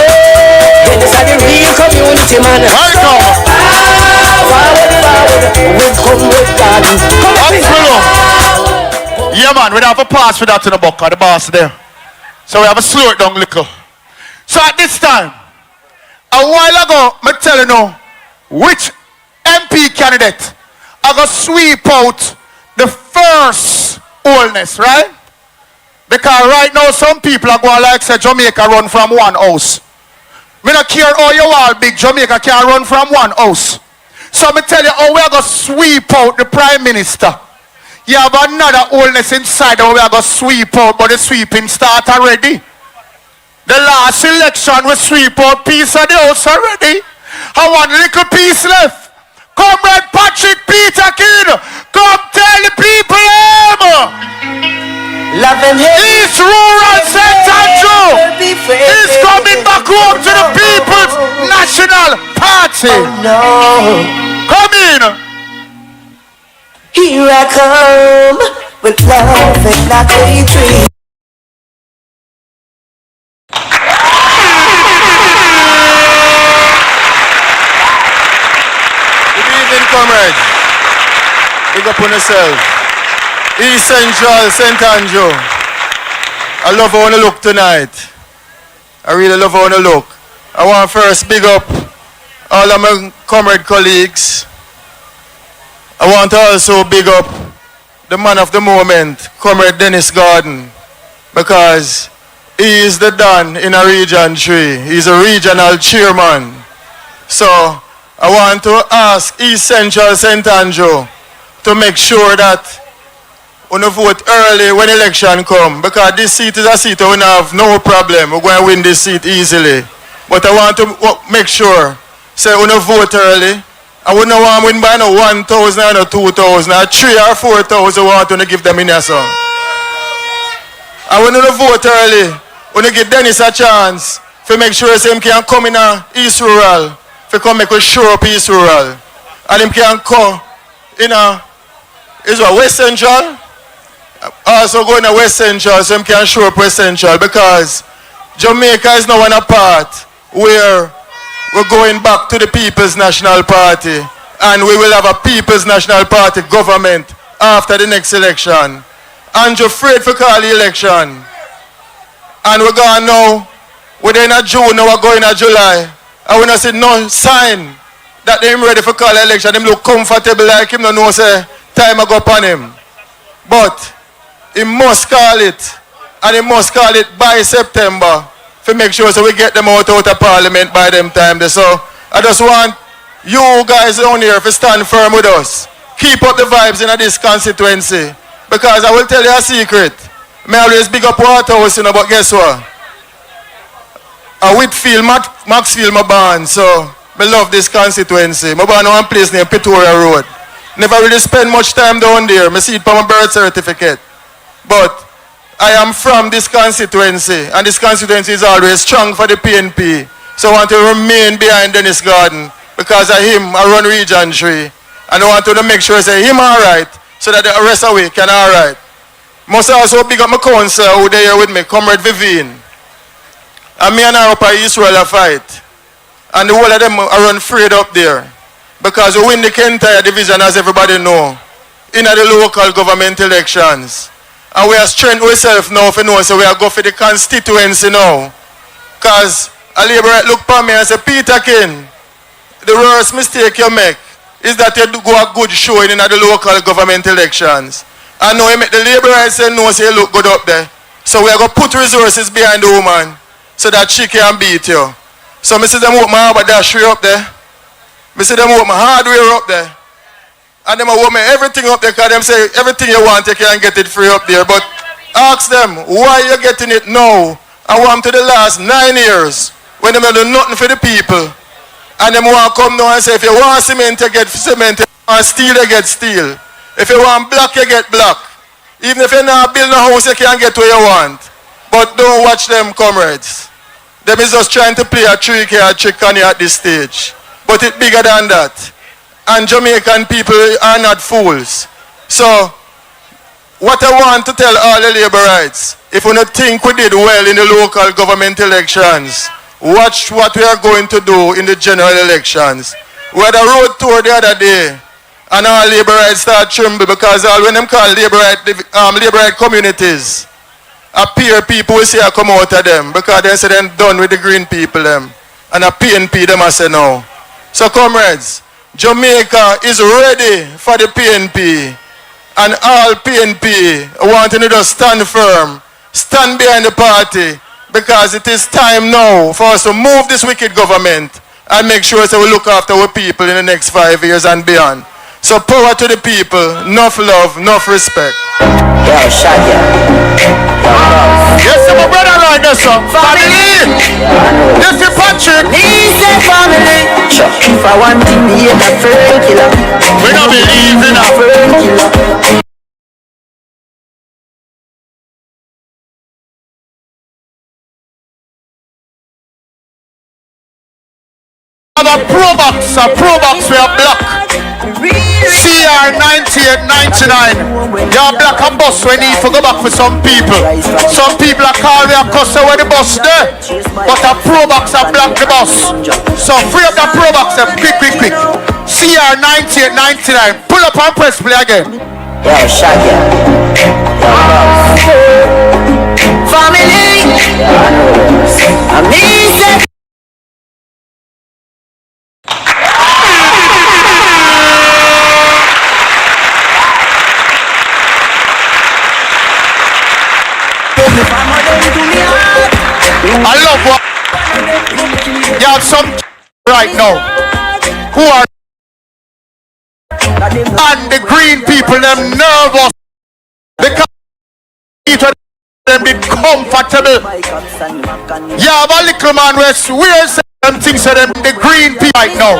This is the real community man. Welcome. Forward, Garden. Yeah man, we have a pass for that to the buck, the boss there. So we have a slow it down little. So at this time, a while ago, I tell you now, which MP candidate I go sweep out the first oldness, right? Because right now some people are going like say Jamaica run from one house. Me not care how you all big, Jamaica can run from one house. So me tell you how we are going to sweep out the Prime Minister. You have another oldness inside that we are going to sweep out, but the sweeping start already. The last election we sweep out piece of the house already. I want little piece left. Comrade Patrick Peter Kidd, come tell the people East Rural St. Andrew is coming back home to the People's National Party. Come in. Here I come with love and not hatred. Comrades, big up on yourself. East Central, St. Andrew. I love how you look tonight. I really love how you look. I want first big up all of my comrade colleagues. I want to also big up the man of the moment, Comrade Dennis Gordon, because he is the Don in a Region 3. He's a regional chairman. So I want to ask East Central St. Andrew to make sure that we vote early when election come, because this seat is a seat where we have no problem. We're going to win this seat easily. But I want to make sure, say we vote early, and we don't want to win by no 1,000 or 2,000 or 3,000 or 4,000 we want to give them in here, so. And when we vote early, we give Dennis a chance to make sure he can come in East Rural. If you come make us show up East Rural. And him can come in West Central. Also go in West Central so him can show up West Central, because Jamaica is now in a part where we're going back to the People's National Party, and we will have a People's National Party government after the next election. Andrew afraid for call the election. And we're going now, we're in June, now we're going in July. And when I see no sign that they're ready for call the election, they look comfortable like him, no know say time I go upon him. But he must call it, and he must call it by September to make sure so we get them out of Parliament by them time. So I just want you guys down here to stand firm with us. Keep up the vibes in this constituency, because I will tell you a secret. I always big up Waterhouse, you know, but guess what? Whitfield, Maxfield, my band, so I love this constituency. My band one place near Pretoria Road. Never really spend much time down there. I see it for my birth certificate. But I am from this constituency, and this constituency is always strong for the PNP. So I want to remain behind Dennis Gordon, because of him, I run Region 3. And I want to make sure I say him alright, so that the rest of we can alright. Must also big up my counsel who they here with me, Comrade Vivian. And me and her up at Israel a fight. And the whole of them are afraid up there. Because we win the entire division, as everybody know, in the local government elections. And we are strengthening ourselves now for know, so we are going for the constituency now. Because a Labour look for me and say, Peter King, the worst mistake you make is that you do go a good showing in the local government elections. And now you make the Labour say no, say you look good up there. So we are going to put resources behind the woman, so that she can beat you. So I see them work my harbor dash up there. I see them work my hardware up there. And them work me everything up there, because them say everything you want you can get it free up there. But ask them why you're getting it now. I want to the last 9 years when they do nothing for the people. And them want to come now and say if you want cement you get cement, if you want steel you get steel. If you want black you get black. Even if you not build a house you can get what you want. But don't watch them, comrades. Them is just trying to play a trick here, a trick on you at this stage. But it's bigger than that. And Jamaican people are not fools. So, what I want to tell all the Labourites, if you don't think we did well in the local government elections, watch what we are going to do in the general elections. We had a road tour the other day, and all Labourites start tremble, because all when them call Labourite communities, appear people will say I come out of them, because they say they're done with the green people them. And a PNP them I say no. So comrades, Jamaica is ready for the PNP. And all PNP wanting to just stand firm, stand behind the party, because it is time now for us to move this wicked government and make sure that we look after our people in the next 5 years and beyond. So power to the people, enough love, enough respect. Yo, shot ya. Yes, my brother like this song. Family. This is Patrick. He said family. If I want to be a fern killer, we don't believe in a fern killer. A pro box we are black. CR 9899. You're black and bus when you need to go back for some people. Some people are calling a customer where the bus there. But a pro box are black the bus. So free up the pro box and quick. CR 9899. Pull up and press play again. Yo, shot ya. Family. Amazing. I love what you have some right now who are and the green people them nervous because them be comfortable. You have a little man where swears them things to them the green people right now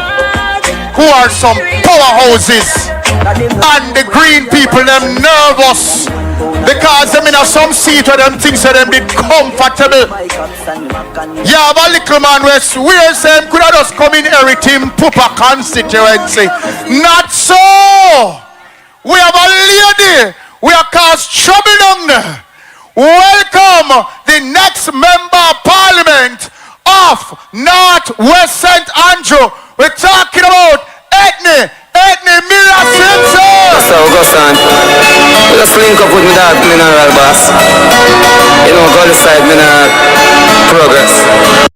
who are some powerhouses and the green people them nervous because them in some seat where them things to them be comfortable. You have a little man where swears them could have just come in everything Pupa constituency. Not so. We have a lady we are caused trouble down there. Welcome the next member of parliament of Northwest St. Andrew. We're talking about Ethne Miller Simpson. So go son. Just link up with me dog mineral boss. You know, go this side mineral progress.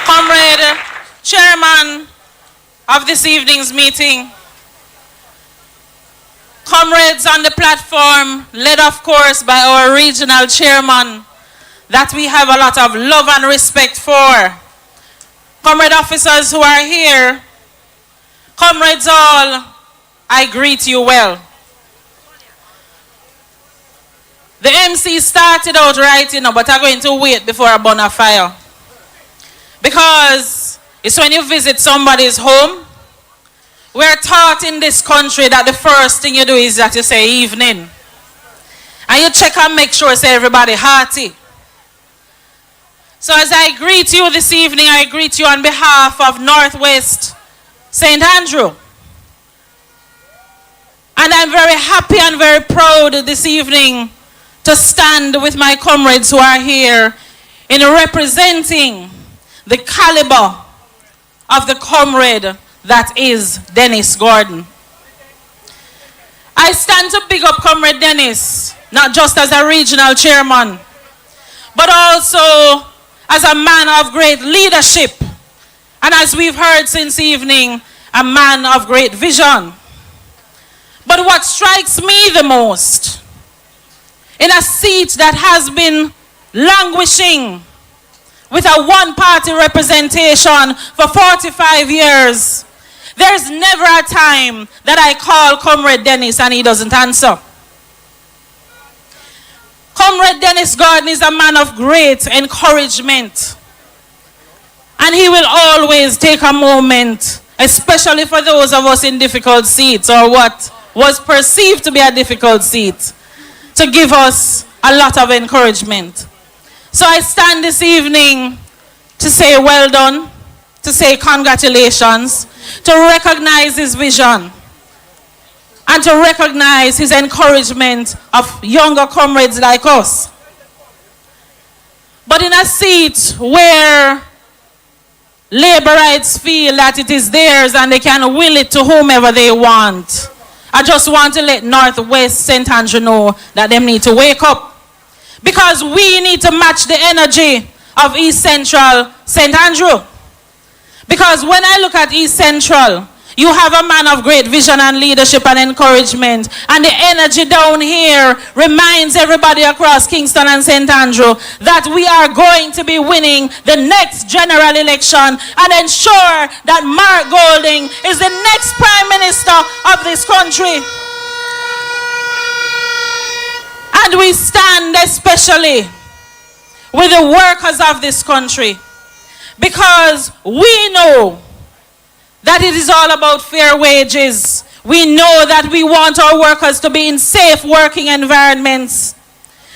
Comrade Chairman of this evening's meeting, comrades on the platform, led of course by our regional chairman that we have a lot of love and respect for, comrade officers who are here, comrades all, I greet you well. The MC started out right, you know, but I'm going to wait before I burn a fire. Because it's when you visit somebody's home, we're taught in this country that the first thing you do is that you say evening. And you check and make sure say everybody hearty. So as I greet you this evening, I greet you on behalf of Northwest St. Andrew. And I'm very happy and very proud this evening to stand with my comrades who are here in representing the caliber of the comrade that is Dennis Gordon. I stand to big up Comrade Dennis, not just as a regional chairman, but also as a man of great leadership, and as we've heard since evening, a man of great vision. But what strikes me the most, in a seat that has been languishing with a one-party representation for 45 years, there's never a time that I call Comrade Dennis and he doesn't answer. Comrade Dennis Gordon is a man of great encouragement. And he will always take a moment, especially for those of us in difficult seats or what was perceived to be a difficult seat, to give us a lot of encouragement. So I stand this evening to say well done, to say congratulations, to recognize his vision, and to recognize his encouragement of younger comrades like us. But in a seat where laborites feel that it is theirs and they can will it to whomever they want, I just want to let Northwest St. Andrew know that they need to wake up. Because we need to match the energy of East Central St. Andrew. Because when I look at East Central, You have a man of great vision and leadership and encouragement. And the energy down here reminds everybody across Kingston and St. Andrew that we are going to be winning the next general election and ensure that Mark Golding is the next Prime Minister of this country. And we stand especially with the workers of this country because we know that it is all about fair wages. We know that we want our workers to be in safe working environments.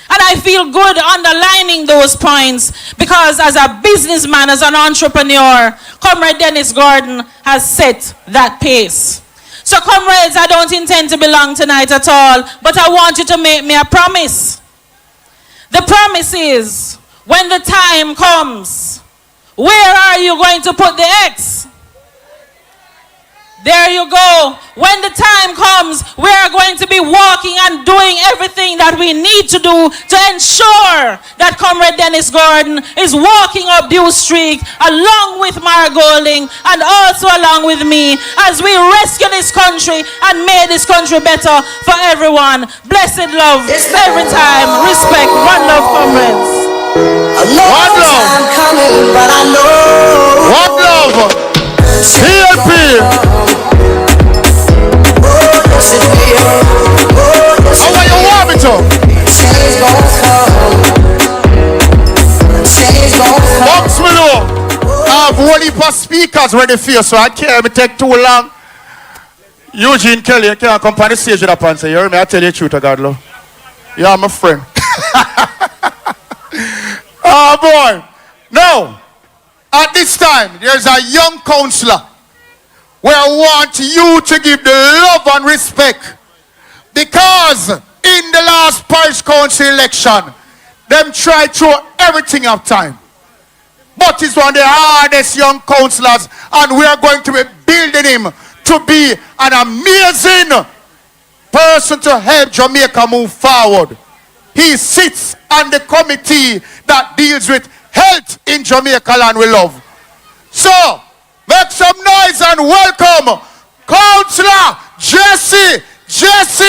And I feel good underlining those points because as a businessman, as an entrepreneur, Comrade Dennis Gordon has set that pace. So comrades, I don't intend to be long tonight at all, but I want you to make me a promise. The promise is, when the time comes, where are you going to put the X? There you go. When the time comes, we are going to be walking and doing everything that we need to do to ensure that Comrade Dennis Gordon is walking up due street along with Mark Golding and also along with me as we rescue this country and make this country better for everyone. Blessed love every time. Respect. One love, comrades. One love. One love. CLP. How are you want me to? Box me low. I have one heap of speakers ready for you, so I can't take too long. Eugene Kelly, you can't come on the stage with a and say, you hear me? I tell you the truth, God, love. You are my friend. Oh boy. Now, at this time, there's a young councillor where I want you to give the love and respect because in the last parish council election, them tried to throw everything up time. But he's one of the hardest young councillors and we are going to be building him to be an amazing person to help Jamaica move forward. He sits on the committee that deals with health in Jamaica land we love. So, make some noise and welcome Councillor Jesse James.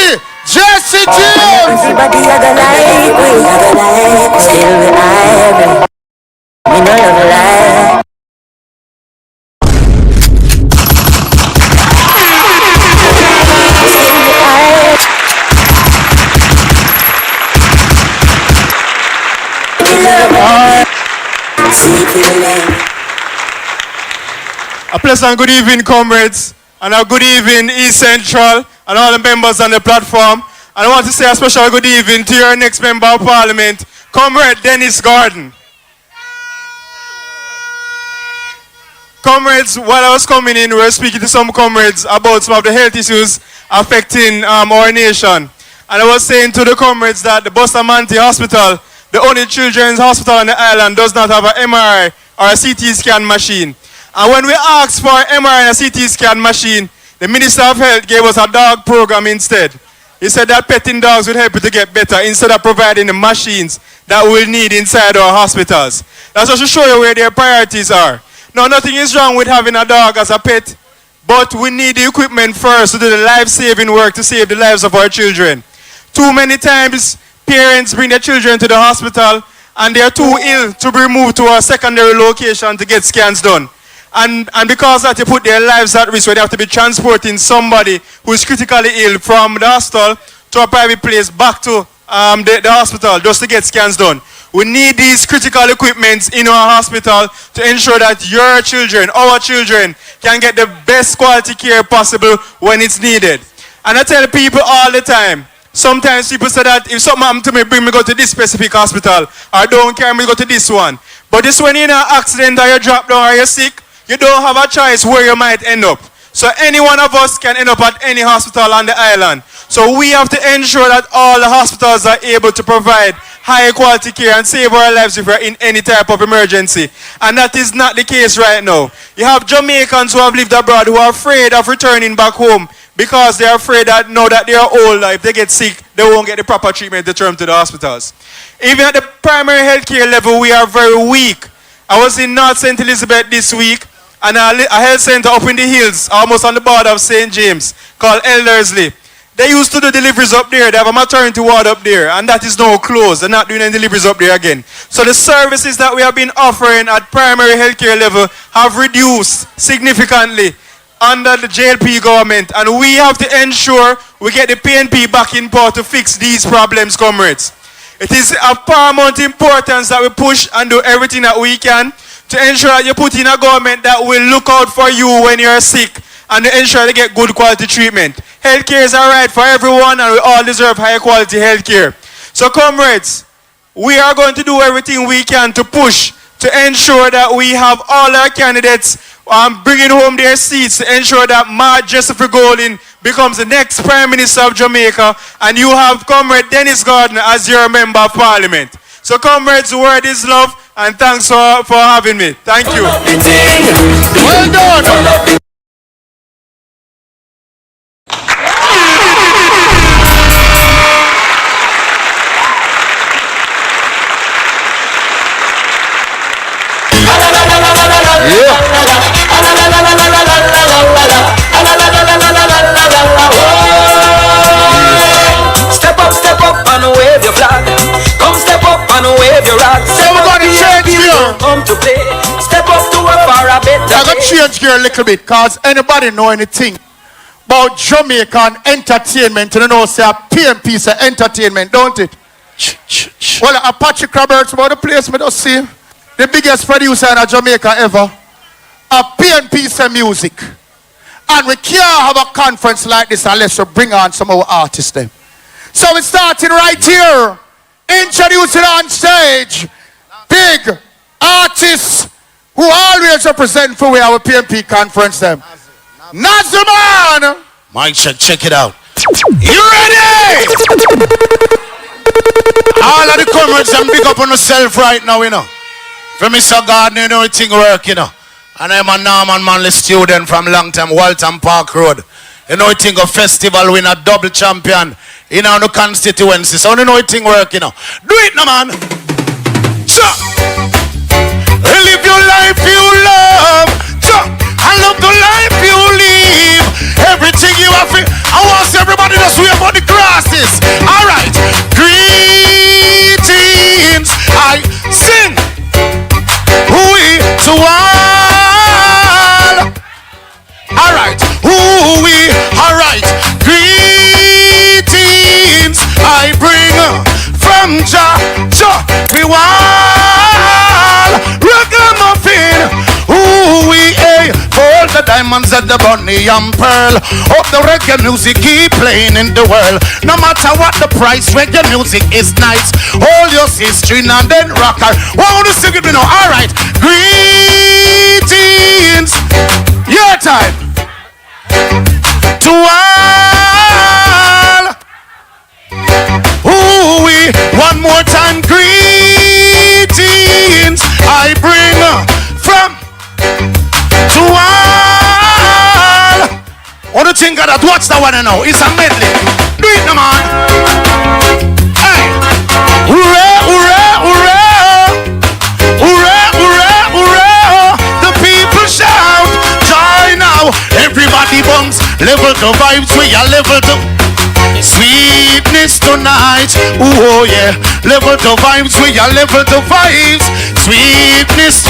A pleasant good evening, comrades, and a good evening, East Central, and all the members on the platform. And I want to say a special good evening to your next member of parliament, Comrade Dennis Gordon. Comrades, while I was coming in, we were speaking to some comrades about some of the health issues affecting our nation. And I was saying to the comrades that the Bustamante Hospital, the only children's hospital on the island, does not have an MRI or a CT scan machine. And when we asked for an MRI and a CT scan machine, the Minister of Health gave us a dog program instead. He said that petting dogs would help you to get better instead of providing the machines that we'll need inside our hospitals. That's just to show you where their priorities are. Now, nothing is wrong with having a dog as a pet, but we need the equipment first to do the life-saving work to save the lives of our children. Too many times, parents bring their children to the hospital and they are too ill to be removed to a secondary location to get scans done. And because of that, they put their lives at risk where they have to be transporting somebody who is critically ill from the hospital to a private place back to the hospital just to get scans done. We need these critical equipments in our hospital to ensure that your children, our children, can get the best quality care possible when it's needed. And I tell people all the time, sometimes people say that if something happens to me, bring me go to this specific hospital, or don't carry me go to this one. But this when you're in an accident or you drop down or you're sick, you don't have a choice where you might end up. So any one of us can end up at any hospital on the island. So we have to ensure that all the hospitals are able to provide high quality care and save our lives if we're in any type of emergency. And that is not the case right now. You have Jamaicans who have lived abroad who are afraid of returning back home because they're afraid that now that they are older, if they get sick, they won't get the proper treatment to return to the hospitals. Even at the primary health care level, we are very weak. I was in North St. Elizabeth this week, and a health center up in the hills, almost on the border of St. James, called Eldersley. They used to do deliveries up there. They have a maternity ward up there, and that is now closed. They're not doing any deliveries up there again. So the services that we have been offering at primary healthcare level have reduced significantly under the JLP government, and we have to ensure we get the PNP back in power to fix these problems, comrades. It is of paramount importance that we push and do everything that we can to ensure that you put in a government that will look out for you when you're sick and to ensure they get good quality treatment. Healthcare is a right for everyone, and we all deserve high quality healthcare. So, comrades, we are going to do everything we can to push to ensure that we have all our candidates bringing home their seats, to ensure that Joseph Golding becomes the next Prime Minister of Jamaica, and you have Comrade Dennis Gardner as your Member of Parliament. So, comrades, the word is love, and thanks for having me. Thank you. Well done. Step up and wave your flag. Come step up and wave your rag. Everybody change gear. Come to play. Step up to a far a better. I got change gear a little bit, cause anybody know anything about Jamaican entertainment? You know, say a PMP say entertainment, don't it? Well, Apache Crabbers about the place me just see. The biggest producer in Jamaica ever. A PNP say music. And we can't have a conference like this unless we bring on some of our artists then. So we're starting right here. Introducing on stage big artists who always represent for our PNP conference them. Nazaman! Mike, check it out. You ready? All of the comrades and big up on yourself right now, you know. For Mr. Gardner, you know everything work, you know. And I'm a Norman MANLEY student from long time, Walton Park Road. You know everything a festival winner, double champion in the constituency. So you know everything work, you know. Do it now, man. Sure. Live your life you love. Sure. And love the life you live. Everything you have. I want everybody to swear about the crosses. All right. Greetings. I sing. We to all. All right. We. All right. Greetings. I bring from Jah. We all. Ragamuffin. We. All the diamonds and the bunny and pearl. Of the reggae music keep playing in the world. No matter what the price, reggae music is nice. Hold your history and then rocker. Want to sing it, you know? All right. Greetings. Your time. To all. We. One more time. Greetings. I bring from. To all. What do you think of that? Watch that one now. It's a medley. Do it now, man. Hey. Hooray, hooray, hooray. Hooray, hooray, hooray. The people shout. Join now. Everybody bounce. Level the vibes. We are level the sweetness tonight. Ooh, oh yeah. Level the vibes. We are level the vibes. Sweetness.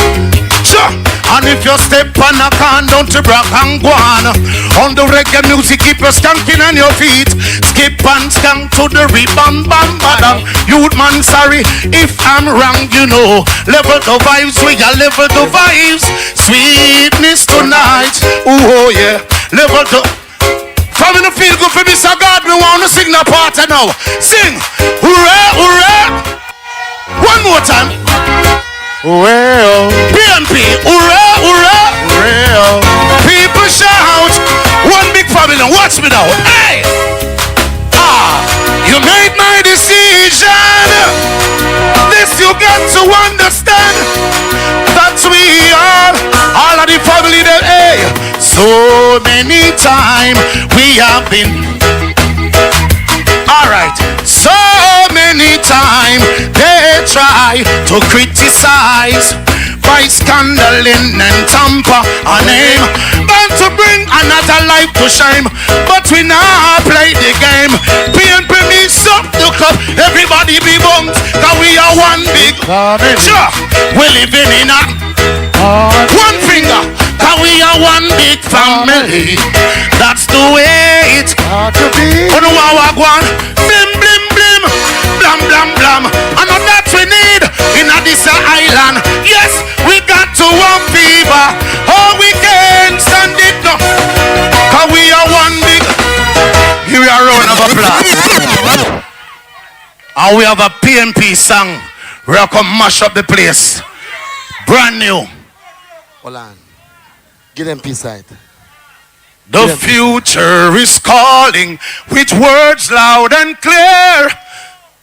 Sure. And if you step on a can down to Brock and Guan, on the reggae music, keep you skanking on your feet. Skip and skank to the rebound, bam, badam. Youth man, sorry if I'm wrong, you know. Level the vibes, we are level the vibes. Sweetness tonight, ooh, oh yeah. Level the. From in the feel good for Mr. God, we want to sing the part now. Sing, hooray, hooray. One more time. Well, PNP, hurrah, hurrah, hurrah. People shout. One big family, watch me now. Hey! You made my decision. This you got to understand. That we all of the family that, hey. So many times we have been. Alright, so many times they try to criticize, by scandalin and tamper a name. Bound to bring another life to shame, but we now play the game. PNP me up the cup, everybody be bummed, cause we are one big sure. We living in a one finger, cause we are one big family. That's the way it's got to be. On our one, blim blim blim, blam blam blam. And that we need in a this island. Yes, we got to one fever. Oh, we can't stand it no, cause we are one big. Here we are, round of applause. And we have a PNP song. We're going to mash up the place. Brand new. Hold on. Get them peace side. The future is calling with words loud and clear.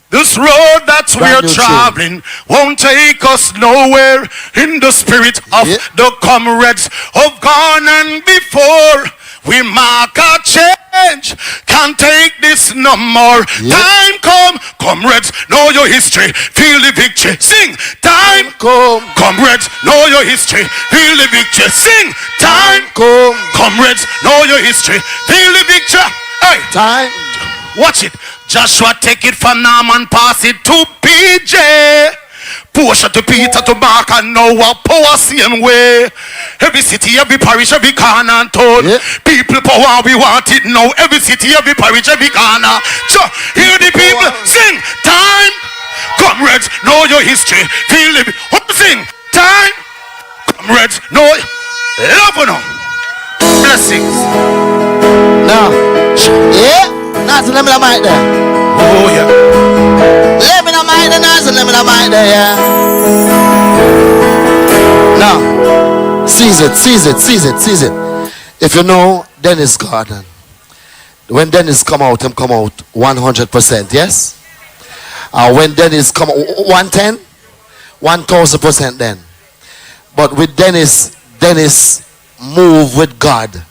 This road that we're traveling won't take us nowhere. In the spirit of the comrades of gone and before, we mark a change. Can't take this no more. Time come, comrades, know your history, feel the victory. Sing, time come, comrades, know your history, feel the victory. Sing, time come, comrades, know your history, feel the victory. Hey, time. Watch it. Joshua take it from Naaman, pass it to PJ. Portia to Peter to Mark and Noah, power same way. Every city, every parish, every corner and town. People power, we want it now. Every city, every parish, every corner. Sure, hear the people sing. Time, comrades, know your history. Feel it. Sing. Time, comrades, know. Love you now. Blessings. Now, that's the name of the mic there. Oh yeah. Let me know mic there, that's the name of the mic there, yeah. Now, seize it. If you know Dennis Gordon, when Dennis come out, him come out 100%, yes? When Dennis come out 110, 1000% then. But with Dennis move with God.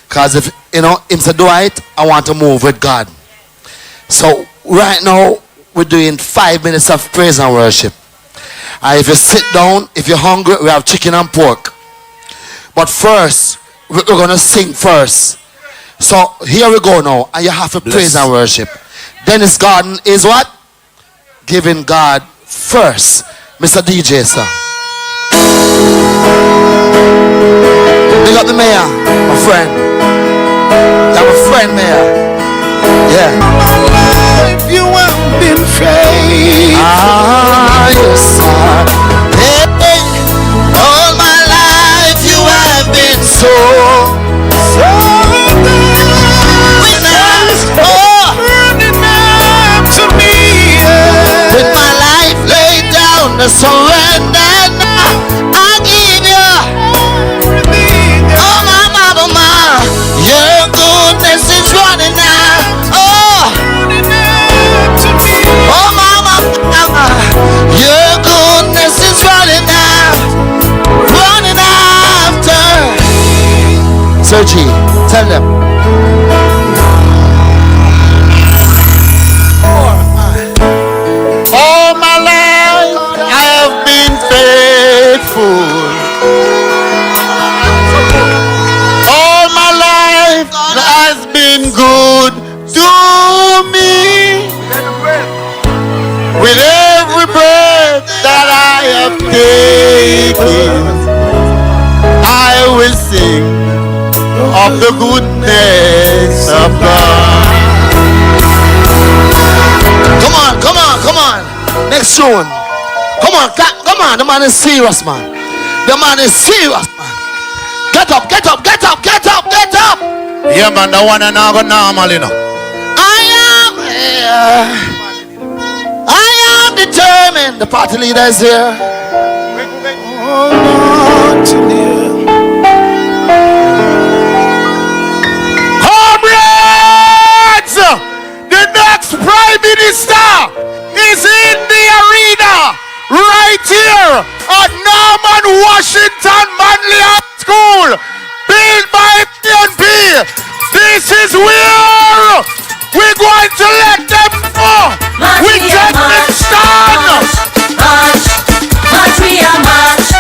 Because if, him say do it, I want to move with God. So right now, we're doing 5 minutes of praise and worship. And if you sit down, if you're hungry, we have chicken and pork. But first, we're going to sing first. So here we go now. And you have to praise and worship. Dennis Gordon is what? Giving God first. Mr. DJ, sir. Big up the mayor, my friend. I'm a friend, Mayor. Yeah. If you have been faithful, yes, sir. Hey, all my life you have been so good. To me, with my life laid down to surrender now, I give you all my mama. Your goodness is running out. Oh, mama, your goodness is running out. Running after. Sergi, tell them. all my life I have been faithful. All my life has been good to me. With every breath that I have taken, I will sing of the goodness of God. Come on. Next tune. Come on. The man is serious, man. The man is serious, man. Get up. Yeah, man, the one and I go normal, you know. I am determined. The party leader is here. Comrades! The next Prime Minister is in the arena right here at Norman Washington MANLEY High School, built by PNP. This is where we're going to let them know we can stand. March, we are march.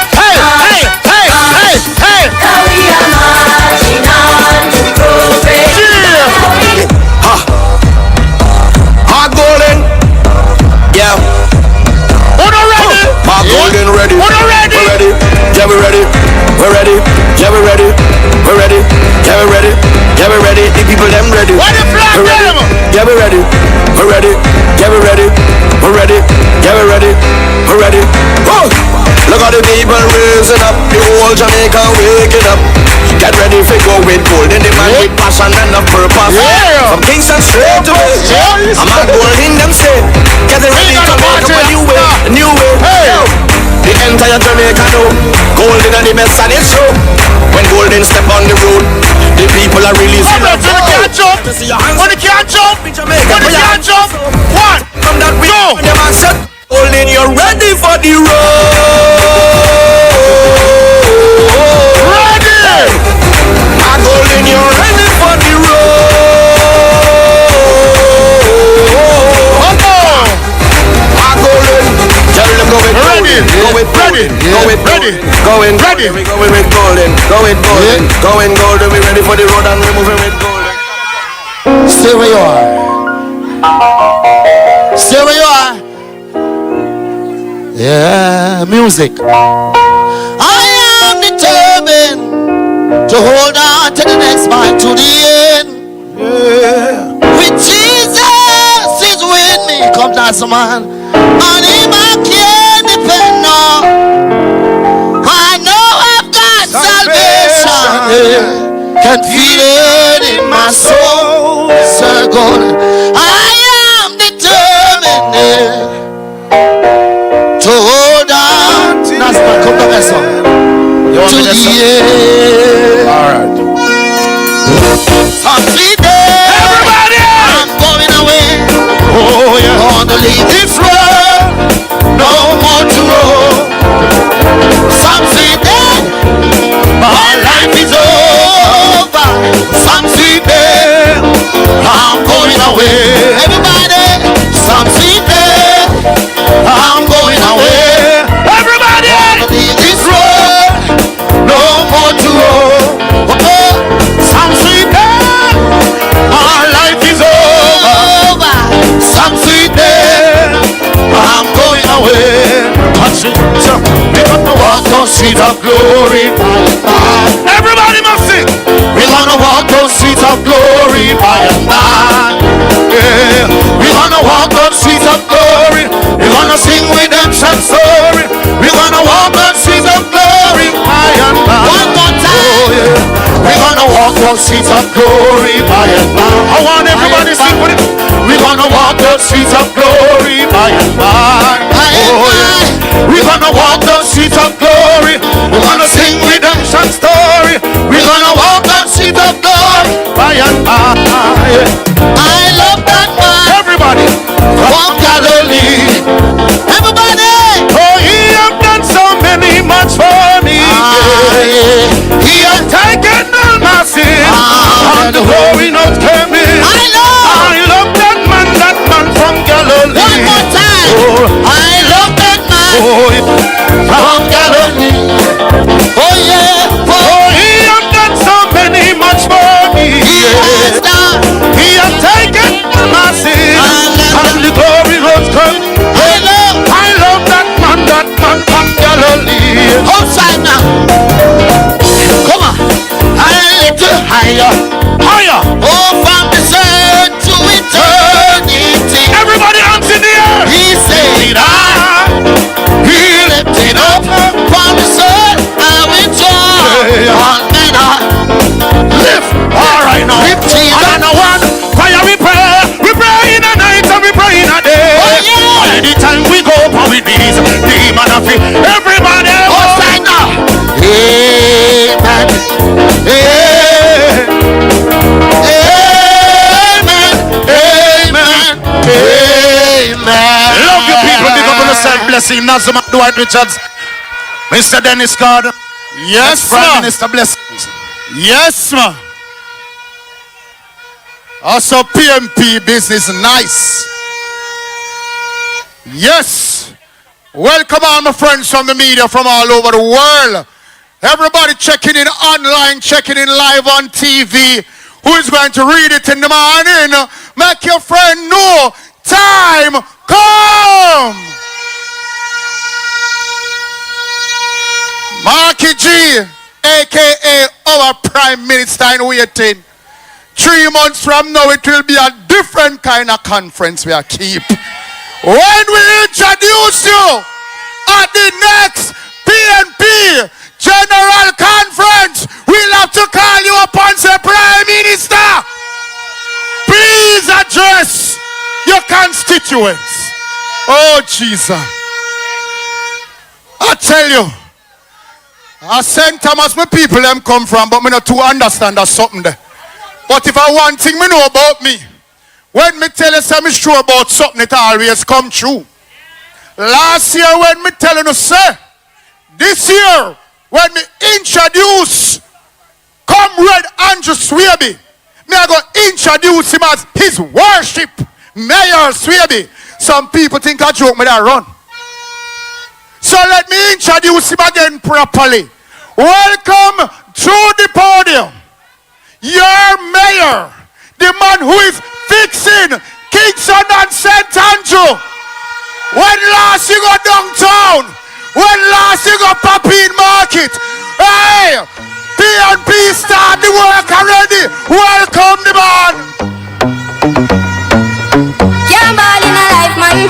Yeah, we ready. The people them ready. What the flag We ready. them? Yeah, we ready. We ready. Yeah, we ready. We ready. Yeah, we ready. We ready. Oh! Look at the people raising up. The whole Jamaica waking up. Get ready for go with gold in the man with passion and a purpose. Yeah. From Kingston straight to Bay. I'm at gold in them state. Get ready to make up a new way. A new way. Hey. The entire Jamaica know gold in the mess and it's true. When golden step on the road, the people are releasing up. When you can't jump, when you can't jump, when you can't jump. One, from that we go. When the man said golden, you're ready for the road. Ready. My golden, you're ready for the road. My golden, tell them go with golden. Go with ready. Go with ready. Going ready. We going with golden. Go with golden. Going golden. We ready for the road and we moving with golden. Stay where you are. Stay where you are. Yeah, music. I am determined to hold on to the next mile to the end. Yeah. With Jesus is with me. Come down, some man. On him I can depend on. I know I've got salvation. Yeah. Can feel it in my soul. Sir God, I am determined. Yeah, to hold on. Nasman, come to my son. You want me to end. Alright. Some sweet day. Everybody! I'm going away. Oh yeah. Gonna leave this world. No more to roll. Some sweet day. My life is over. Some sweet day. I'm going away. Everybody. Some sweet day. I'm going away. Everybody! Leave this road. No more to roll. Oh, some sweet day. My life is over. Some sweet day. I'm going away. We're gonna walk those streets of glory. Everybody must sing. We're gonna walk those streets of glory by and by. Yeah. We're gonna walk those streets of glory. We're gonna sing redemption story. We're gonna walk those streets of glory by and by. One more time. Oh, yeah. We're gonna walk those streets of glory by and by. I want everybody to sing with it. We're gonna walk those streets of glory by and by. Oh, yeah. We're gonna walk those streets of glory. We're gonna sing redemption story. We're gonna walk those streets of glory by and by. I love that man. Everybody, from Galilee. Everybody, oh, he have done so many much for me. Yeah. He has taken all my sins, and the glory not came in. I love that man from Galilee. One more time. Oh, I love that man from Galilee. Oh yeah. Oh, he have done so many much for me. He has done. He has taken my sins, and the glory has come. I love that man from Galilee. Outside now. Come on. A little higher. Higher. Oh, from the sun to eternity. Everybody hands in the air. He said, he lifted up from the sun. I will joy on men lift. All right now. And I one fire we pray in the night and we pray in the day. Oh, yeah. Anytime we go for with these demon of it. Everybody what's that now? Amen. Amen. Amen. Amen. Love you people. Big up on yourself. Blessing. Nazama Dwight Richards. Mr. Dennis Gordon. Yes, Prime Minister Blessings. Yes, ma. Also PMP business nice. Yes. Welcome all my friends from the media from all over the world. Everybody checking in online, checking in live on TV. Who is going to read it in the morning? Make your friend know. Time come. Marky G, a.k.a. our Prime Minister in waiting. 3 months from now, it will be a different kind of conference we are keep. When we introduce you at the next PNP General Conference, we'll have to call you upon, say, Prime Minister, please address your constituents. Oh, Jesus. I tell you, St. Thomas, my people them come from, but me not to understand there's something there. But if I one thing me know about me, when me tell you something sure about something, it always come true. Last year when me telling you, say, this year, when me introduce Comrade Andrew Swaby, me I go introduce him as his worship, Mayor Swaby. Some people think I joke me that run. So let me introduce him again properly. Welcome to the podium, your mayor, the man who is fixing Kingston and St. Andrew. When last you go downtown, when last you go Papine Market, hey, PNP start the work already. Welcome the man. Can't ball in a life, man.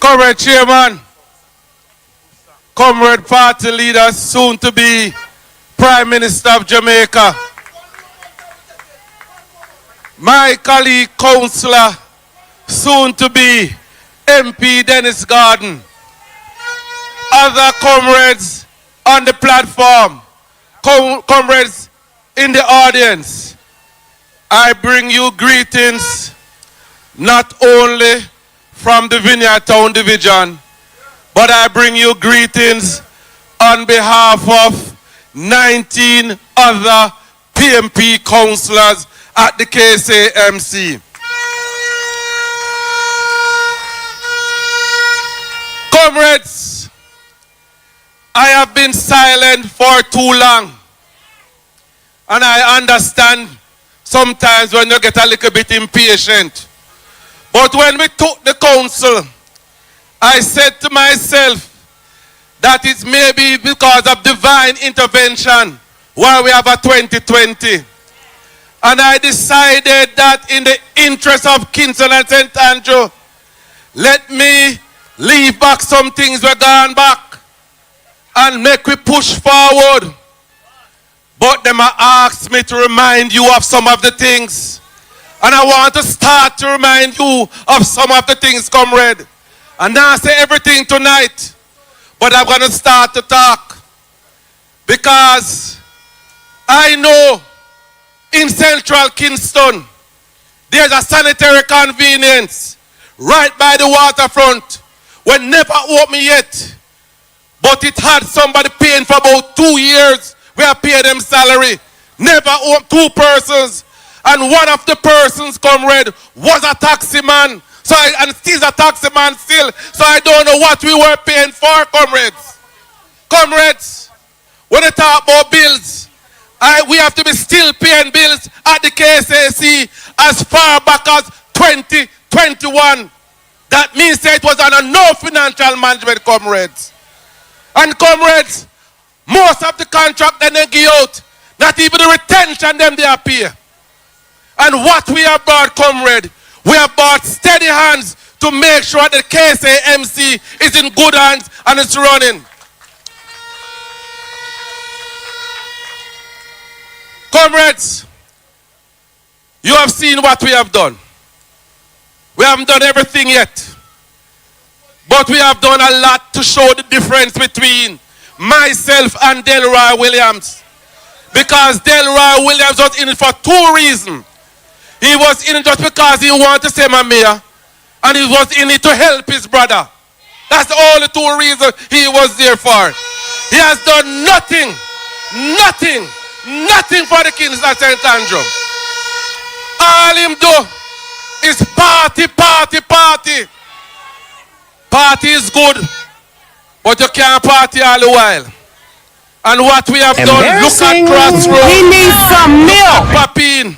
Comrade Chairman, Comrade Party Leader, soon to be Prime Minister of Jamaica, my colleague Councillor, soon to be MP Dennis Garden, other comrades on the platform, comrades in the audience, I bring you greetings not only from the Vineyard Town Division, but I bring you greetings on behalf of 19 other PMP councillors at the KSAMC. Comrades, I have been silent for too long, and I understand sometimes when you get a little bit impatient. But when we took the council, I said to myself that it's maybe because of divine intervention why we have a 2020. And I decided that in the interest of Kingston and St. Andrew, let me leave back some things we're gone back and make we push forward. But them asked me to remind you of some of the things. And I want to start to remind you of some of the things, comrade. And now I say everything tonight, but I'm going to start to talk. Because I know in central Kingston, there's a sanitary convenience right by the waterfront. We never opened yet, but it had somebody paying for about 2 years. We have paid them salary. Never opened, 2 persons. And one of the persons, comrade, was a taxi man. So and still a taxi man still. So I don't know what we were paying for, comrades. Comrades, when they talk about bills, we have to be still paying bills at the KSAC as far back as 2021. That means that it was under no financial management, comrades. And comrades, most of the contract that they give out, not even the retention them they appear. And what we have brought, comrade, we have brought steady hands to make sure that the KSAMC is in good hands and it's running. Comrades, you have seen what we have done. We haven't done everything yet. But we have done a lot to show the difference between myself and Delroy Williams. Because Delroy Williams was in it for 2 reasons. He was in it just because he wanted to say my mayor, and he was in it to help his brother. That's the only 2 reasons he was there for. He has done nothing for the Kingston and St. Andrew. All him do is party. Party is good, but you can't party all the while. And what we have done, look at Crossroads, he needs some milk. Papine.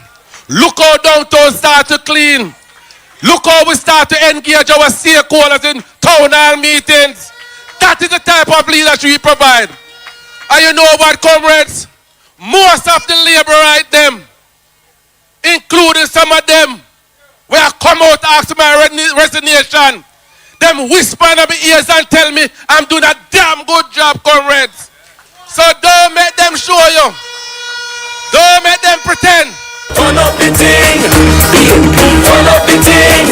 Look how downtown start to clean. Look how we start to engage our stakeholders in town hall meetings. That is the type of leadership we provide. And you know what, comrades? Most of the labor right them, including some of them, where I come out after my resignation, them whisper in my ears and tell me I'm doing a damn good job, comrades. So don't make them show you. Don't make them pretend. Turn up the thing, PMP. Turn up the thing,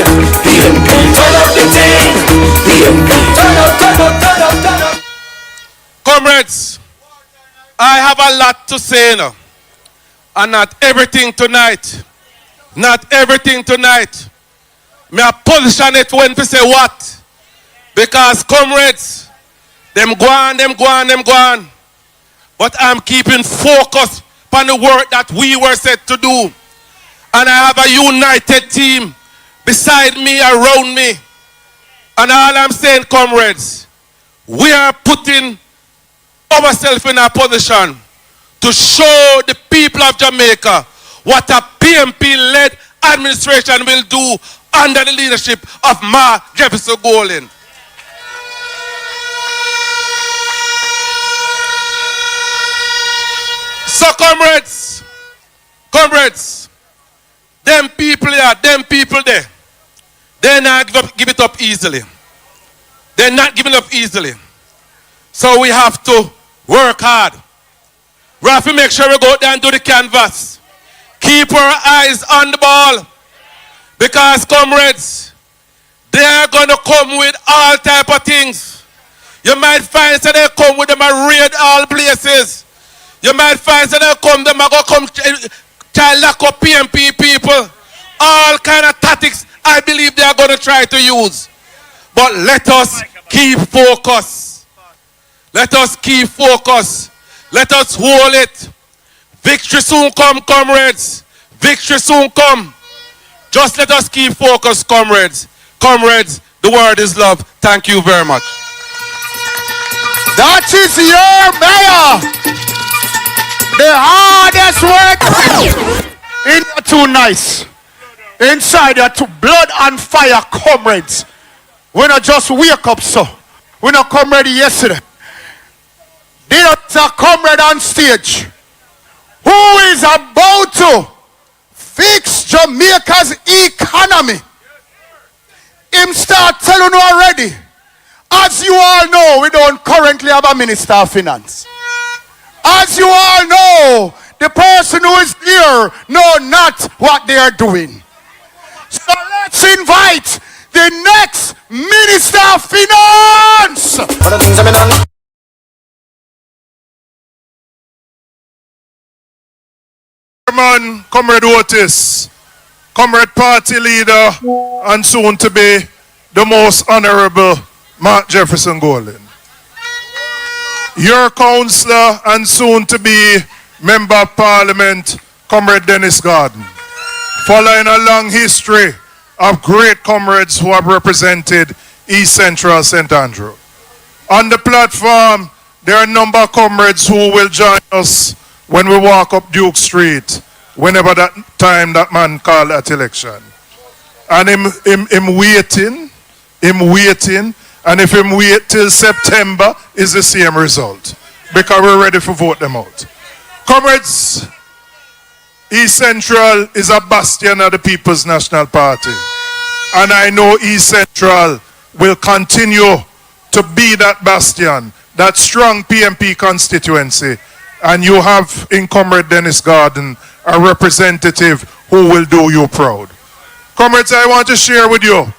PMP. Turn up the thing, PMP. Turn up, turn up, turn up, turn up. Comrades, I have a lot to say now. And not everything tonight. Not everything tonight. Me a position it when to say what. Because comrades, them go on, them go on, them go on. But I'm keeping focus on the work that we were set to do. And I have a united team beside me, around me. And all I'm saying, comrades, we are putting ourselves in a position to show the people of Jamaica what a PMP-led administration will do under the leadership of Ma Jefferson Golden. So comrades, them people here, them people there, they're not give it up easily. They're not giving up easily. So we have to work hard. We have to make sure we go out there and do the canvas. Keep our eyes on the ball. Because comrades, they are going to come with all type of things. You might find that they come with them and raid all places. You might find that they come, them are going to come try lock up PMP people. All kind of tactics I believe they are going to try to use. But let us keep focus. Let us keep focus. Let us hold it. Victory soon come, comrades. Victory soon come. Just let us keep focus, comrades. Comrades, the word is love. Thank you very much. That is your mayor. The hardest work. In too nice. Inside there to blood and fire, comrades. We not just wake up, so. We not come ready yesterday. There's a comrade on stage who is about to fix Jamaica's economy. Him start telling you already. As you all know, we don't currently have a Minister of Finance. As you all know, the person who is here know not what they are doing. So let's invite the next Minister of Finance. Chairman, Comrade Otis, Comrade Party Leader, and soon to be the most honorable Mark Jefferson Golden. Your councillor and soon to be Member of Parliament, Comrade Dennis Garden. Following a long history of great comrades who have represented East Central St. Andrew. On the platform, there are a number of comrades who will join us when we walk up Duke Street, whenever that time that man called that election. And him waiting, and if him wait till September, is the same result. Because we're ready to vote them out. Comrades, East Central is a bastion of the People's National Party. And I know East Central will continue to be that bastion, that strong PMP constituency. And you have in Comrade Dennis Garden a representative who will do you proud. Comrades, I want to share with you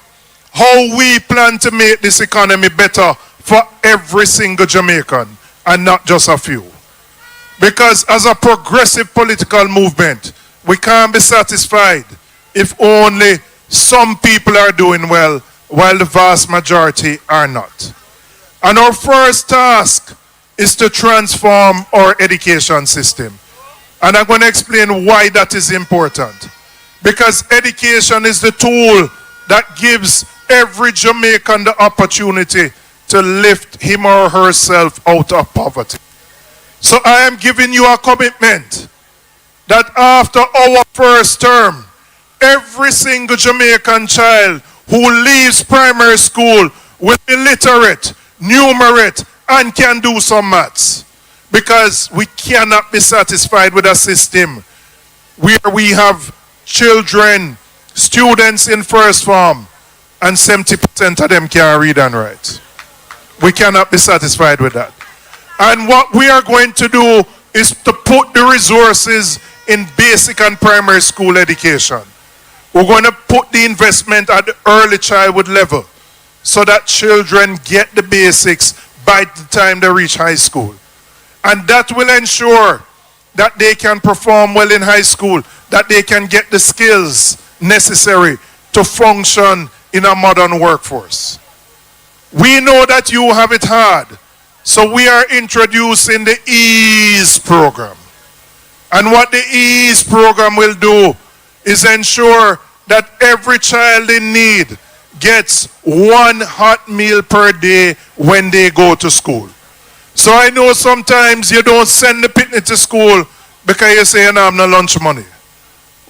how we plan to make this economy better for every single Jamaican and not just a few. Because as a progressive political movement, we can't be satisfied if only some people are doing well while the vast majority are not. And our first task is to transform our education system. And I'm going to explain why that is important. Because education is the tool that gives every Jamaican the opportunity to lift him or herself out of poverty. So I am giving you a commitment that after our first term, every single Jamaican child who leaves primary school will be literate, numerate, and can do some maths. Because we cannot be satisfied with a system where we have children, students in first form, and 70% of them can't read and write. We cannot be satisfied with that. And what we are going to do is to put the resources in basic and primary school education. We're going to put the investment at the early childhood level so that children get the basics by the time they reach high school. And that will ensure that they can perform well in high school, that they can get the skills necessary to function in a modern workforce. We know that you have it hard, so we are introducing the EASE program. And what the EASE program will do is ensure that every child in need gets one hot meal per day when they go to school. So I know sometimes you don't send the picnic to school because you say, no, I'm no lunch money.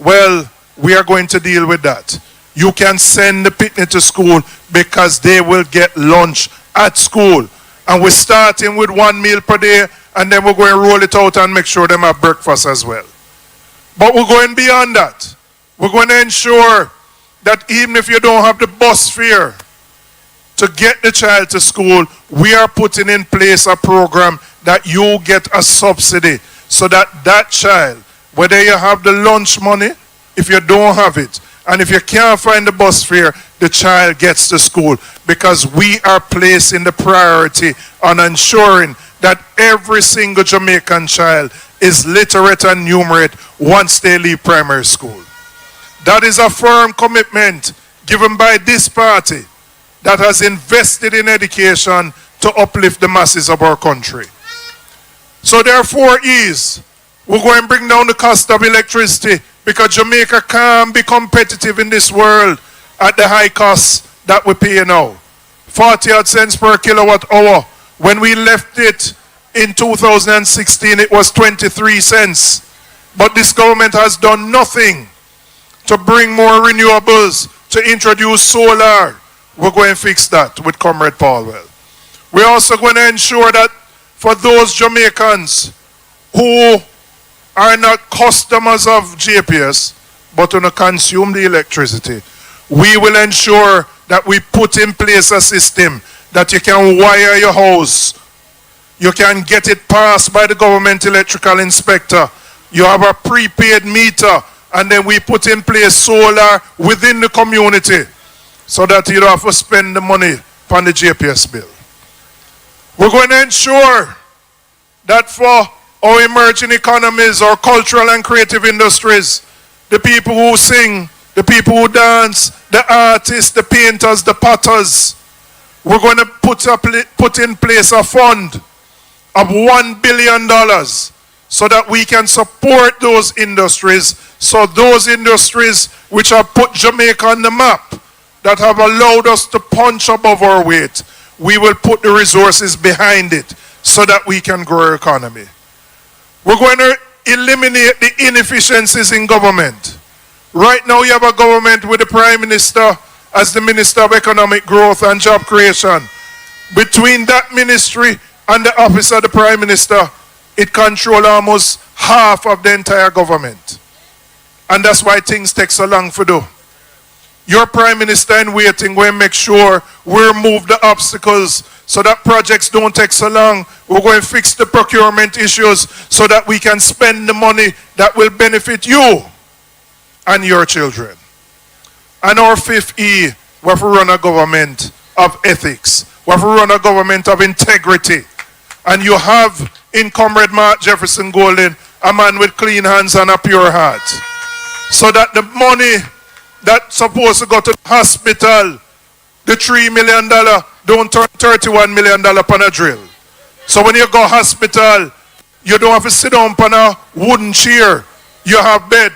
Well, we are going to deal with that. You can send the picnic to school because they will get lunch at school. And we're starting with 1 meal per day, and then we're going to roll it out and make sure they have breakfast as well. But we're going beyond that. We're going to ensure that even if you don't have the bus fare to get the child to school, we are putting in place a program that you get a subsidy so that that child, whether you have the lunch money, if you don't have it, and if you can't find the bus fare, the child gets to school, because we are placing the priority on ensuring that every single Jamaican child is literate and numerate once they leave primary school. That is a firm commitment given by this party that has invested in education to uplift the masses of our country. So therefore we're going to bring down the cost of electricity, because Jamaica can't be competitive in this world at the high costs that we pay now. 40 cents per kilowatt hour. When we left it in 2016, it was 23 cents. But this government has done nothing to bring more renewables, to introduce solar. We're going to fix that with Comrade Paulwell. We're also going to ensure that for those Jamaicans who are not customers of JPS, but want to consume the electricity, we will ensure that we put in place a system that you can wire your house. You can get it passed by the government electrical inspector. You have a prepaid meter, and then we put in place solar within the community so that you don't have to spend the money on the JPS bill. We're going to ensure that for our emerging economies, our cultural and creative industries, the people who sing, the people who dance, the artists, the painters, the potters, we're going to put in place a fund of $1 billion so that we can support those industries. So those industries which have put Jamaica on the map, that have allowed us to punch above our weight, we will put the resources behind it so that we can grow our economy. We're going to eliminate the inefficiencies in government. Right now you have a government with the Prime Minister as the Minister of Economic Growth and Job Creation. Between that ministry and the Office of the Prime Minister, it controls almost half of the entire government. And that's why things take so long to do. Your Prime Minister in waiting will make sure we remove the obstacles so that projects don't take so long. We're going to fix the procurement issues so that we can spend the money that will benefit you and your children. And our fifth E, we have to run a government of ethics. We have to run a government of integrity. And you have in Comrade Mark Jefferson Golden a man with clean hands and a pure heart. So that the money that's supposed to go to the hospital, the $3 million, don't turn $31 million on a drill. So when you go hospital, you don't have to sit down on a wooden chair. You have bed.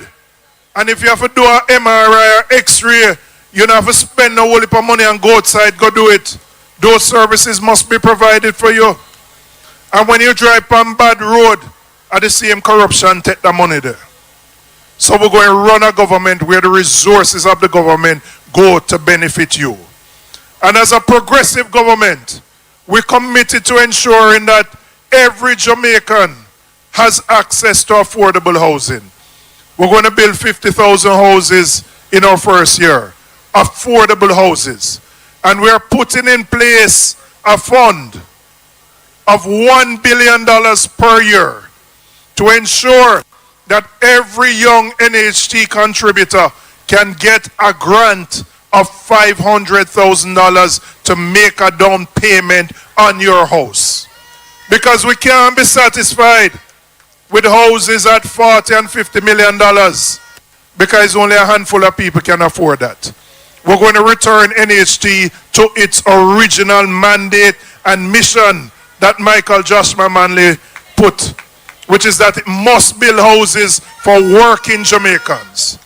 And if you have to do an MRI or X-ray, you don't have to spend a whole heap of money and go outside, go do it. Those services must be provided for you. And when you drive on bad road, at the same corruption take the money there. So we're going to run a government where the resources of the government go to benefit you. And as a progressive government, we're committed to ensuring that every Jamaican has access to affordable housing. We're going to build 50,000 houses in our first year, affordable houses. And we're putting in place a fund of $1 billion per year to ensure that every young NHT contributor can get a grant of $500,000 to make a down payment on your house. Because we can't be satisfied with houses at $40 and $50 million because only a handful of people can afford that. We're going to return NHT to its original mandate and mission that Michael Joshua Manley put, which is that it must build houses for working Jamaicans.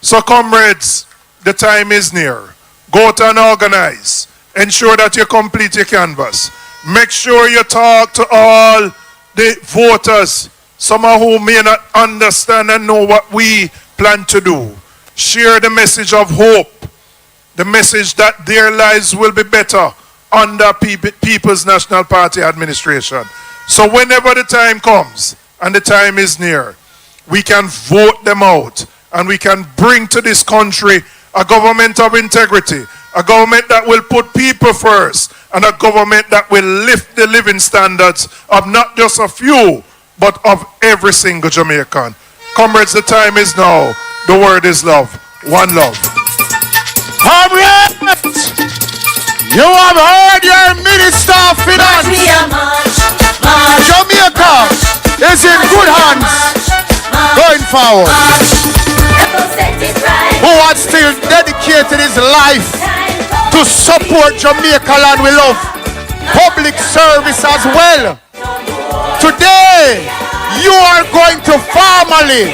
So comrades, the time is near. Go out and organize. Ensure that you complete your canvas. Make sure you talk to all the voters, some of whom may not understand and know what we plan to do. Share the message of hope, the message that their lives will be better under People's National Party administration. So whenever the time comes, and the time is near, we can vote them out and we can bring to this country a government of integrity, a government that will put people first, and a government that will lift the living standards of not just a few, but of every single Jamaican. Comrades, the time is now. The word is love. One love. Comrades, you have heard your Minister of Finance. Jamaica is in good hands going forward. Who has still dedicated his life to support Jamaica land we love, public service as well. Today, you are going to formally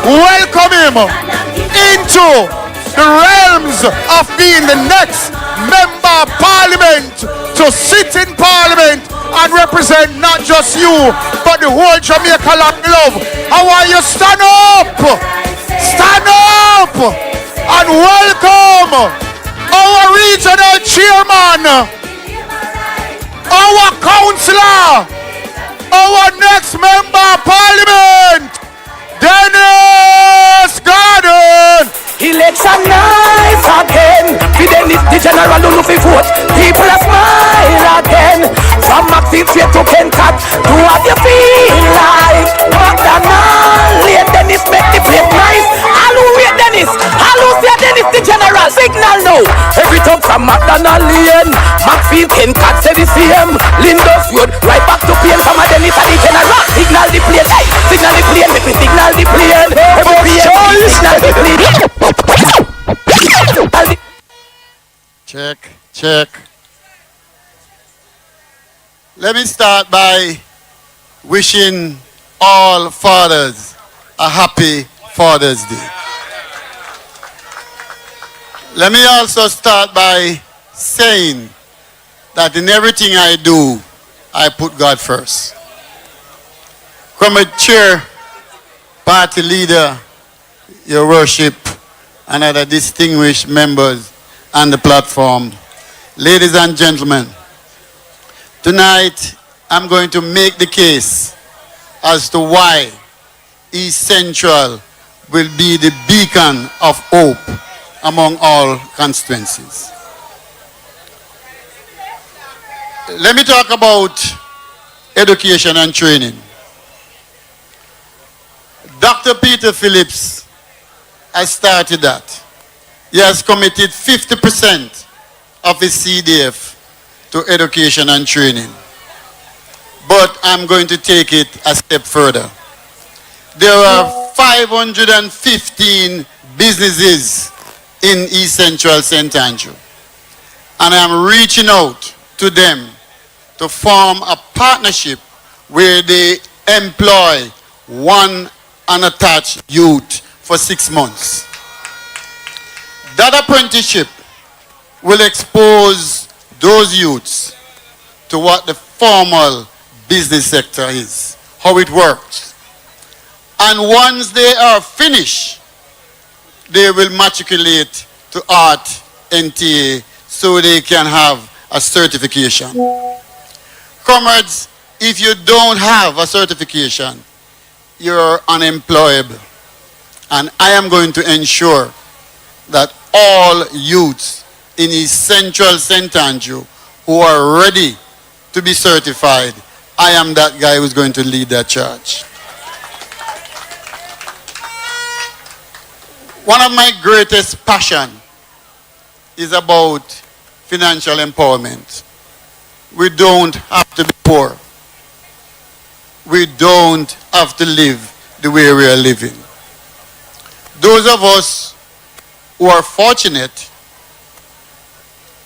welcome him into the realms of being the next member of parliament to sit in parliament and represent not just you, but the whole Jamaica land we love. How are you? Stand up! Stand up! And welcome our regional chairman, our councillor, our next member of parliament, Dennis Garden. Election nice again. Fidelis the general who look vote. People are smile again. From Maxfield straight to Kencat. Do what you feel like. McDonald, Late Dennis make the place nice. Hallelujah Dennis. Hallelujah Dennis the general. Signal now. Every time from McDonald Lane. Maxfield Kencat say the same. Lindos Road right back to Payne. From a Dennis and the general. Signal the plane. Hey, signal the plane. Make me signal the plane. Every plane. Signal the plane. Check, check. Let me start by wishing all fathers a happy Father's Day. Let me also start by saying that in everything I do, I put God first. Comrade Chair, Party Leader, Your Worship, and other distinguished members on the platform. Ladies and gentlemen, tonight I'm going to make the case as to why East Central will be the beacon of hope among all constituencies. Let me talk about education and training. Dr. Peter Phillips has started that. He has committed 50% of his CDF to education and training. But I'm going to take it a step further. There are 515 businesses in East Central St. Andrew. And I'm reaching out to them to form a partnership where they employ one unattached youth for 6 months. That apprenticeship will expose those youths to what the formal business sector is, how it works. And once they are finished, they will matriculate to Art NTA so they can have a certification. Comrades, if you don't have a certification, you're unemployable. And I am going to ensure that all youths in East Central St. Andrew who are ready to be certified, I am that guy who's going to lead that charge. One of my greatest passion is about financial empowerment. We don't have to be poor. We don't have to live the way we are living. Those of us who are fortunate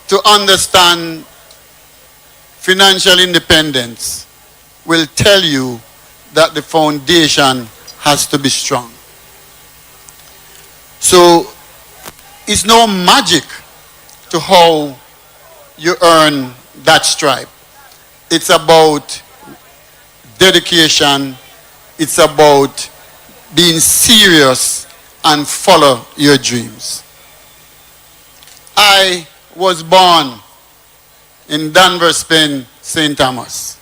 to understand financial independence will tell you that the foundation has to be strong. So it's no magic to how you earn that stripe. It's about dedication. It's about being serious and follow your dreams. I was born in Danvers, Penn, St. Thomas.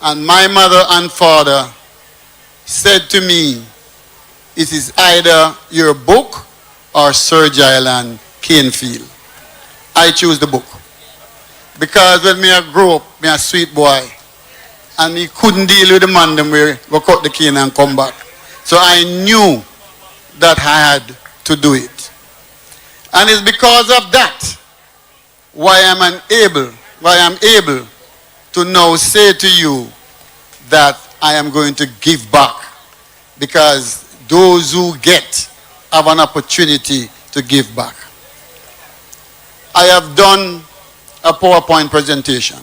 And my mother and father said to me, it is either your book or Surge Island, Canefield. I choose the book. Because when I grew up, I a sweet boy. And he couldn't deal with the man them where go cut the cane and come back. So I knew that I had to do it. And it's because of that why I'm able to now say to you that I am going to give back, because those who get have an opportunity to give back. I have done a PowerPoint presentation,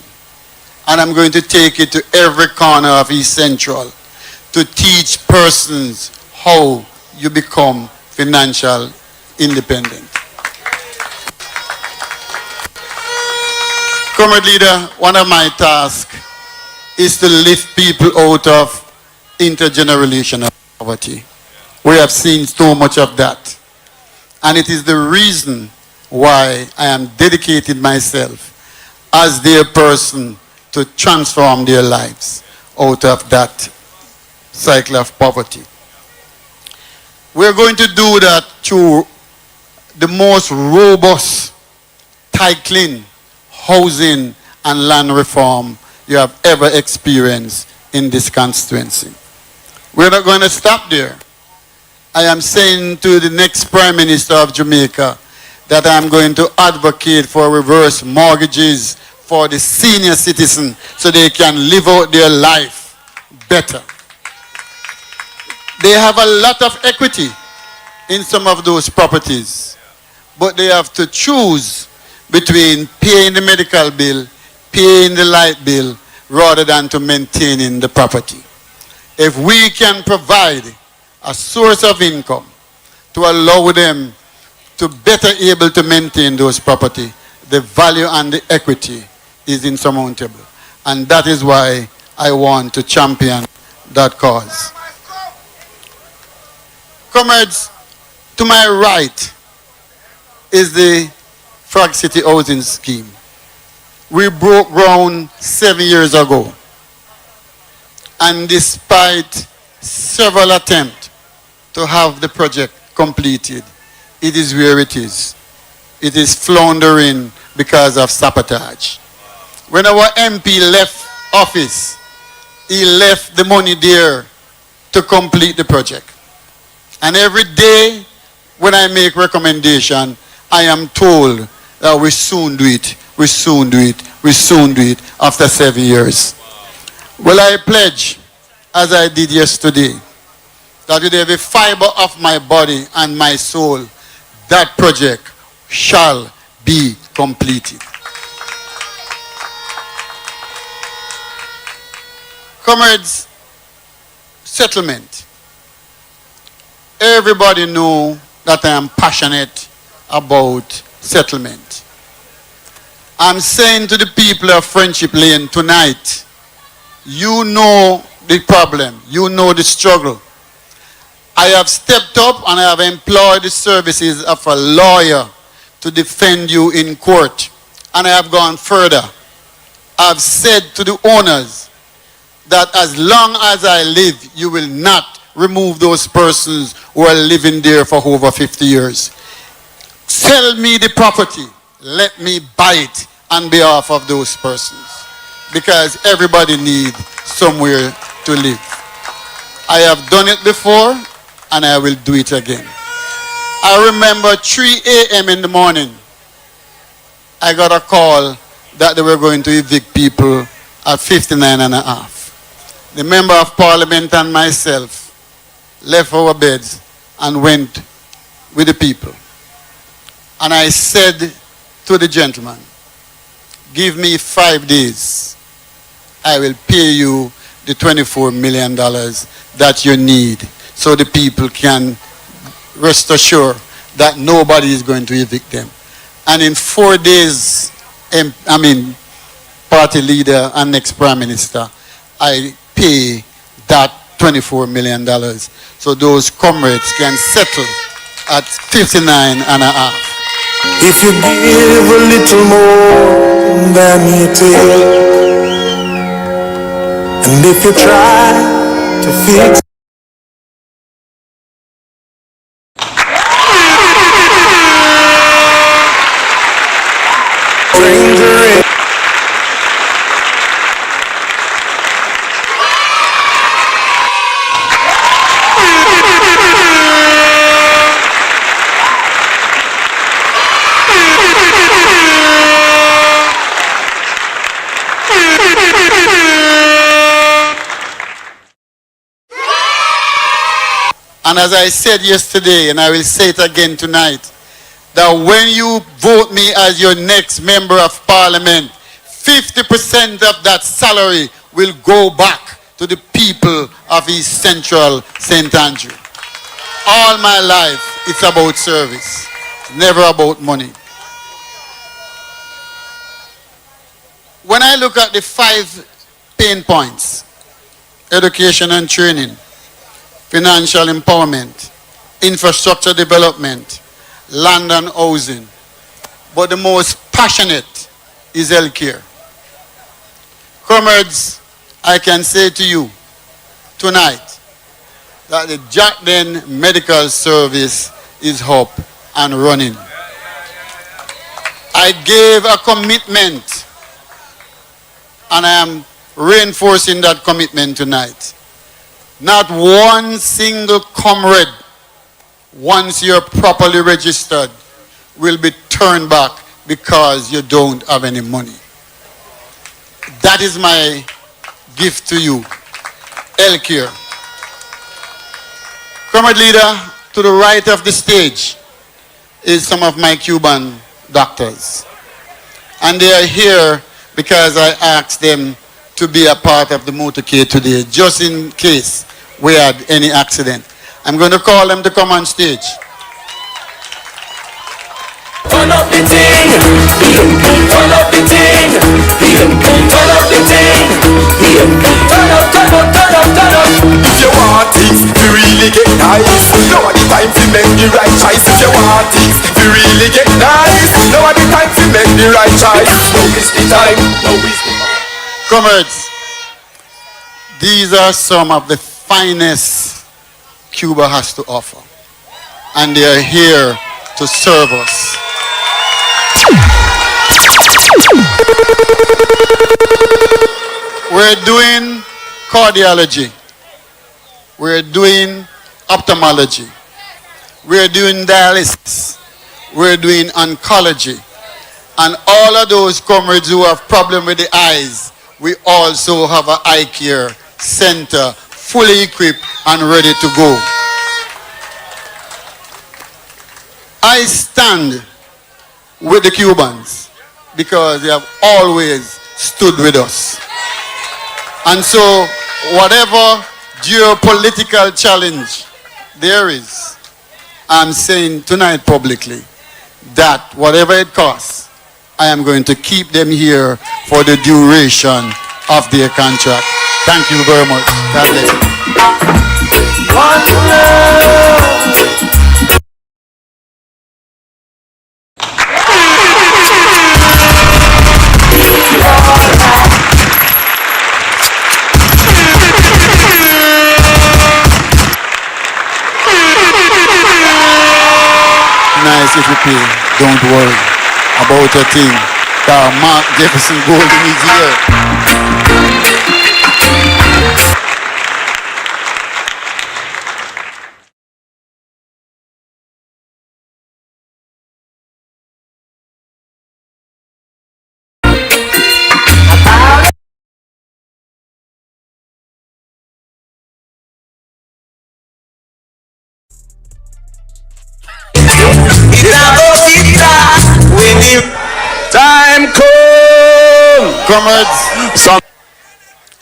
and I'm going to take it to every corner of East Central to teach persons how you become financial independent. Comrade leader, one of my tasks is to lift people out of intergenerational poverty. We have seen so much of that. And it is the reason why I am dedicating myself as their person to transform their lives out of that cycle of poverty. We're going to do that through the most robust, tight-clean housing and land reform you have ever experienced in this constituency. We're not going to stop there. I am saying to the next Prime Minister of Jamaica that I'm going to advocate for reverse mortgages for the senior citizen so they can live out their life better. They have a lot of equity in some of those properties, but they have to choose between paying the medical bill, paying the light bill, rather than to maintaining the property. If we can provide a source of income to allow them to better able to maintain those property, the value and the equity is insurmountable. And that is why I want to champion that cause. Comrades, to my right is the Frog City Housing Scheme. We broke ground 7 years ago. And despite several attempts to have the project completed, it is where it is. It is floundering because of sabotage. When our MP left office, he left the money there to complete the project. And every day when I make recommendation, I am told that we soon do it, we soon do it, we soon do it after 7 years. Well, I pledge, as I did yesterday, that with every fiber of my body and my soul, that project shall be completed. Comrades, settlement. Everybody know that I am passionate about settlement. I'm saying to the people of Friendship Lane tonight, you know the problem, you know the struggle I have stepped up and I have employed the services of a lawyer to defend you in court. And I have gone further. I've said to the owners that as long as I live, you will not remove those persons who are living there for over 50 years. Sell me the property. Let me buy it on behalf of those persons. Because everybody needs somewhere to live. I have done it before and I will do it again. I remember 3 a.m. in the morning, I got a call that they were going to evict people at 59 and a half. The member of parliament and myself left our beds and went with the people. And I said to the gentleman, give me 5 days. I will pay you the $24 million that you need so the people can rest assured that nobody is going to evict them. And in 4 days, party leader and next prime minister, I pay that $24 million so those comrades can settle at 59 and a half. If you give a little more than you take, and if you try to fix And as I said yesterday, and I will say it again tonight, that when you vote me as your next member of parliament, 50% of that salary will go back to the people of East Central St. Andrew. All my life, it's about service, never about money. When I look at the 5 pain points, education and training, financial empowerment, infrastructure development, land and housing, but the most passionate is healthcare. Comrades, I can say to you tonight that the Jackden Medical Service is up and running. I gave a commitment and I am reinforcing that commitment tonight. Not one single comrade, once you're properly registered, will be turned back because you don't have any money. That is my gift to you. Healthcare. Comrade leader, to the right of the stage is some of my Cuban doctors. And they are here because I asked them to be a part of the motorcade today, just in case we had any accident. I'm going to call them to come on stage. Turn up the thing, turn up the thing, turn up the thing, turn up, turn up, turn up, turn up. If you want things to really get nice, now the time to make the right choice. If you want things to really get nice, now the time to make the right choice. Now is the time, now is the time. Comrades, these are some of the finest Cuba has to offer, and they are here to serve us. We're doing cardiology, we're doing ophthalmology, we're doing dialysis, we're doing oncology, and all of those comrades who have problem with the eyes, we also have an eye care center fully equipped and ready to go. I stand with the Cubans because they have always stood with us. And so whatever geopolitical challenge there is, I'm saying tonight publicly that whatever it costs, I am going to keep them here for the duration of their contract. Thank you very much. God bless you. One love. Nice if you pay. Don't worry about a thing. Mark Jefferson Gold in his ear. Time come. Comrades,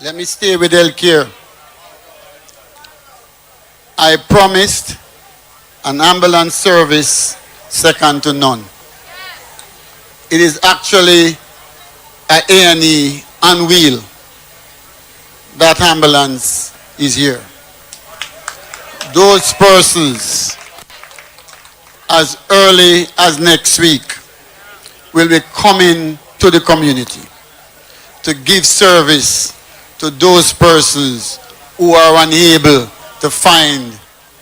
let me stay with healthcare. I promised an ambulance service second to none. It is actually a A&E on wheel. That ambulance is here. Those persons, as early as next week, will be coming to the community to give service to those persons who are unable to find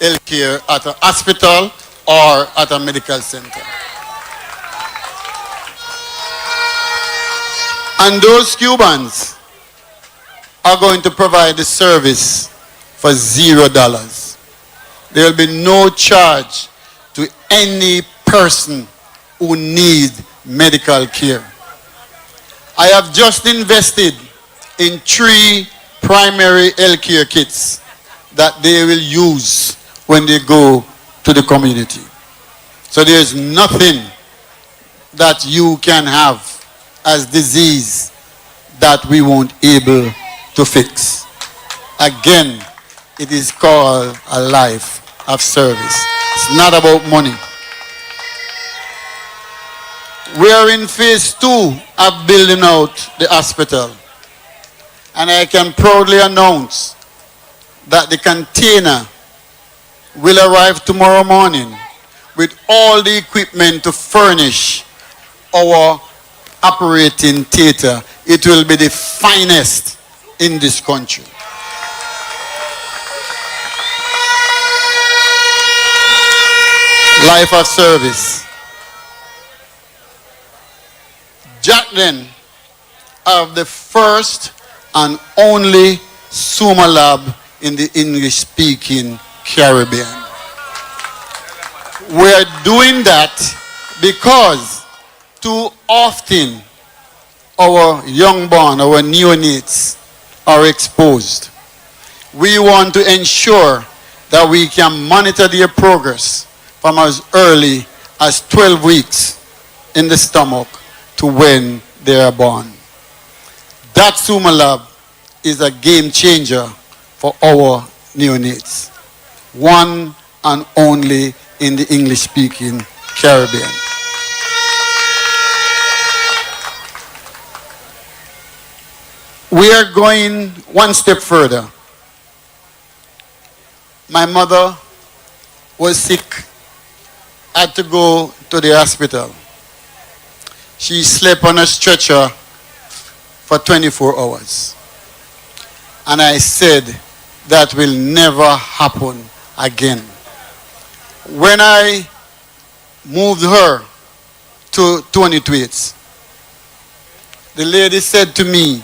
health care at a hospital or at a medical center. And those Cubans are going to provide the service for $0. There will be no charge to any person who needs medical care. I have just invested in 3 primary health care kits that they will use when they go to the community. So there's nothing that you can have as disease that we won't able to fix. Again, it is called a life of service. It's not about money. We are in phase 2 of building out the hospital. And I can proudly announce that the container will arrive tomorrow morning with all the equipment to furnish our operating theater. It will be the finest in this country. Life of service. Jackden are the first and only Suma lab in the English-speaking Caribbean. We're doing that because too often our youngborn, our neonates are exposed. We want to ensure that we can monitor their progress from as early as 12 weeks in the stomach to when they are born. That Suma lab is a game changer for our neonates. One and only in the English-speaking Caribbean. We are going one step further. My mother was sick, had to go to the hospital. She slept on a stretcher for 24 hours. And I said, that will never happen again. When I moved her to Tony Tweets, the lady said to me,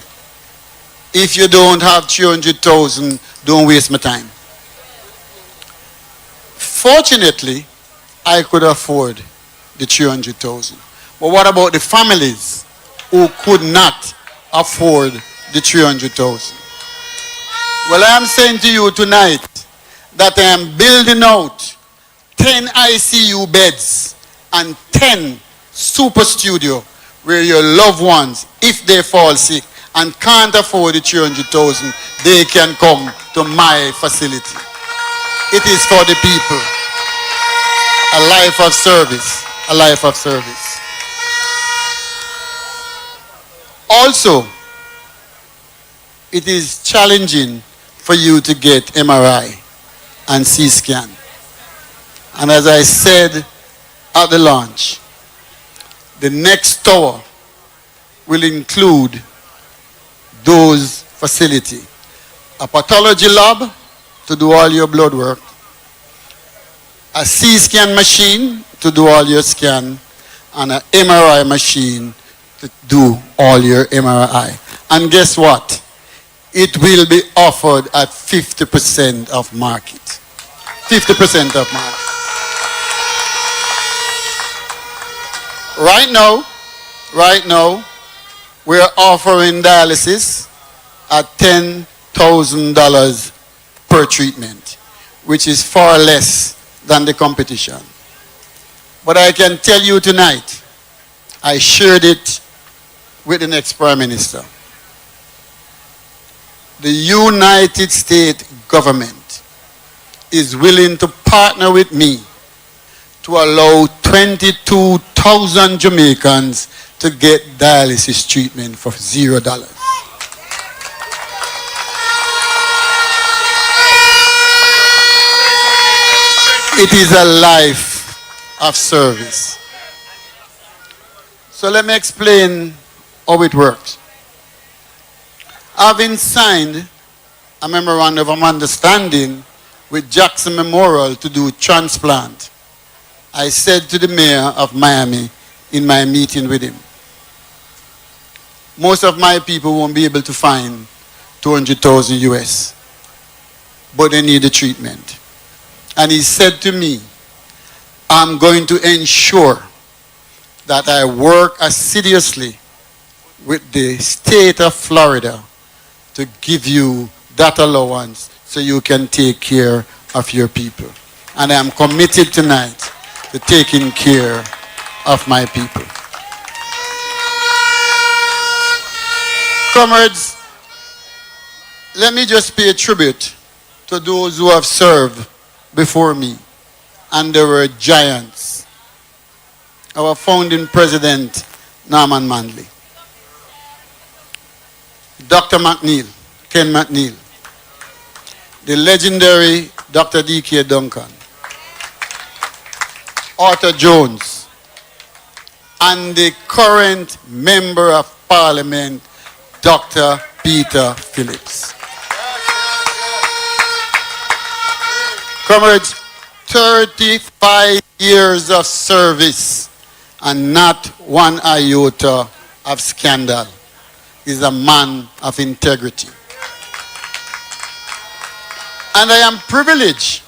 if you don't have 300,000, don't waste my time. Fortunately, I could afford the 300,000. But what about the families who could not afford the 300,000? Well, I am saying to you tonight that I am building out 10 ICU beds and 10 super studio where your loved ones, if they fall sick and can't afford the 300,000, they can come to my facility. It is for the people. A life of service. A life of service. Also, it is challenging for you to get MRI. and C-scan. And as I said at the launch, the next tower will include those facilities. A pathology lab to do all your blood work, a C-scan machine to do all your scan, and an MRI machine to do all your MRI. And guess what? It will be offered at 50% of market. 50% of market. Right now, we're offering dialysis at $10,000 per treatment, which is far less than the competition. But I can tell you tonight, I shared it with the next Prime Minister. The United States government is willing to partner with me to allow 22,000 Jamaicans to get dialysis treatment for $0. It is a life of service. So let me explain how it works. Having signed a memorandum of understanding with Jackson Memorial to do transplant, I said to the mayor of Miami in my meeting with him, most of my people won't be able to find 200,000 US, but they need the treatment. And he said to me, I'm going to ensure that I work assiduously with the state of Florida to give you that allowance so you can take care of your people. And I'm committed tonight to taking care of my people. Comrades, let me just pay tribute to those who have served before me, and they were giants. Our founding president, Norman Manley, Dr. McNeil, Ken McNeil, the legendary Dr. D.K. Duncan, Arthur Jones, and the current Member of Parliament, Dr. Peter Phillips. Comrades, 35 years of service and not one iota of scandal. Is a man of integrity. And I am privileged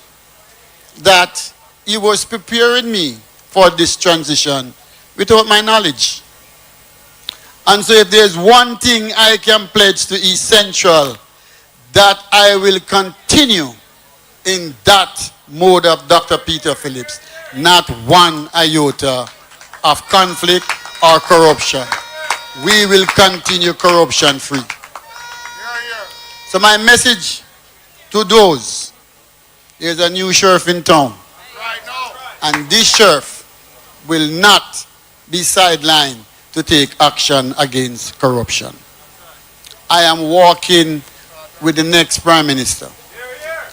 that he was preparing me for this transition without my knowledge. And so if there's one thing I can pledge to East Central, that I will continue in that mode of Dr. Peter Phillips, not one iota of conflict or corruption. We will continue corruption free. So my message to those, there's a new sheriff in town. And this sheriff will not be sidelined to take action against corruption. I am working with the next Prime Minister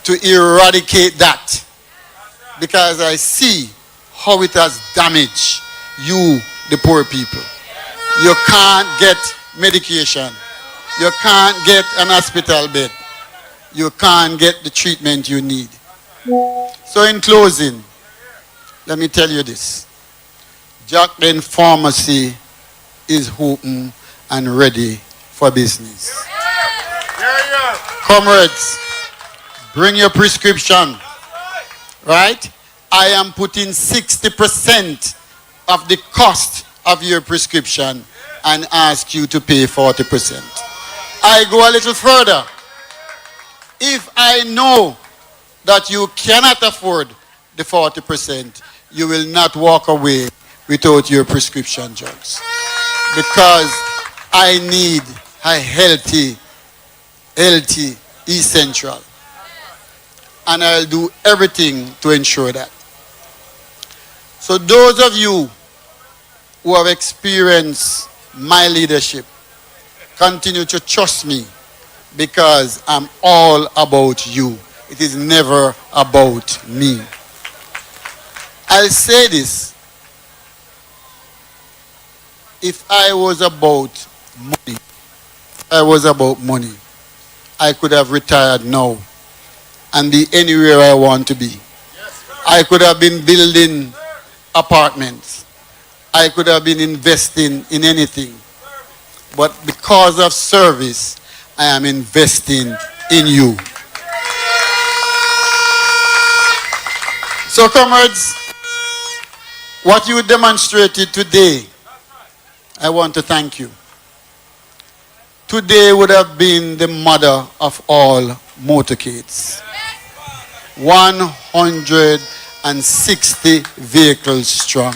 to eradicate that, because I see how it has damaged you, the poor people. You can't get medication. You can't get an hospital bed. You can't get the treatment you need. So in closing, let me tell you this. Jacqueline Pharmacy is open and ready for business. Comrades, bring your prescription. Right? I am putting 60% of the cost of your prescription and ask you to pay 40%. I go a little further. If I know that you cannot afford the 40%, you will not walk away without your prescription drugs. Because I need a healthy East Central. And I'll do everything to ensure that. So those of you who have experienced my leadership, continue to trust me, because I'm all about you. It is never about me. I'll say this. If I was about money, I could have retired now and be anywhere I want to be. I could have been building apartments. I could have been investing in anything. But because of service, I am investing in you. So, comrades, what you demonstrated today, I want to thank you. Today would have been the mother of all motorcades. 160 vehicles strong.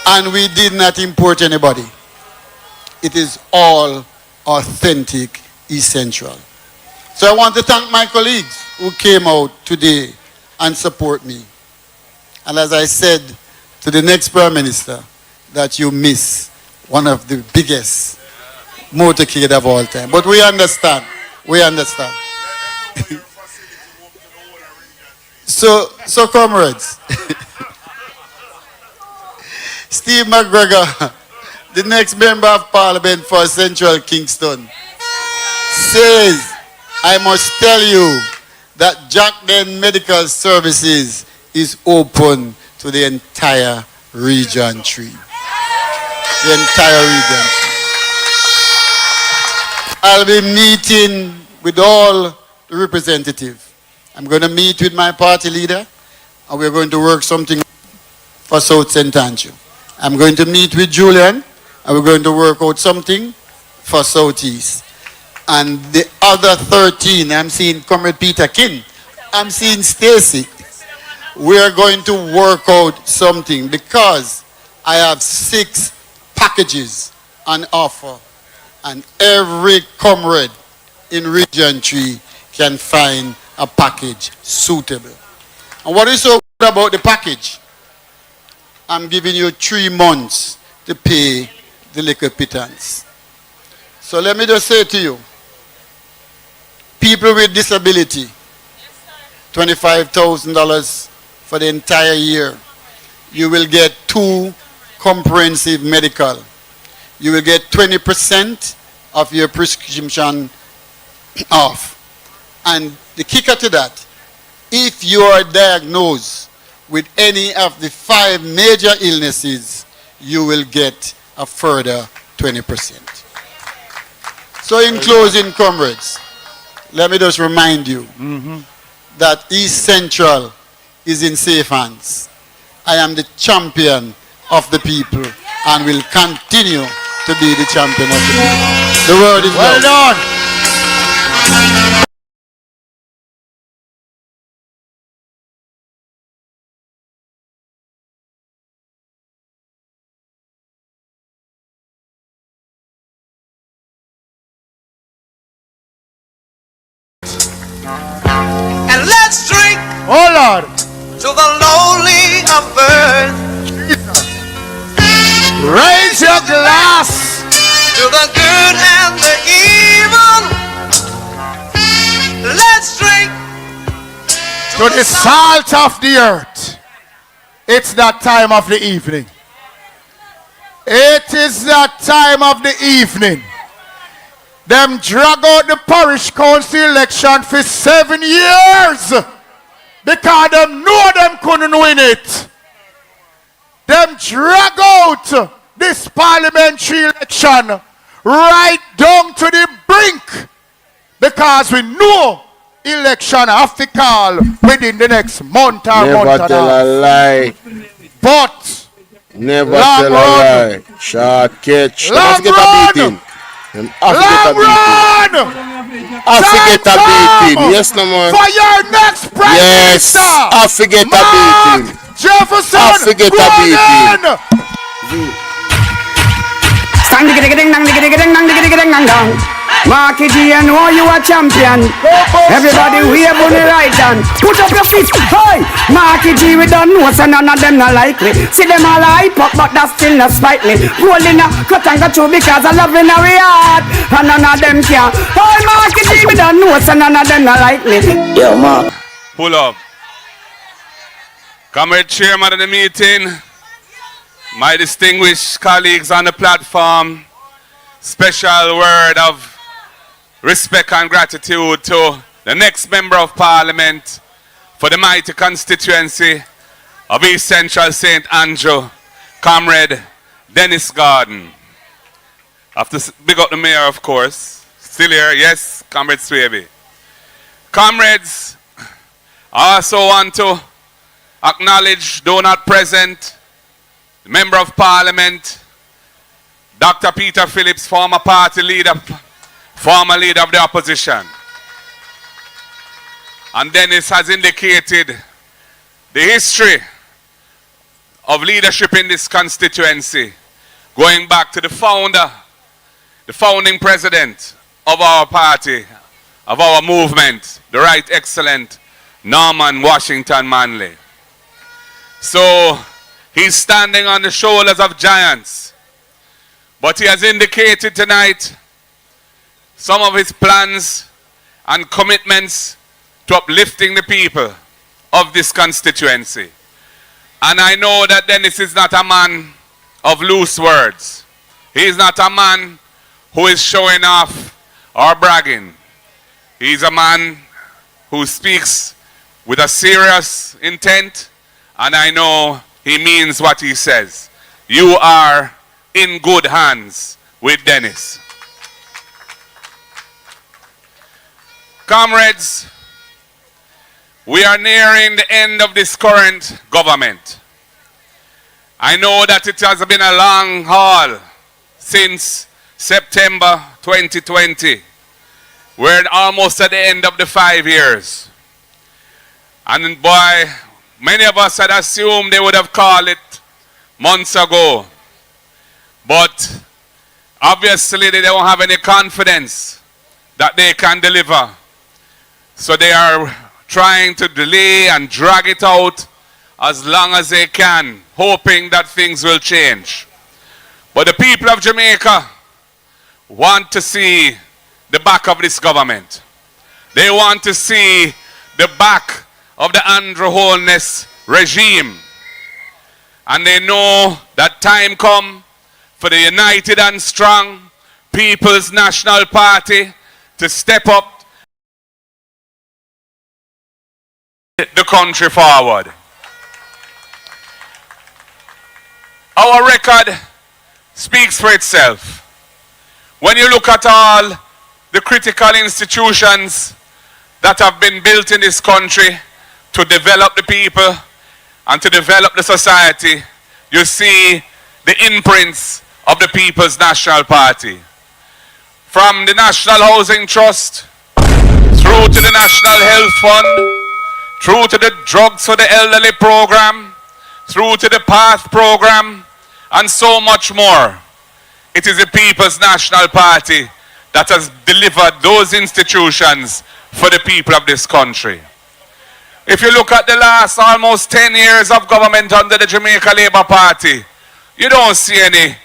And we did not import anybody. It is all authentic, essential. So I want to thank my colleagues who came out today and support me. And as I said to the next Prime Minister, that you miss one of the biggest motorcade of all time. But we understand. We understand. So comrades, Steve McGregor, the next Member of Parliament for Central Kingston, says, I must tell you that Jackden Medical Services is open to the entire Region 3. The entire Region 3. I'll be meeting with all the representatives. I'm going to meet with my party leader, and we're going to work something for South St. Andrew. I'm going to meet with Julian, and we're going to work out something for Southeast. And the other 13, I'm seeing Comrade Peter King, I'm seeing Stacy. We're going to work out something because I have 6 packages on offer, and every comrade in Region 3 can find a package suitable. And what is so good about the package? I'm giving you 3 months to pay the liquor pittance. So let me just say to you, people with disability, $25,000 for the entire year. You will get 2 comprehensive medical. You will get 20% of your prescription off. And the kicker to that, if you are diagnosed with any of the 5 major illnesses, you will get a further 20%. So in closing, comrades, let me just remind you that East Central is in safe hands. I am the champion of the people and will continue to be the champion of the people. The word is well done. And let's drink, oh Lord, to the lowly of earth. Raise your glass to the good and the evil. Let's drink to the salt of the earth. It's that time of the evening. It is that time of the evening. Them drag out the parish council election for 7 years because them know them couldn't win it. Them drag out this parliamentary election right down to the brink because we know election have to call within the next month or never month and a tell half. a lie. But never long tell run, a lie. Short catch. long Them have to get a beating. Them have to get a beating. Have to get a beating. Yes, no man. For your next prime Yes, minister, have to get a beating. Jefferson, Have to get a beating. Gordon. Stand digga digga ding dong digga digga ding dong digga digga ding dong dong. Marky G, you know you a champion. Everybody wave on the right hand. Put up your fist. Hey, Marky G, we don't know, so none of them not like me. See them all hype up, but that still not spite me. Rolling a cut and got through because I love in our heart. And none of them can. Hey, Marky G, we don't know, so none of them not like me. Yo, Mark. Pull up. Comrade Chairman of the meeting, my distinguished colleagues on the platform, special word of respect and gratitude to the next Member of Parliament for the mighty constituency of East Central St. Andrew, Comrade Dennis Garden. I have to big up the Mayor, of course. Still here, yes, Comrade Swaby. Comrades, I also want to acknowledge, though not present, the Member of Parliament, Dr. Peter Phillips, former party leader, former leader of the opposition. And Dennis has indicated the history of leadership in this constituency, going back to the founder, the founding president of our party, of our movement, the Right Excellent Norman Washington Manley. So he's standing on the shoulders of giants. But he has indicated tonight some of his plans and commitments to uplifting the people of this constituency. And I know that Dennis is not a man of loose words. He is not a man who is showing off or bragging. He is a man who speaks with a serious intent, and I know he means what he says. You are in good hands with Dennis. Comrades, we are nearing the end of this current government. I know that it has been a long haul since September 2020. We're almost at the end of the 5 years. And boy, many of us had assumed they would have called it months ago. But obviously they don't have any confidence that they can deliver. So they are trying to delay and drag it out as long as they can, hoping that things will change. But the people of Jamaica want to see the back of this government. They want to see the back of the Andrew Holness regime. And they know that time come for the united and strong People's National Party to step up the country forward. Our record speaks for itself. When you look at all the critical institutions that have been built in this country to develop the people and to develop the society, you see the imprints of the People's National Party. From the National Housing Trust, through to the National Health Fund, through to the Drugs for the Elderly program, through to the PATH program, and so much more. It is the People's National Party that has delivered those institutions for the people of this country. If you look at the last almost 10 years of government under the Jamaica Labour Party, you don't see any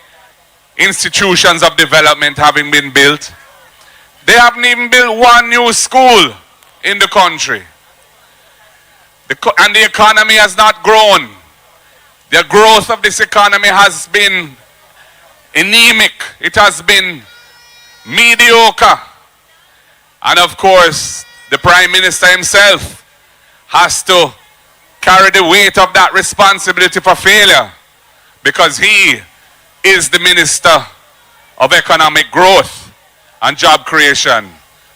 institutions of development having been built. They haven't even built one new school in the country. And the economy has not grown. The growth of this economy has been anemic. It has been mediocre. And of course, the Prime Minister himself has to carry the weight of that responsibility for failure, because he is the Minister of Economic Growth and Job Creation.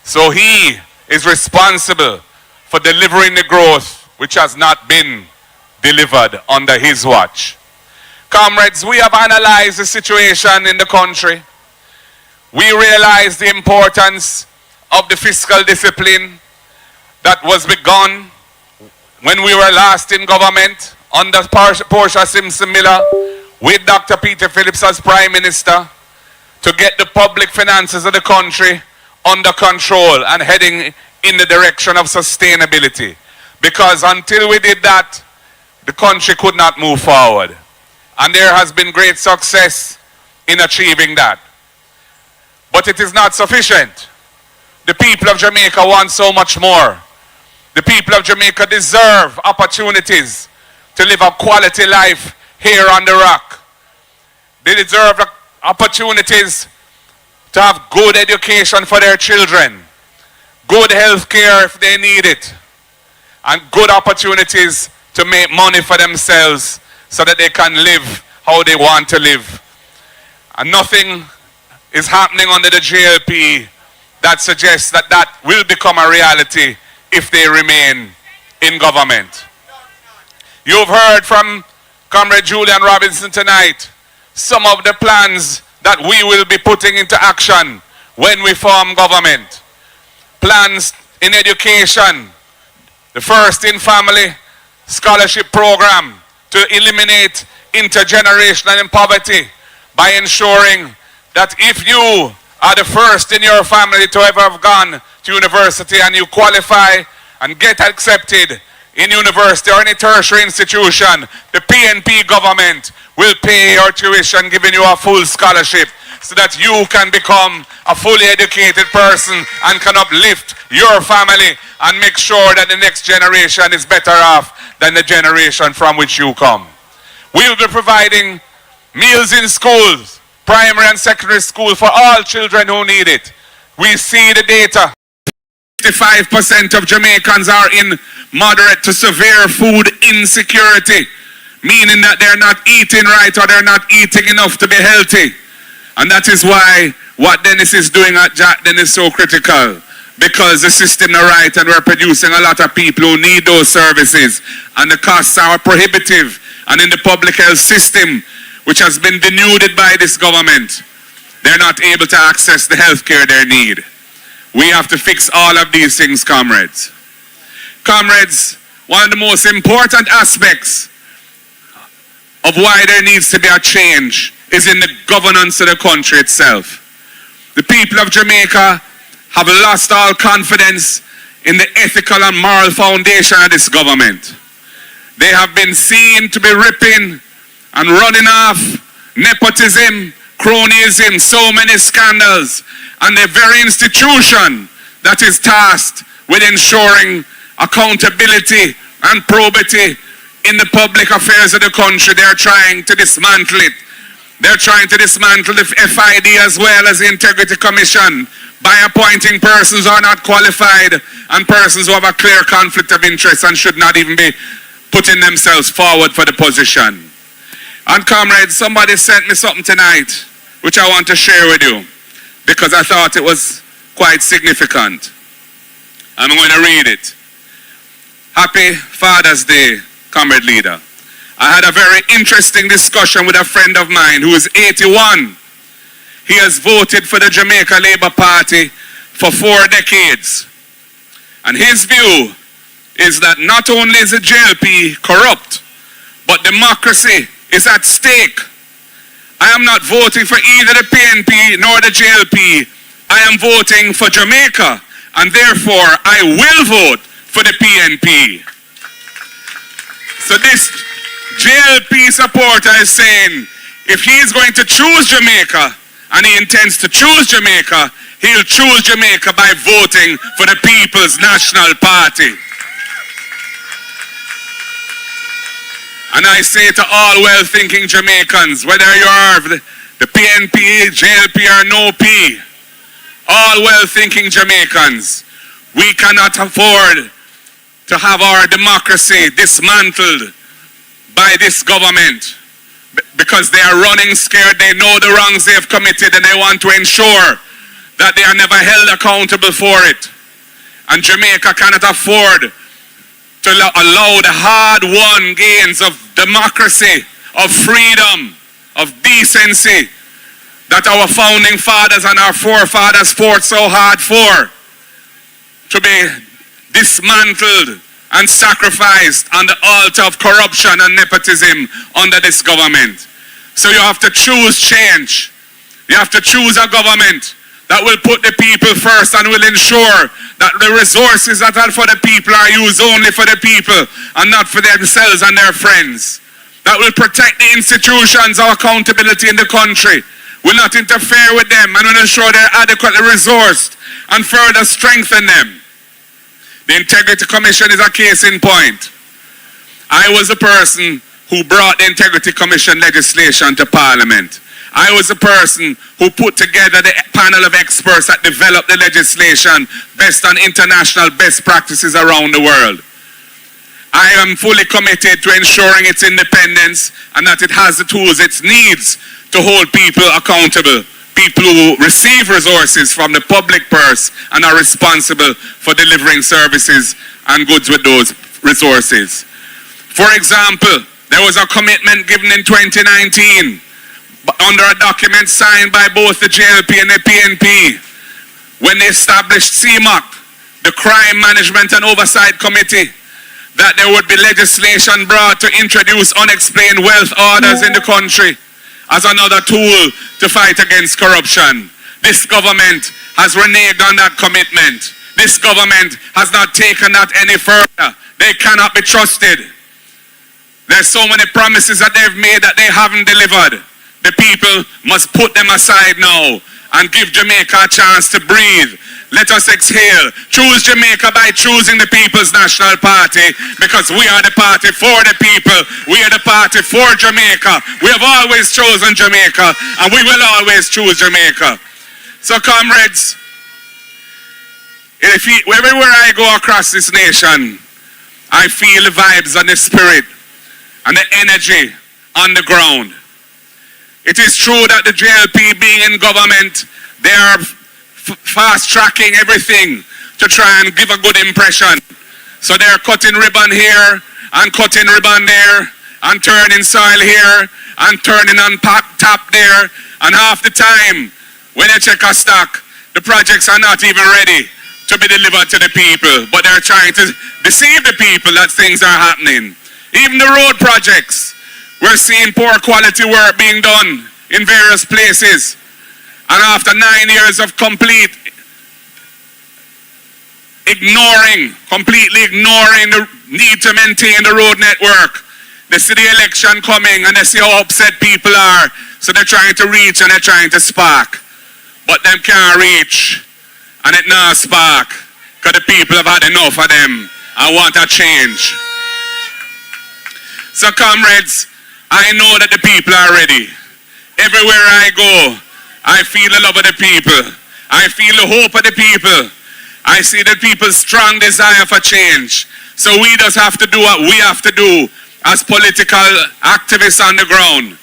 So he is responsible for delivering the growth which has not been delivered under his watch. Comrades, we have analyzed the situation in the country. We realize the importance of the fiscal discipline that was begun when we were last in government under Portia Simpson Miller with Dr. Peter Phillips as Prime Minister, to get the public finances of the country under control and heading in the direction of sustainability. Because until we did that, the country could not move forward. And there has been great success in achieving that. But it is not sufficient. The people of Jamaica want so much more. The people of Jamaica deserve opportunities to live a quality life here on the rock. They deserve opportunities to have good education for their children, good health care if they need it, and good opportunities to make money for themselves so that they can live how they want to live. And nothing is happening under the JLP that suggests that that will become a reality if they remain in government. You've heard from Comrade Julian Robinson tonight some of the plans that we will be putting into action when we form government. Plans in education, the first in family scholarship program to eliminate intergenerational poverty by ensuring that if you are the first in your family to ever have gone to university and you qualify and get accepted in university or any tertiary institution, the PNP government will pay your tuition, giving you a full scholarship so that you can become a fully educated person and can uplift your family and make sure that the next generation is better off than the generation from which you come. We will be providing meals in schools, primary and secondary school for all children who need it. We see the data. 55% of Jamaicans are in moderate to severe food insecurity, meaning that they're not eating right or they're not eating enough to be healthy. And that is why what Dennis is doing at Jack Den is so critical, because the system is right and we're producing a lot of people who need those services and the costs are prohibitive. And in the public health system, which has been denuded by this government, they're not able to access the health care they need. We have to fix all of these things, comrades. Comrades, one of the most important aspects of why there needs to be a change is in the governance of the country itself. The people of Jamaica have lost all confidence in the ethical and moral foundation of this government. They have been seen to be ripping and running off nepotism, cronyism, so many scandals, and the very institution that is tasked with ensuring accountability and probity in the public affairs of the country, they're trying to dismantle it. They're trying to dismantle the FID as well as the Integrity Commission by appointing persons who are not qualified and persons who have a clear conflict of interest and should not even be putting themselves forward for the position. And comrades, somebody sent me something tonight which I want to share with you because I thought it was quite significant. I'm going to read it. Happy Father's Day, comrade leader. I had a very interesting discussion with a friend of mine who is 81. He has voted for the Jamaica Labour Party for 4 decades. And his view is that not only is the JLP corrupt, but democracy is at stake. I am not voting for either the PNP nor the JLP. I am voting for Jamaica, and therefore I will vote for the PNP. So this JLP supporter is saying if he is going to choose Jamaica, and he intends to choose Jamaica, he'll choose Jamaica by voting for the People's National Party. And I say to all well-thinking Jamaicans, whether you are the PNP, JLP or no P, all well-thinking Jamaicans, we cannot afford to have our democracy dismantled by this government because they are running scared. They know the wrongs they have committed and they want to ensure that they are never held accountable for it. And Jamaica cannot afford to allow the hard-won gains of democracy, of freedom, of decency that our founding fathers and our forefathers fought so hard for to be dismantled and sacrificed on the altar of corruption and nepotism under this government. So you have to choose change. You have to choose a government that will put the people first and will ensure that the resources that are for the people are used only for the people and not for themselves and their friends. That will protect the institutions of accountability in the country, will not interfere with them, and will ensure they're adequately resourced and further strengthen them. The Integrity Commission is a case in point. I was the person who brought the Integrity Commission legislation to Parliament. I was the person who put together the panel of experts that developed the legislation based on international best practices around the world. I am fully committed to ensuring its independence and that it has the tools it needs to hold people accountable, people who receive resources from the public purse and are responsible for delivering services and goods with those resources. For example, there was a commitment given in 2019 under a document signed by both the JLP and the PNP when they established CMOC, the Crime Management and Oversight Committee, that there would be legislation brought to introduce unexplained wealth orders in the country as another tool to fight against corruption. This government has reneged on that commitment. This government has not taken that any further. They cannot be trusted. There's so many promises that they've made that they haven't delivered. The people must put them aside now and give Jamaica a chance to breathe. Let us exhale. Choose Jamaica by choosing the People's National Party, because we are the party for the people. We are the party for Jamaica. We have always chosen Jamaica, and we will always choose Jamaica. So comrades, everywhere I go across this nation, I feel the vibes and the spirit and the energy on the ground. It is true that the JLP being in government, they are fast-tracking everything to try and give a good impression. So they're cutting ribbon here and cutting ribbon there and turning soil here and turning on tap there. And half the time, when you check a stock, the projects are not even ready to be delivered to the people. But they're trying to deceive the people that things are happening. Even the road projects, we're seeing poor quality work being done in various places. And after 9 years of completely ignoring the need to maintain the road network, they see the election coming and they see how upset people are. So they're trying to reach and they're trying to spark. But them can't reach and it not spark, because the people have had enough of them and want a change. So comrades, I know that the people are ready. Everywhere I go, I feel the love of the people. I feel the hope of the people. I see the people's strong desire for change. So we just have to do what we have to do as political activists on the ground.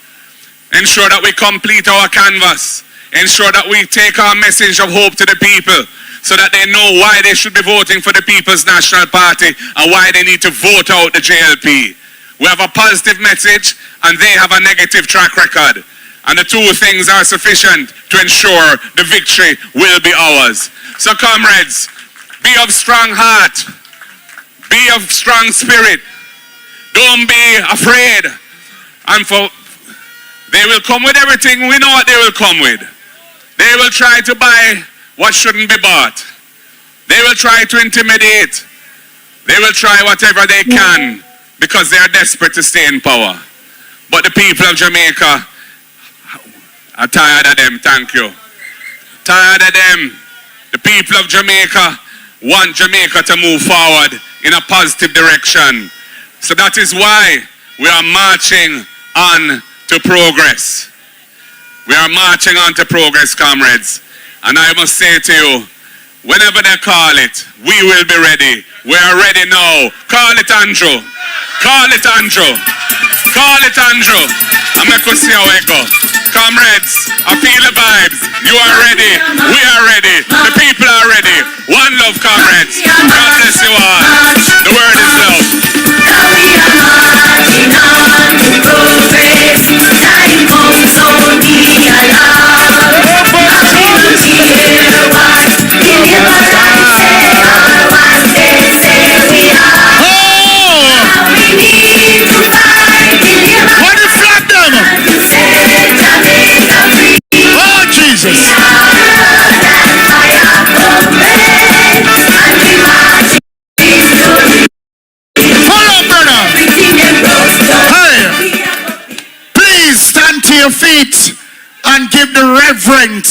Ensure that we complete our canvas. Ensure that we take our message of hope to the people so that they know why they should be voting for the People's National Party and why they need to vote out the JLP. We have a positive message and they have a negative track record. And the two things are sufficient to ensure the victory will be ours. So comrades, be of strong heart. Be of strong spirit. Don't be afraid. And they will come with everything. We know what they will come with. They will try to buy what shouldn't be bought. They will try to intimidate. They will try whatever they can because they are desperate to stay in power. But the people of Jamaica are tired of them, thank you. Tired of them. The people of Jamaica want Jamaica to move forward in a positive direction. So that is why we are marching on to progress. We are marching on to progress, comrades. And I must say to you, whenever they call it, we will be ready. We are ready now. Call it, Andrew. Call it, Andrew. Call it, Andrew. I'm going to see how it goes. Comrades, I feel the vibes. You are ready. We are ready. The people are ready. One love, comrades. God bless you all. The word is love. Oh, Jesus. your feet and give the reverence